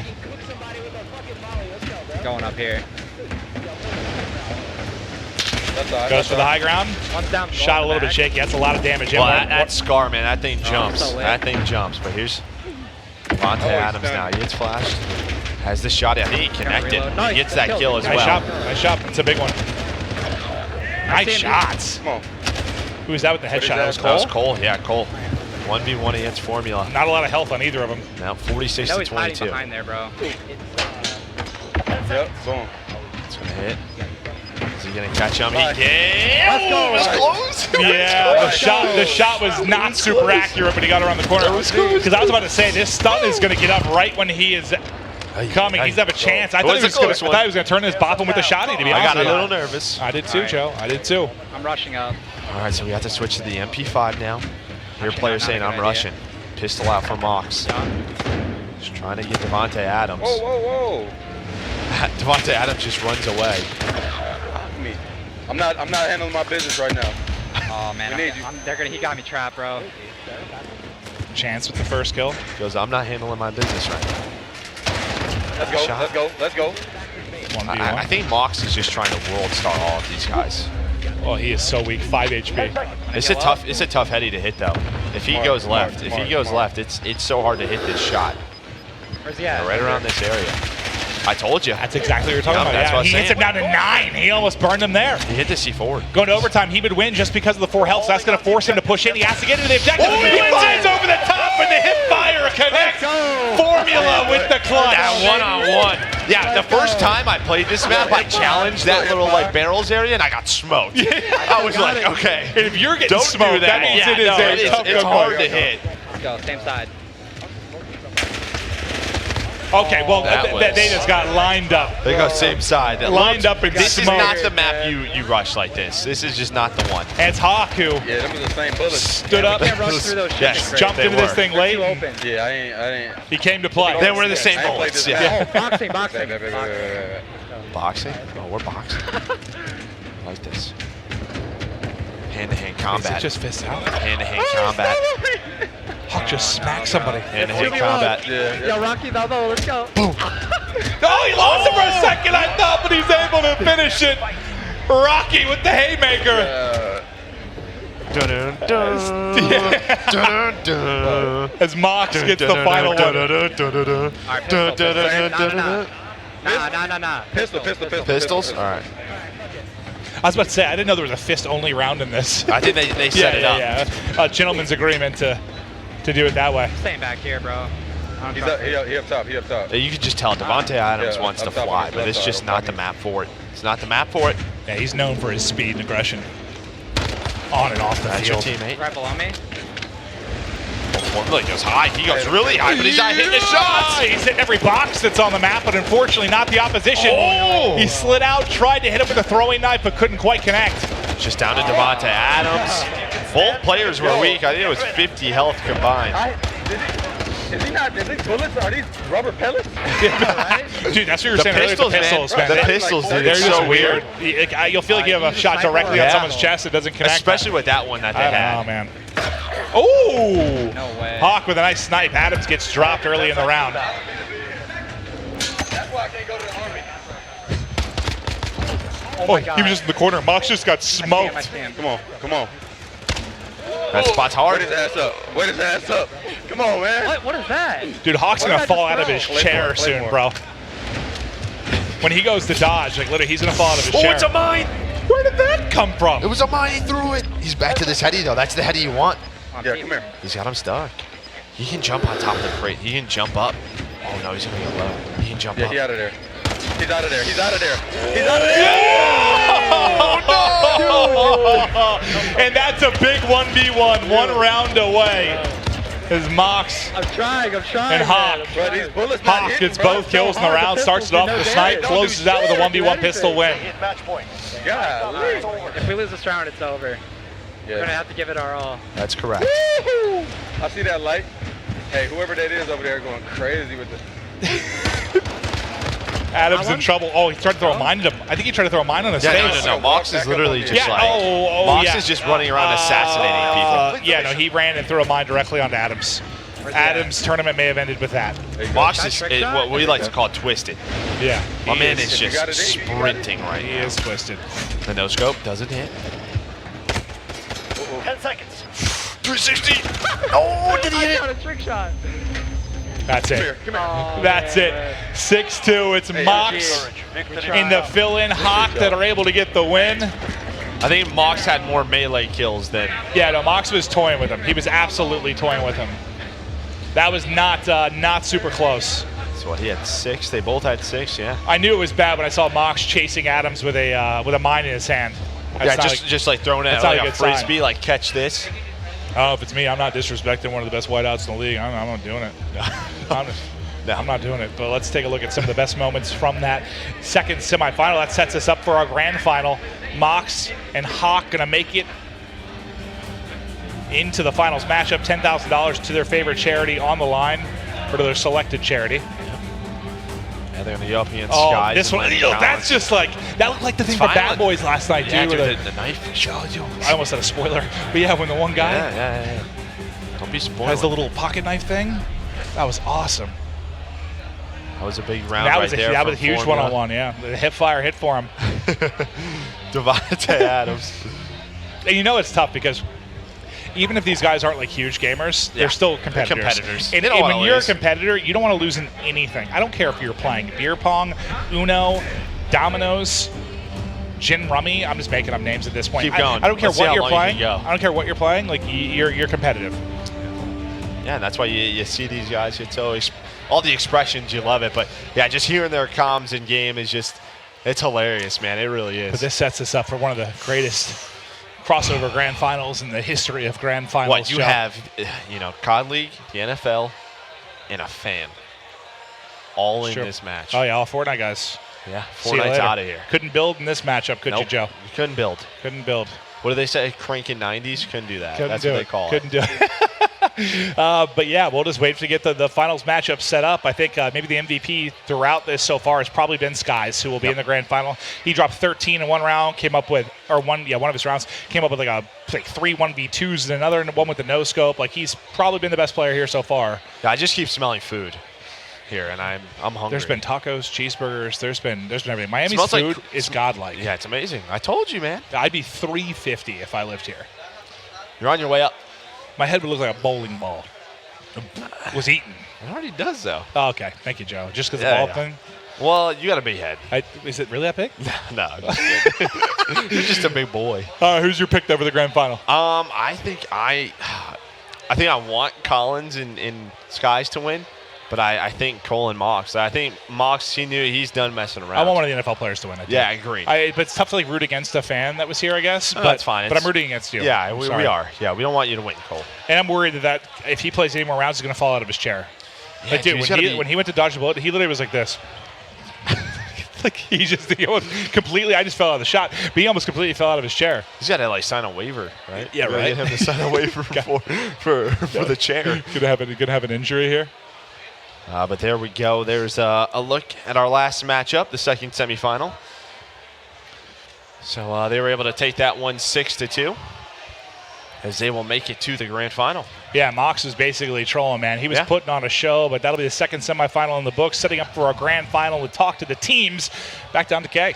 Going up here. Goes for the high ground. Shot a little bit shaky. That's a lot of damage. Well, that's Scar, man. That thing jumps. That thing jumps. But here's Devontae Adams now. He gets flashed. Has the shot. I think he connected. He gets that kill as well. Nice shot. It's a big one. Nice shots. Who was that with the headshot? That was Cole? That was Cole. Yeah, Cole. 1v1 against Formula. Not a lot of health on either of them. Now 46 to 22. Behind there, bro. Yep, boom. It's going to hit. Is he going to catch him? It was close. Yeah, the shot was not super accurate, but he got around the corner. Because I was about to say, this stun is going to get up right when he is coming. He's have a chance. I thought he was going to turn his bop him with the shotty, to be honest. I got a little nervous. I did too, Joe. I did too. I'm rushing up. All right, so we have to switch to the MP5 now. Your player saying I'm rushing. Pistol out for Mox. Just trying to get Devontae Adams. Whoa. Devontae Adams just runs away. I'm not handling my business right now. Oh man, he got me trapped, bro. Chance with the first kill. Goes, I'm not handling my business right now. Let's go. I think Mox is just trying to world star all of these guys. Oh, he is so weak. 5 HP. It's a tough heady to hit though. If he goes left, it's so hard to hit this shot. Where's he at? Right around this area. I told you. That's exactly what you're talking about. That's what he hits him down to 9. He almost burned him there. He hit the C4. Going to overtime, he would win just because of the 4 health, so that's going to force him to push in. He has to get into the objective. He flies over the top, and the hip fire connects. Formula with the clutch. That one-on-one. Yeah, the first time I played this map, I challenged that little barrels area, and I got smoked. I was like, okay. And if you're getting smoked, that means it's hard to hit. Let's go, same side. Okay, well, they just got lined up. They go same side. Lined up and This smoked. is not the map you rush like this. This is just not the one. And it's Hawk who them are the same bullets. Stood up, jumped into this thing late. Yeah, I ain't. He came to play. They were the same bullets. Yeah. Boxing. Boxing? Oh, we're boxing. I like this. Hand-to-hand combat. Is it just fist out? Hand-to-hand combat. Hawk just smacked somebody. Hand-to-hand combat. Yo, Rocky, let's go. Boom. Oh, he lost it for a second, I thought, but he's able to finish it. Rocky with the haymaker. As Mox gets the final one. Nah. Pistols? All right. I was about to say, I didn't know there was a fist-only round in this. I think they set it up. Yeah. A gentleman's agreement to do it that way. Staying back here, bro. He up top. You can just tell Devontae Adams wants to fly, but it's just not the map for it. It's not the map for it. Yeah, he's known for his speed and aggression. On and off the That's field. your teammate. Right below me. Look, he goes high. He goes really high, but he's not hitting his shots. He's hitting every box that's on the map, but unfortunately not the opposition. Oh. He slid out, tried to hit him with a throwing knife, but couldn't quite connect. Just down to Devontae Adams. Both players were weak. I think it was 50 health combined. Is these bullets? Are these rubber pellets? Dude, that's what you were The saying pistols, earlier. The pistols, man. The pistols, dude. They're It's just so weird. You'll feel like you have a shot directly on someone's chest. It doesn't connect. Especially with that one that they had. Oh, man. Oh! No way. Hawk with a nice snipe. Adams gets dropped early in the round. That's why I can't go to the Army. Oh, he was just in the corner. Mox just got smoked. Come on, come on. That spot's hard. Wait his ass up. Wait his ass up. Come on, man. What is that? Dude, Hawk's What going did to I fall just out of throw? his Play chair more, play soon, more. bro. When he goes to dodge, like literally, he's going to fall out of his chair. Oh, it's a mine. Where did that come from? It was a mine. He threw it. He's back to this heady, though. That's the heady you want. Yeah, come here. He's got him stuck. He can jump on top of the crate. He can jump up. Oh, no, he's going to go low. He can jump Yeah, up. he out of there. He's out of there. He's out of there. He's out of there. And that's a big 1v1, one round away. As Mox I'm trying. and Hawk. Bro, these bullets not Hawk hitting, gets bro. both kills in the round, starts it off with a snipe, closes out with a 1v1 pistol win. Golly. If we lose this round, it's over. We're gonna have to give it our all. That's correct. Woo-hoo. I see that light. Hey, whoever that is over there going crazy with it. Adams in trouble. Oh, he tried to throw a mine at him. I think he tried to throw a mine on his face. No. Mox is literally just Yeah, like, Mox is just running around assassinating people. Yeah, no, he ran and threw a mine directly onto Adams. Adams' tournament may have ended with that. Mox is what we like to call twisted. Yeah. My he man is. is just sprinting right He now. is twisted. The no scope doesn't hit. 10 seconds. 360. Oh, did he hit it? Got a trick shot. That's it. That's it. 6-2. It's Mox in the fill-in Hawk that are able to get the win. I think Mox had more melee kills than. Yeah, no, Mox was toying with him. He was absolutely toying with him. That was not super close. So what, he had 6. They both had 6. Yeah. I knew it was bad when I saw Mox chasing Adams with a mine in his hand. Yeah, just like throwing it like a frisbee, sign. like catch this. Oh, if it's me, I'm not disrespecting one of the best wideouts in the league. I'm not doing it. I'm not doing it. But let's take a look at some of the best moments from that second semifinal. That sets us up for our grand final. Mox and Hawk going to make it into the finals matchup. $10,000 to their favorite charity on the line, or to their selected charity. Yeah, they're going to go up against Oh, Skies. this one, that's just like, that looked like the thing for Bad Boys last night, yeah, too. dude, the knife. I almost said a spoiler. But yeah, when the one guy Yeah. Don't be spoiled. has the little pocket knife thing, that was awesome. That was a big round That right was there. that was a huge Formula. one-on-one, yeah. The hip fire hit for him. Devontae Adams. And you know it's tough because even if these guys aren't like huge gamers, they're still competitors. And, They don't and wanna when you're a lose. competitor, you don't want to lose in anything. I don't care if you're playing beer pong, Uno, dominoes, gin rummy. I'm just making up names at this point. Keep going. I don't care Let's see what how you're long you playing. can go. I don't care what you're playing. Like you're competitive. Yeah, and that's why you see these guys. It's always all the expressions. You love it, but yeah, just hearing their comms in game is just it's hilarious, man. It really is. But this sets us up for one of the greatest crossover grand finals in the history of grand finals. What you Joe. have, COD League, the NFL, and a fan, all in Sure. this match. Oh yeah, all Fortnite guys. Yeah, See you Fortnite's later. out of here. Couldn't build in this matchup, could you, Nope, Joe? you couldn't build. Couldn't build. What do they say? Cranking 90s? Couldn't do that. Couldn't That's do what it. they call Couldn't it. do it. But yeah, we'll just wait to get the finals matchup set up. I think maybe the MVP throughout this so far has probably been Skies, who will be in the grand final. He dropped 13 in one round, came up with, one of his rounds, came up with like 3 1v2s and another one with the no scope. Like he's probably been the best player here so far. Yeah, I just keep smelling food here, and I'm hungry. There's been tacos, cheeseburgers. There's been everything. Miami's Smells like food is godlike. Yeah, it's amazing. I told you, man. I'd be $350 if I lived here. You're on your way up. My head would look like a bowling ball. Was eaten. It already does, though. Oh, okay. Thank you, Joe. Just because Yeah, the ball yeah. thing? Well, you got a big head. Is it really that big? No, I'm just kidding. You're just a big boy. Who's your pick though for the grand final? I think I want Collins and Skies to win. But I think Cole and Mox. I think Mox, he's done messing around. I want one of the NFL players to win. I agree. But it's tough to root against a fan that was here, I guess. No, but that's fine. But I'm rooting against you. Yeah, we are. Yeah, we don't want you to win, Cole. And I'm worried that if he plays any more rounds, he's going to fall out of his chair. Yeah, like, dude, when he went to dodge the bullet, he literally was like this. Like he almost completely. I just fell out of the shot. But he almost completely fell out of his chair. He's got to sign a waiver, right? Yeah, right. Get him to sign a waiver for the chair. Could have an injury here. But there we go. There's a look at our last matchup, the second semifinal. So they were able to take that one 6-2, as they will make it to the grand final. Yeah, Mox is basically trolling, man. He was putting on a show, but that'll be the second semifinal in the books, setting up for our grand final to talk to the teams. Back down to Kay.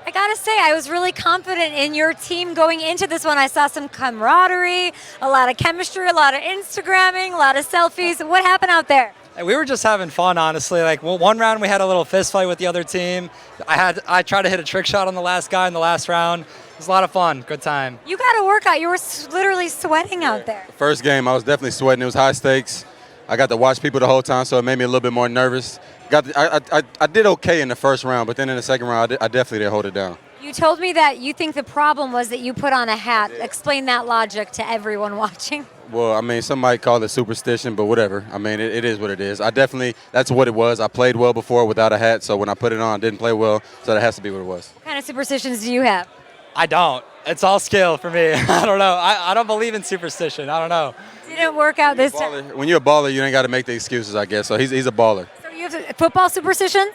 I gotta say, I was really confident in your team going into this one. I saw some camaraderie, a lot of chemistry, a lot of Instagramming, a lot of selfies. What happened out there? We were just having fun, honestly. Like one round, we had a little fist fight with the other team. I tried to hit a trick shot on the last guy in the last round. It was a lot of fun, good time. You got a workout. You were literally sweating out there. First game, I was definitely sweating. It was high stakes. I got to watch people the whole time, so it made me a little bit more nervous. I did okay in the first round, but then in the second round, I definitely didn't hold it down. You told me that you think the problem was that you put on a hat. Explain that logic to everyone watching. Well, I mean, some might call it superstition, but whatever. I mean, it is what it is. That's what it was. I played well before without a hat, so when I put it on, I didn't play well, so that has to be what it was. What kind of superstitions do you have? I don't. It's all skill for me. I don't know. I don't believe in superstition. I don't know. Didn't work out this time. When you're a baller, you ain't got to make the excuses, I guess. So he's a baller. So you have football superstitions?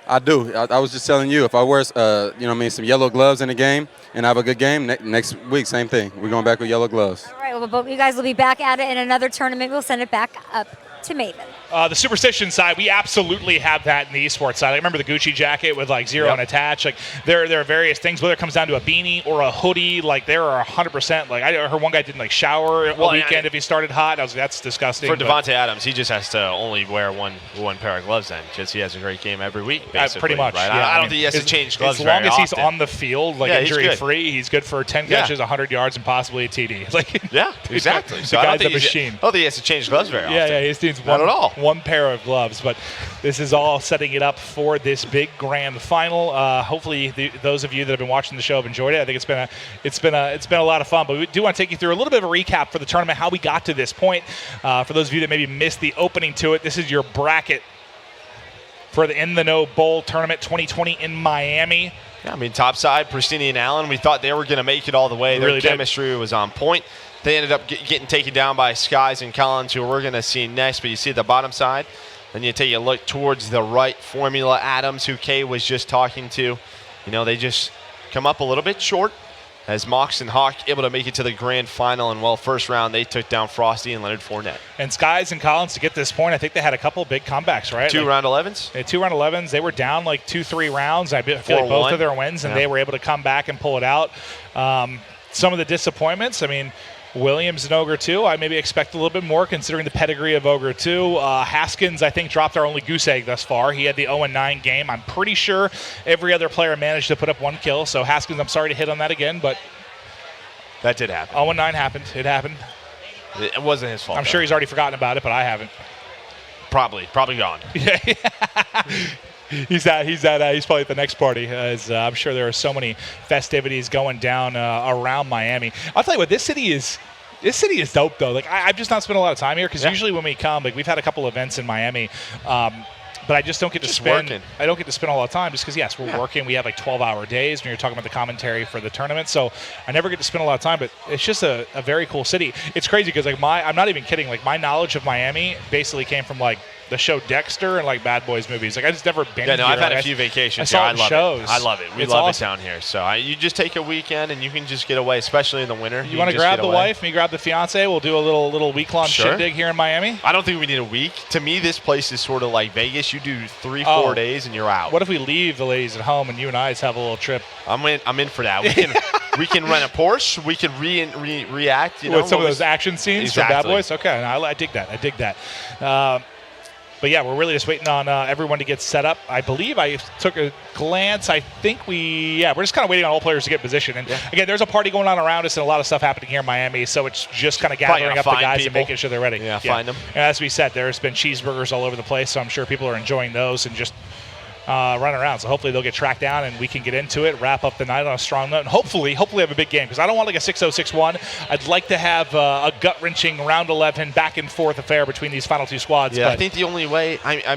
I do. I was just telling you, if I wear, some yellow gloves in the game and I have a good game, next week, same thing. We're going back with yellow gloves. All right, well, you guys will be back at it in another tournament. We'll send it back up to Maven. The superstition side, we absolutely have that in the esports side. I remember the Gucci jacket with zero unattached. Like there are various things, whether it comes down to a beanie or a hoodie. Like there are 100%. Like I heard one guy didn't shower a weekend if he started hot. I was like, that's disgusting. For Devontae Adams, he just has to only wear one pair of gloves then, because he has a great game every week. Basically, pretty much. Right? Yeah, I don't think he has to change gloves as long very as he's often. on the field, injury free, he's good for 10 catches, 100 yards, and possibly a TD. Yeah, exactly. The guy's a machine. I don't think he has to change gloves very often. Yeah, he needs not at all. One pair of gloves. But this is all setting it up for this big grand final. Hopefully, those of you that have been watching the show have enjoyed it. I think it's been a lot of fun. But we do want to take you through a little bit of a recap for the tournament, how we got to this point. For those of you that maybe missed the opening to it, this is your bracket for the In the Know Bowl tournament 2020 in Miami. Yeah, I mean, top side, Pristini and Allen, we thought they were going to make it all the way. Their chemistry was on point. They ended up getting taken down by Skies and Collins, who we're going to see next. But you see the bottom side. Then you take a look towards the right, Formula Adams, who Kay was just talking to. They just come up a little bit short, as Mox and Hawk able to make it to the grand final. And, first round, they took down Frosty and Leonard Fournette. And Skies and Collins, to get this point, I think they had a couple big comebacks, right? Two round 11s? Yeah, 2 round 11s. They were down 2-3 rounds. I feel like both of their wins, and they were able to come back and pull it out. Some of the disappointments, Williams and Ogre 2, I maybe expect a little bit more considering the pedigree of Ogre 2. Haskins, I think, dropped our only goose egg thus far. He had the 0-9 game. I'm pretty sure every other player managed to put up 1 kill. So Haskins, I'm sorry to hit on that again, but that did happen. 0-9 happened. It happened. It wasn't his fault. I'm sure he's already forgotten about it, but I haven't. Probably gone. He's probably at the next party, as I'm sure there are so many festivities going down around Miami. I'll tell you what, this city is dope though. I've just not spent a lot of time here because usually when we come, we've had a couple events in Miami, but I just don't get to spend. I don't get to spend a lot of time just because we're working. We have 12-hour days when you're talking about the commentary for the tournament, so I never get to spend a lot of time. But it's just a very cool city. It's crazy because I'm not even kidding. My knowledge of Miami basically came from the show Dexter and Bad Boys movies. I just never been here. I've had a few vacations here. I love shows. it. I love it. We love it down here. So you just take a weekend and you can just get away, especially in the winter. You want to grab the wife, me grab the fiance. We'll do a little week-long shindig here in Miami. I don't think we need a week. To me, this place is sort of like Vegas. You do 3-4 days and you're out. What if we leave the ladies at home and you and I just have a little trip? I'm in for that. We can rent a Porsche. We can react. With some of those action scenes from Bad Boys. Okay, I dig that. But yeah, we're really just waiting on everyone to get set up. I believe I took a glance. I think we're just kind of waiting on all players to get positioned. And again, there's a party going on around us and a lot of stuff happening here in Miami. So it's just kind of gathering up the guys and making sure they're ready. Yeah, find them. And as we said, there's been cheeseburgers all over the place. So I'm sure people are enjoying those and just running around. So hopefully they'll get tracked down and we can get into it, wrap up the night on a strong note, and hopefully have a big game, because I don't want like a 6-0, 6-1. I'd like to have a gut-wrenching round 11 back and forth affair between these final two squads. Yeah, but I think the only way, I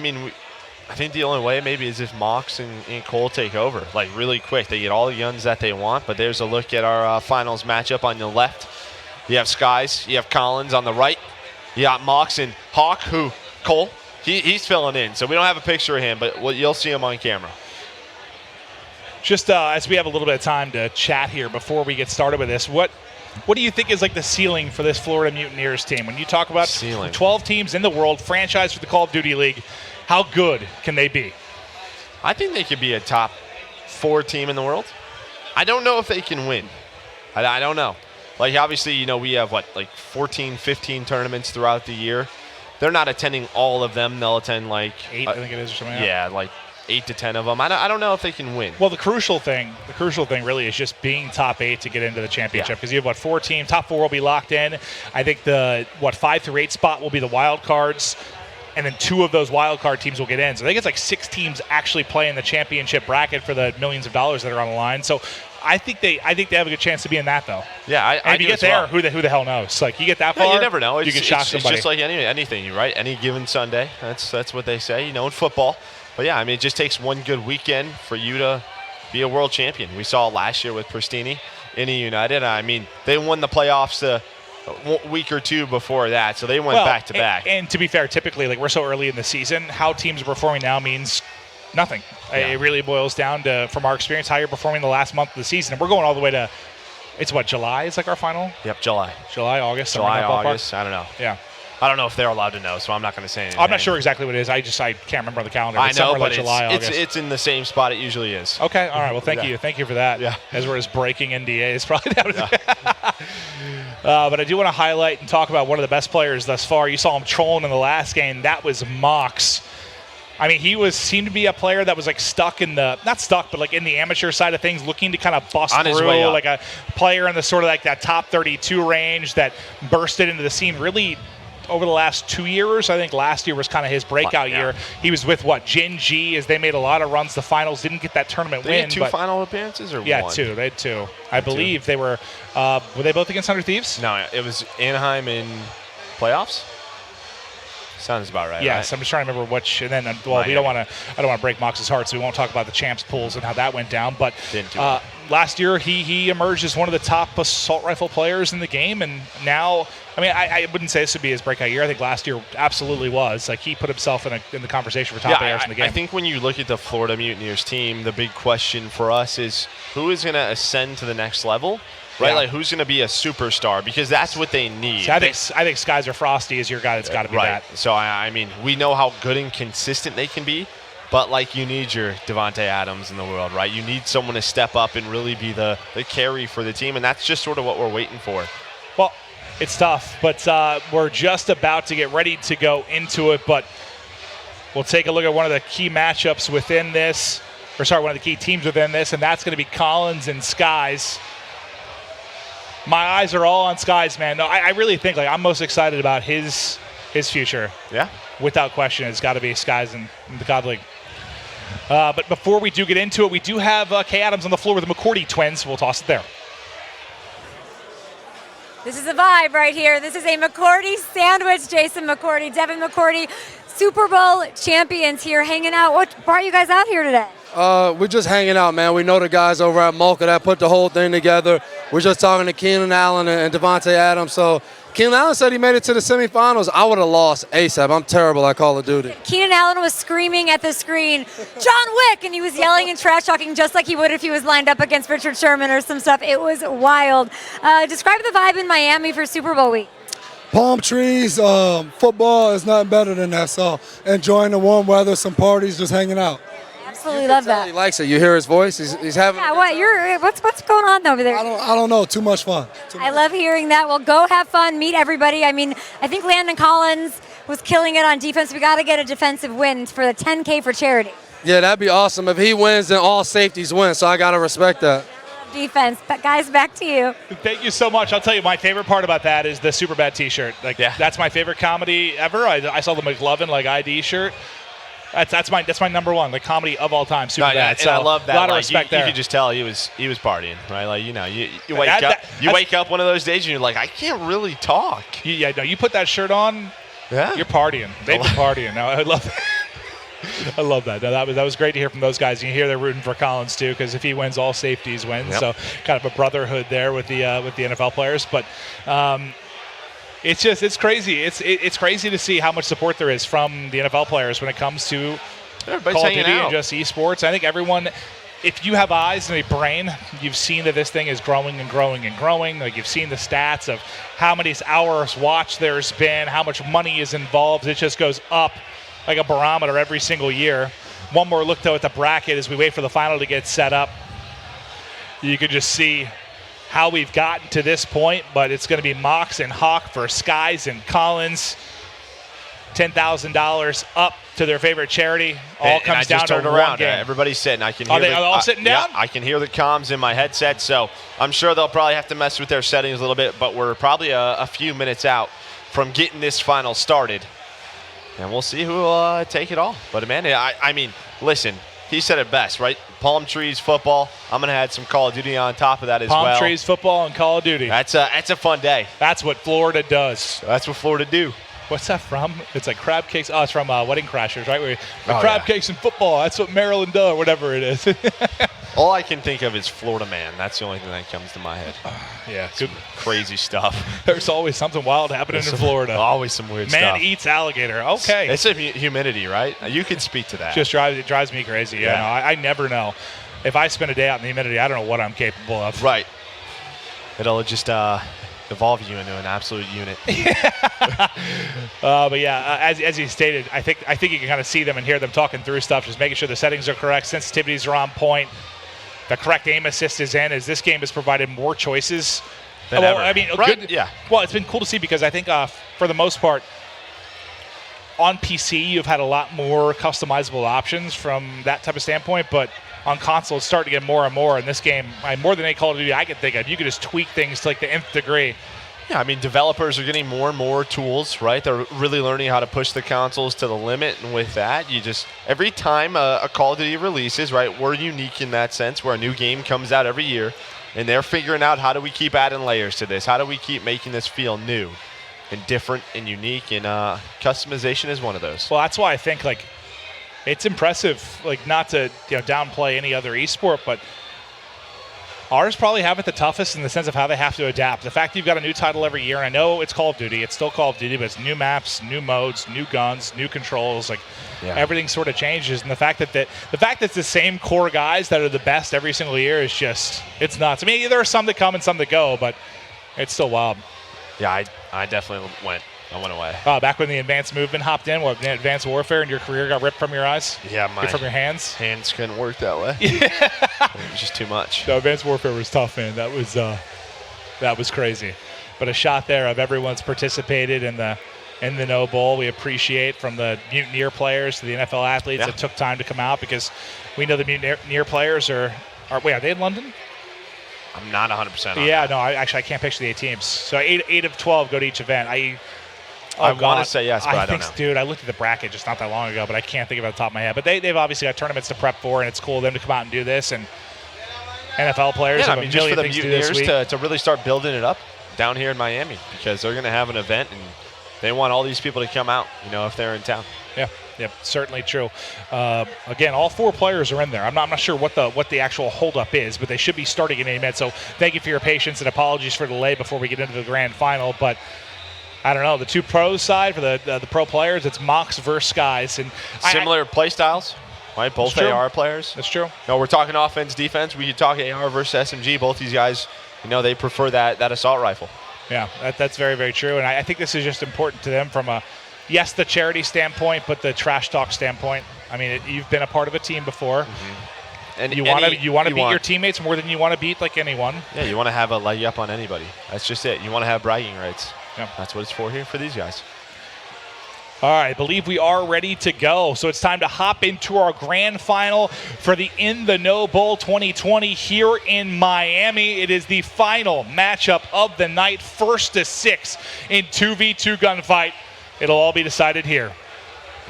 think the only way maybe is if Mox and Cole take over, like really quick. They get all the guns that they want, but there's a look at our finals matchup on the left. You have Skies, you have Collins on the right. You got Mox and Hawk, Cole. He's filling in, so we don't have a picture of him, but you'll see him on camera. Just as we have a little bit of time to chat here before we get started with this, what do you think is like the ceiling for this Florida Mutineers team? When you talk about 12 teams in the world, franchise for the Call of Duty League, how good can they be? I think they could be a top 4 team in the world. I don't know if they can win. I don't know. Like, obviously, we have, 14, 15 tournaments throughout the year. They're not attending all of them. They'll attend 8, I think it is, or something. Yeah, 8 to 10 of them. I don't know if they can win. Well, the crucial thing really is just being top 8 to get into the championship, because you have 4 teams. Top 4 will be locked in. I think the 5 through 8 spot will be the wild cards, and then 2 of those wild card teams will get in. So I think it's 6 teams actually play in the championship bracket for the millions of dollars that are on the line. So I think they have a good chance to be in that, though. Yeah, and if you get there, who the hell knows? You get that far, you never know. You can shock somebody. It's just like anything, right? Any given Sunday. That's what they say, in football. But yeah, it just takes one good weekend for you to be a world champion. We saw last year with Pristini, Indy United. They won the playoffs a week or 2 before that, so they went back to back. And to be fair, typically, we're so early in the season, how teams are performing now means nothing. Yeah. It really boils down to, from our experience, how you're performing the last month of the season. And we're going all the way to, July is our final? Yep, July, August. August. I don't know. Yeah. I don't know if they're allowed to know, so I'm not going to say anything. I'm not sure exactly what it is. I can't remember on the calendar. I know, but July, August. It's in the same spot it usually is. Okay, all right. Well, thank you. Thank you for that. Yeah. As we're just breaking NDAs probably. But I do want to highlight and talk about one of the best players thus far. You saw him trolling in the last game. That was Mox. He seemed to be a player that was stuck in the, not stuck, but in the amateur side of things, looking to kind of bust on through, his way up. like a player in the sort of that top 32 range that bursted into the scene really over the last 2 years. I think last year was kind of his breakout year. He was with Gen G, as they made a lot of runs to finals, didn't get that tournament win. They had 2 final appearances or 1? Yeah, 2. They had 2. I believe they were they both against 100 Thieves? No, it was Anaheim in playoffs. Sounds about right. Yes, right? I'm just trying to remember which. And then, I don't want to break Mox's heart, so we won't talk about the champs pools and how that went down. But last year, he emerged as one of the top assault rifle players in the game, and now, I wouldn't say this would be his breakout year. I think last year absolutely was. He put himself in the conversation for top players in the game. I think when you look at the Florida Mutineers team, the big question for us is who is going to ascend to the next level. Right, yeah. Who's going to be a superstar? Because that's what they need. So I think Skies or Frosty is your guy that's got to be that. So, we know how good and consistent they can be, but, you need your Devontae Adams in the world, right? You need someone to step up and really be the carry for the team, and that's just sort of what we're waiting for. Well, it's tough, but we're just about to get ready to go into it, but we'll take a look at one of the key matchups within this, one of the key teams within this, and that's going to be Collins and Skies. My eyes are all on Skies, man. No, I really think I'm most excited about his future. Yeah. Without question, it's got to be Skies in the God League. But before we do get into it, we do have Kay Adams on the floor with the McCourty twins. We'll toss it there. This is a vibe right here. This is a McCourty sandwich. Jason McCourty, Devin McCourty, Super Bowl champions here hanging out. What brought you guys out here today? We're just hanging out, man. We know the guys over at Mocha that put the whole thing together. We're just talking to Keenan Allen and Devontae Adams. So Keenan Allen said he made it to the semifinals. I would have lost ASAP. I'm terrible at Call of Duty. Keenan Allen was screaming at the screen, John Wick, and he was yelling and trash talking just like he would if he was lined up against Richard Sherman or some stuff. It was wild. Describe the vibe in Miami for Super Bowl week. Palm trees, football is nothing better than that. So enjoying the warm weather, some parties, just hanging out. Absolutely love that. He likes it. You hear his voice. He's having. Yeah, what's going on over there? I don't know. Too much fun. I love hearing that. Well, go have fun, meet everybody. I think Landon Collins was killing it on defense. We got to get a defensive win for the 10K for charity. Yeah, that'd be awesome. If he wins, then all safeties win, so I got to respect that. Defense. But guys, back to you. Thank you so much. I'll tell you, my favorite part about that is the Superbad T-shirt. Like, that's my favorite comedy ever. I saw the McLovin ID shirt. That's my number one, the comedy of all time. Superbad. And so I love that. A lot of Like, respect you there. could just tell he was partying, right? Like, you wake up one of those days and you're like, I can't really talk. You put that shirt on. Yeah. You're partying. They've been partying. No, I love that. I love that. No, that was great to hear from those guys. You hear they're rooting for Collins too, because if he wins, all safeties win. Yep. So kind of a brotherhood there with the NFL players. But it's crazy. It's crazy to see how much support there is from the NFL players when it comes to Everybody's Call of hanging Duty out. and just esports. I think everyone, if you have eyes and a brain, you've seen that this thing is growing and growing and growing. Like, you've seen the stats of how many hours watched there's been, how much money is involved. It just goes up like a barometer every single year. One more look, though, at the bracket as we wait for the final to get set up. You can just see how we've gotten to this point, but it's going to be Mox and Hawk for Skies and Collins. $10,000 up to their favorite charity. All And comes I down just to turned one around. game. Everybody's sitting. I can Are hear they all sitting down? Yeah, I can hear the comms in my headset, so I'm sure they'll probably have to mess with their settings a little bit, but we're probably a few minutes out from getting this final started. And we'll see who will take it all. But, Amanda, I mean, listen, he said it best, right? Palm trees, football. I'm going to add some Call of Duty on top of that as well. Palm trees, football, and Call of Duty. That's a fun day. That's what Florida does. That's what Florida do. What's that from? It's like crab cakes. Oh, it's from Wedding Crashers, right? Where Oh, crab yeah. cakes and football. That's what Maryland does, whatever it is. All I can think of is Florida Man. That's the only thing that comes to my head. Yeah, Some crazy stuff. There's always something wild happening in Florida. Always some weird Man stuff. eats alligator. Okay. It's the humidity, right? You can speak to that. Just drives me crazy. Yeah, Yeah. no, I never know. If I spend a day out in the humidity, I don't know what I'm capable of. Right. It'll just evolve you into an absolute unit. But yeah, as you stated, I think you can kind of see them and hear them talking through stuff, just making sure the settings are correct, sensitivities are on point, the correct aim assist is in. As this game has provided more choices Than well, ever. I mean, Right, good. yeah. Well, it's been cool to see because I think for the most part, on PC you've had a lot more customizable options from that type of standpoint, but on console it's starting to get more and more. In this game, more than any Call of Duty I can think of, you can just tweak things to like the nth degree. Yeah, I mean, developers are getting more and more tools, right? They're really learning how to push the consoles to the limit, and with that, every time a Call of Duty releases, right, we're unique in that sense, where a new game comes out every year, and they're figuring out how do we keep adding layers to this? How do we keep making this feel new and different and unique? And customization is one of those. Well, that's why I think like it's impressive, like not to downplay any other esport, but ours probably have it the toughest in the sense of how they have to adapt. The fact that you've got a new title every year, and I know it's Call of Duty, it's still Call of Duty, but it's new maps, new modes, new guns, new controls, like everything sort of changes. And the fact that it's the same core guys that are the best every single year is just, it's nuts. I mean, there are some that come and some that go, but it's still wild. Yeah, I definitely went away. Back when the advanced movement hopped in, Advanced Warfare, and your career got ripped from your eyes? Yeah, from your hands? Hands couldn't work that way. It was just too much. No, Advanced Warfare was tough, man. That was crazy. But a shot there of everyone's participated in the No Bowl. We appreciate from the Mutineer players to the NFL athletes that took time to come out, because we know the Mutineer players are they in London? I'm not 100% on Yeah, that. no, I can't picture the 8 teams. So 8 of 12 go to each event. I want to say yes, but I don't know. Dude, I looked at the bracket just not that long ago, but I can't think of it off the top of my head. But they've obviously got tournaments to prep for, and it's cool of them to come out and do this. And NFL players Yeah, have I mean, a just for million the things to do this Mutineers week. to really start building it up down here in Miami, because they're going to have an event, and they want all these people to come out, if they're in town. Yeah, certainly true. Again, all 4 players are in there. I'm not sure what the actual holdup is, but they should be starting in any minute. So thank you for your patience and apologies for the delay before we get into the grand final. But I don't know, the 2 pros side for the pro players, it's Mox versus Skies, and Similar play styles, right? Both That's true. AR players. That's true. No, we're talking offense, defense. We could talk AR versus SMG. Both these guys, they prefer that assault rifle. Yeah, that's very, very true. And I think this is just important to them from the charity standpoint, but the trash talk standpoint. I mean, you've been a part of a team before. And you want to beat your teammates more than you want to beat like anyone. Yeah, you want to have a leg up on anybody. That's just it. You want to have bragging rights. Yeah. That's what it's for here for these guys. All right, I believe we are ready to go. So it's time to hop into our grand final for the In the Know Bowl 2020 here in Miami. It is the final matchup of the night, 1st to 6 in 2v2 gunfight. It'll all be decided here.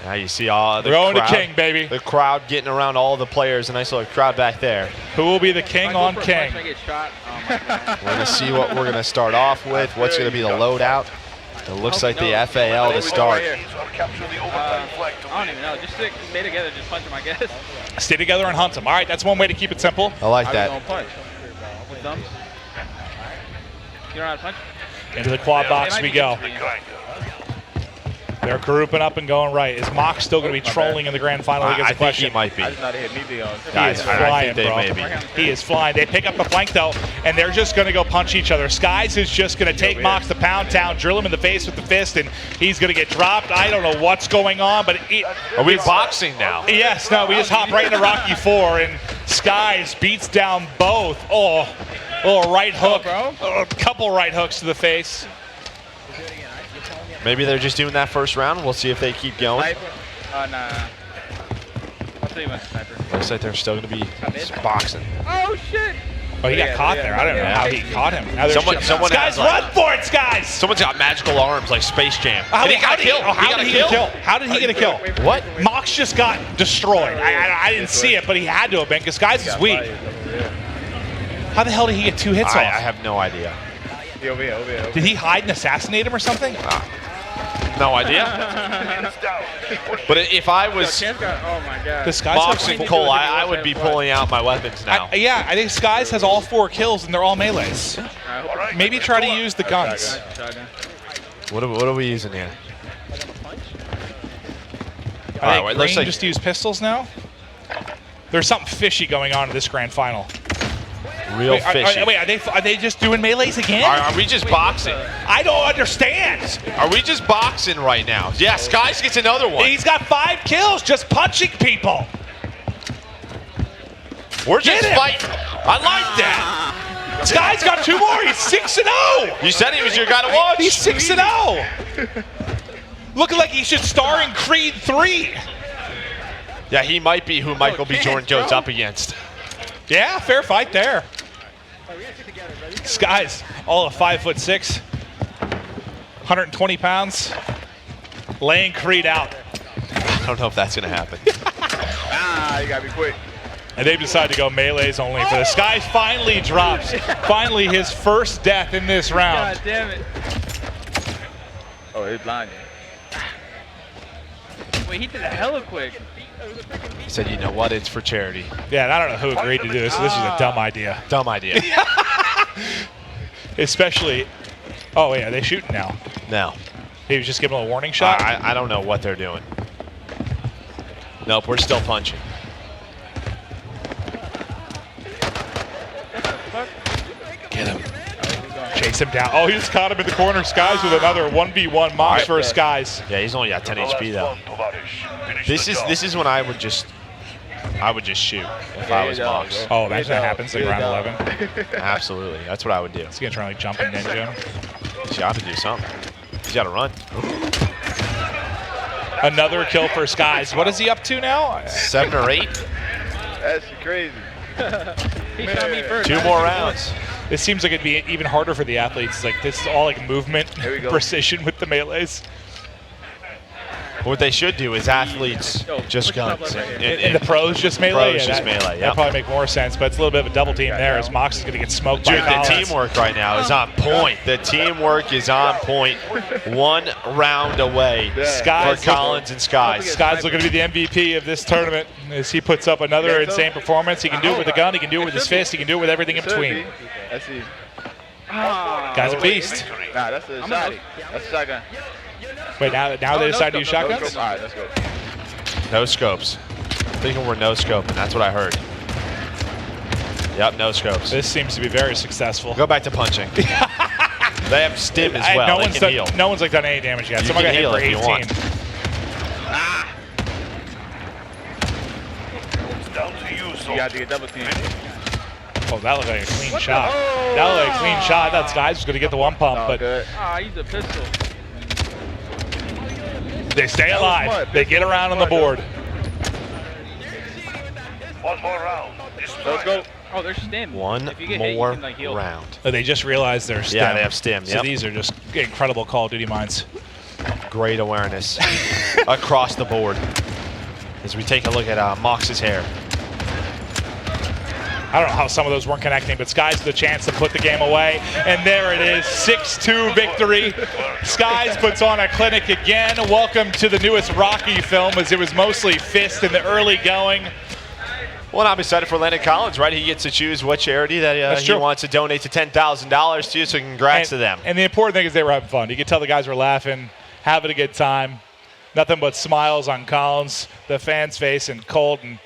Now you see all the We're going crowd, to King, baby. The crowd getting around all the players. A nice little crowd back there. Who will be the king on King? We're going to see what we're going to start off with. What's going to be the loadout? It looks like the FAL to start. I don't even know. Just stay together, just punch him, I guess. Stay together and hunt them. All right, that's one way to keep it simple. I like How that. we gonna punch? With thumbs? You don't know how to punch? Into the quad box we go. They're grouping up and going right. Is Mock still going to be trolling in the grand final? I He think question. he might be. I just know they hit me big on. He is flying, bro. Maybe. He is flying. They pick up the flank, though, and they're just going to go punch each other. Skies is just going to take Mox to Pound Town, drill him in the face with the fist, and he's going to get dropped. I don't know what's going on, but Are we boxing now? Yes, no, we just hop right into Rocky 4, and Skies beats down both. Oh, right hook. A couple right hooks to the face. Maybe they're just doing that first round. We'll see if they keep going. Nah. I'll see you when sniper. Looks like they're still going to be boxing. Oh, shit. Oh, he got caught there. I don't know how he caught him. Now Someone Skies, has, like, run for it, Skies! Someone's got magical arms like Space Jam. How did he get a kill? How did he get a kill? What? Mox just got destroyed. I didn't see it, but he had to have been because Skies is weak. How the hell did he get 2 hits off? I have no idea. Over here. Did he hide and assassinate him or something? No idea. But if I was Oh, my God. The Skies boxing Cole, I would be pulling out my weapons now. Yeah, I think Skies has all 4 kills and they're all melees. Maybe try to use the guns. What are we using here? I think it looks Green like just use pistols now. There's something fishy going on in this grand final. real fishy. Are they just doing melees again? Are we just boxing? I don't understand. Are we just boxing right now? Yeah, Skies gets another one. He's got 5 kills just punching people. We're just fighting. I like that. Skies got 2 more. He's 6-0. You said he was your guy to watch. He's 6-0. Looking like he should star in Creed 3. Yeah, he might be who Michael B. Jordan goes up against. Yeah, fair fight there. Skies, all of 5'6", 120 pounds, laying Creed out. I don't know if that's going to happen. You got to be quick. And they've decided to go melees only for this. Skies finally drops. Finally his first death in this round. God damn it. Oh, he's blinded. Wait, he did it hella quick. He said, you know what, it's for charity. Yeah, and I don't know who agreed to do this. This is a dumb idea. Dumb idea. Especially, oh wait, are they shooting now? No. He was just giving a warning shot? I don't know what they're doing. Nope, we're still punching. Get him. Chase him down. Oh, he just caught him in the corner. Skies with another 1v1 Mox versus Skies. Yeah, he's only got 10 HP though. This is when I would just shoot if I was Mox. Oh, imagine that happens in round 11. Absolutely, that's what I would do. He's gonna try and like jump and ninja. He's got to do something. He's got to run. Another kill for Skies. What is he up to now? 7 or 8. That's crazy. He shot me first. 2 more rounds. This seems like it'd be even harder for the athletes. Like this is all like movement, precision with the melees. What they should do is athletes just guns. And the pros just melee? Pros just melee, That'd probably make more sense, but it's a little bit of a double team there as Mox is going to get smoked by Dude, Collins. the teamwork right now is on point. The teamwork is on point. 1 round away for Collins and Skies. Skies looking to be the MVP of this tournament as he puts up another insane performance. He can do it with a gun, he can do it with his fist, he can do it with everything in between. Let's see. Guy's a beast. Nah, that's a shotty. That's a shotgun. Wait, now they decide to use shotguns? All right, let's go. No scopes. Thinking we're no scoping. That's what I heard. Yep, no scopes. This seems to be very successful. Go back to punching. They have stim as well. They can heal. No one's like done any damage yet. You Someone got can hit heal for if you 18. want. You got to get double team. Oh, that looked like a clean shot. That looked like a clean shot. That Skies was going to get the 1 pump, but he's a pistol. They stay alive. They get around on the board. One more round. Let's go. Oh, there's stim. One If you get more hit, you can, like, heal. round. Oh, they just realized they're stim. Yeah, they have stim, So yep. these are just incredible Call of Duty minds. Great awareness across the board. As we take a look at Mox's hair. I don't know how some of those weren't connecting, but Skies with the chance to put the game away. And there it is, 6-2 victory. Skies puts on a clinic again. Welcome to the newest Rocky film, as it was mostly fist in the early going. Well, I'm excited for Landon Collins, right? He gets to choose what charity that he wants to donate to $10,000 to, so congrats to them. And the important thing is they were having fun. You could tell the guys were laughing, having a good time. Nothing but smiles on Collins, the fans' face, and Colt. And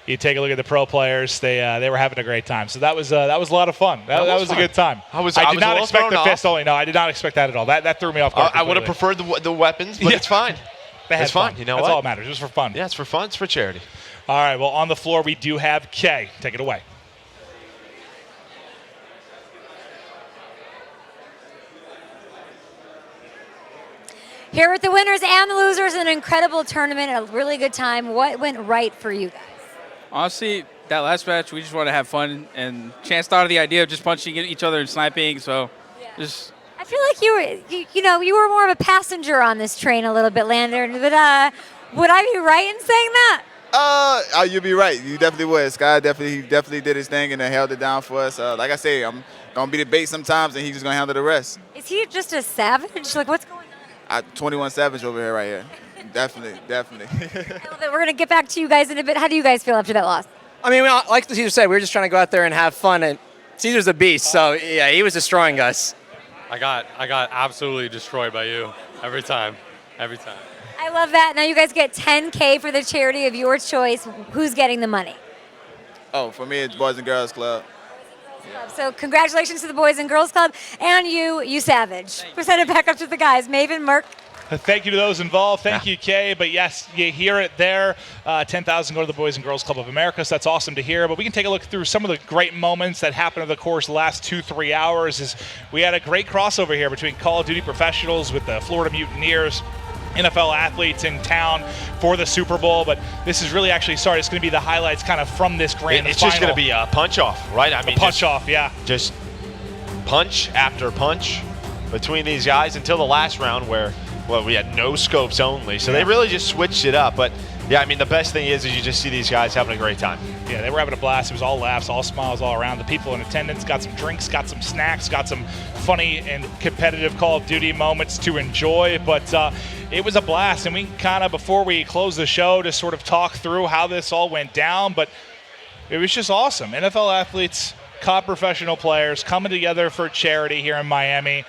you take a look at the pro players; they were having a great time. So that was a lot of fun. That was a good time. I did not expect the fist only. No, I did not expect that at all. That threw me off guard. I would have preferred the weapons, but it's fine. It's fine. You know That's what? all that matters. Just for fun. Yeah, it's for fun. It's for charity. All right. Well, on the floor we do have Kay. Take it away. Here with the winners and the losers, an incredible tournament, a really good time. What went right for you guys? Honestly, that last match, we just want to have fun. And Chance thought of the idea of just punching each other and sniping. So just. I feel like you were more of a passenger on this train a little bit, Landon. But would I be right in saying that? You'd be right. You definitely would. Sky definitely did his thing and held it down for us. Like I say, I'm gonna be the bait sometimes, and he's just gonna handle the rest. Is he just a savage? Like, what's going on? 21 Savage over here, right here. Definitely. I love it. We're gonna get back to you guys in a bit. How do you guys feel after that loss? I mean, like Caesar said, we were just trying to go out there and have fun, and Caesar's a beast, so yeah, he was destroying us. I got absolutely destroyed by you every time. I love that. Now you guys get $10K for the charity of your choice. Who's getting the money? Oh, for me, it's Boys and Girls Club. So congratulations to the Boys and Girls Club and you Savage. We're sending it back up to the guys. Maven, Merck. Thank you to those involved. Thank you, Kay. But yes, you hear it there. 10,000 go to the Boys and Girls Club of America. So that's awesome to hear. But we can take a look through some of the great moments that happened over the course of the last 2-3 hours. Is we had a great crossover here between Call of Duty professionals with the Florida Mutineers. NFL athletes in town for the Super Bowl, but this is really actually started. It's going to be the highlights kind of from this grand final. It's just going to be a punch-off, right? I mean, punch-off, yeah. Just punch after punch between these guys until the last round where, well, we had no scopes only. So they really just switched it up. But, yeah, I mean, the best thing is you just see these guys having a great time. Yeah, they were having a blast. It was all laughs, all smiles all around. The people in attendance got some drinks, got some snacks, got some funny and competitive Call of Duty moments to enjoy. But it was a blast. And we kind of, before we close the show, to sort of talk through how this all went down. But it was just awesome. NFL athletes, COD professional players coming together for charity here in Miami.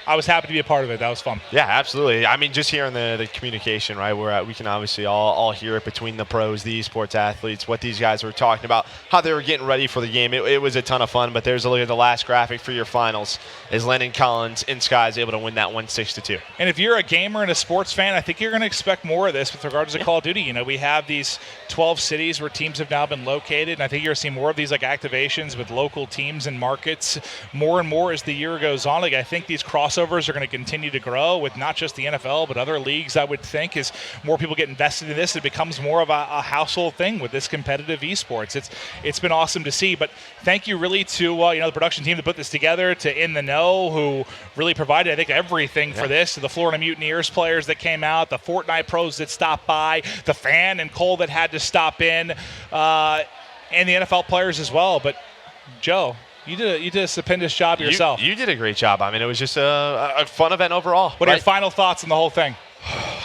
I was happy to be a part of it. That was fun. Yeah, absolutely. I mean, just hearing the communication, right, where we can obviously all hear it between the pros, the esports athletes, what these guys were talking about, how they were getting ready for the game. It was a ton of fun, but there's a look at the last graphic for your finals is Landon Collins in Skies able to win that one 6-2. And if you're a gamer and a sports fan, I think you're going to expect more of this with regards to Call of Duty. You know, we have these 12 cities where teams have now been located, and I think you're going to see more of these like activations with local teams and markets more and more as the year goes on. Like, I think these crossovers are going to continue to grow with not just the NFL, but other leagues, I would think, as more people get invested in this, it becomes more of a household thing with this competitive esports. It's been awesome to see, but thank you really to the production team that put this together, to In the Know, who really provided, I think, everything for this, to the Florida Mutineers players that came out, the Fortnite pros that stopped by, the fan and Cole that had to stop in, and the NFL players as well. But Joe, you did a stupendous job yourself. You did a great job. I mean, it was just a fun event overall. What are your final thoughts on the whole thing?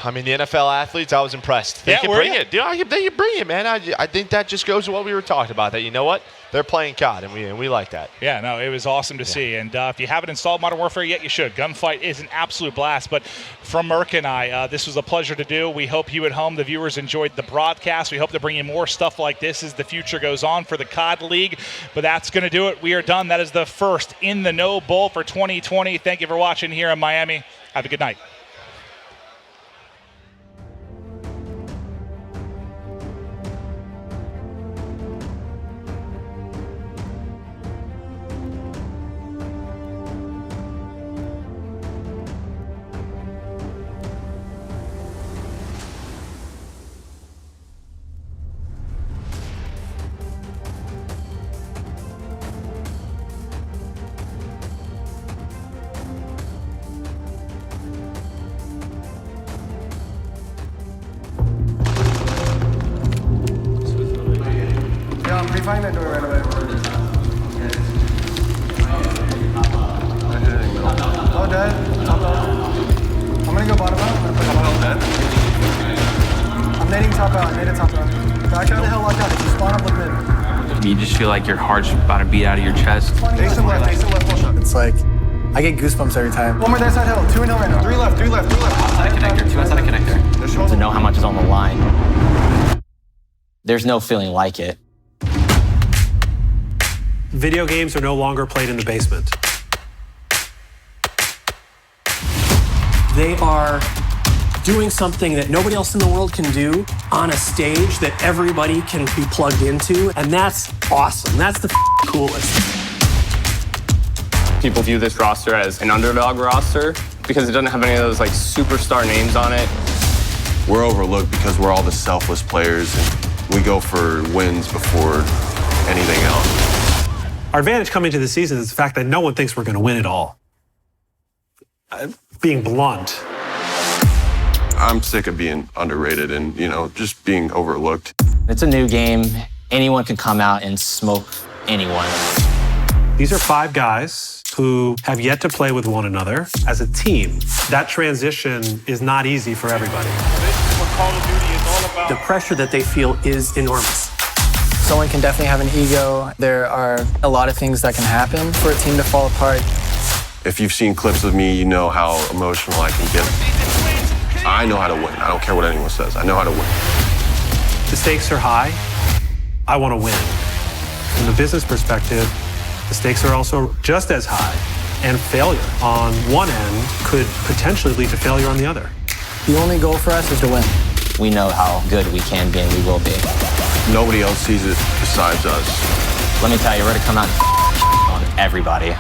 I mean, the NFL athletes, I was impressed. They can bring it. They can bring it, man. I think that just goes to what we were talking about, that, you know what? They're playing COD, and we like that. Yeah, no, it was awesome to see. And if you haven't installed Modern Warfare yet, you should. Gunfight is an absolute blast. But from Merck and I, this was a pleasure to do. We hope you at home, the viewers, enjoyed the broadcast. We hope to bring you more stuff like this as the future goes on for the COD League. But that's going to do it. We are done. That is the first In the Know Bowl for 2020. Thank you for watching here in Miami. Have a good night. find that door right away. Oh, dead. Top out. I'm gonna go bottom out. I'm gonna put top out. I'm nading top out. I naded top out. Back out of the hill, lock out. If you spawn up, look mid. You just feel like your heart's about to beat out of your chest. Ace and left, full shot. It's like, I get goosebumps every time. One more there side hill. 2 in hill right now. 3 left. Outside a connector, 2 outside a connector. To know how much is on the line. There's no feeling like it. Video games are no longer played in the basement. They are doing something that nobody else in the world can do on a stage that everybody can be plugged into, and that's awesome. That's the coolest. People view this roster as an underdog roster because it doesn't have any of those like superstar names on it. We're overlooked because we're all the selfless players and we go for wins before anything else. Our advantage coming to the season is the fact that no one thinks we're going to win it all. Being blunt. I'm sick of being underrated and, just being overlooked. It's a new game. Anyone can come out and smoke anyone. These are 5 guys who have yet to play with one another as a team. That transition is not easy for everybody. The pressure that they feel is enormous. Someone can definitely have an ego. There are a lot of things that can happen for a team to fall apart. If you've seen clips of me, you know how emotional I can get. I know how to win. I don't care what anyone says. I know how to win. The stakes are high. I want to win. From the business perspective, the stakes are also just as high, and failure on one end could potentially lead to failure on the other. The only goal for us is to win. We know how good we can be and we will be. Nobody else sees it besides us. Let me tell you, we're going to come out on everybody.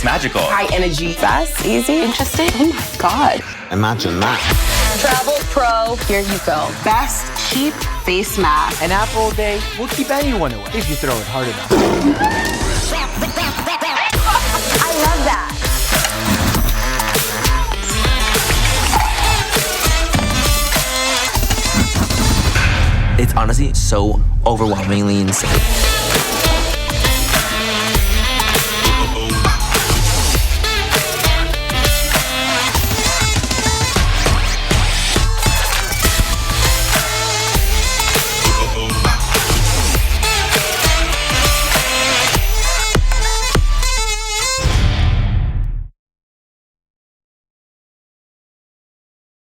Magical. High energy. Fast, easy, interesting. Oh my God. Imagine that. Travel Pro, here you go. Best cheap face mask. An apple a day will keep anyone away if you throw it hard enough. I love that. It's honestly so overwhelmingly insane.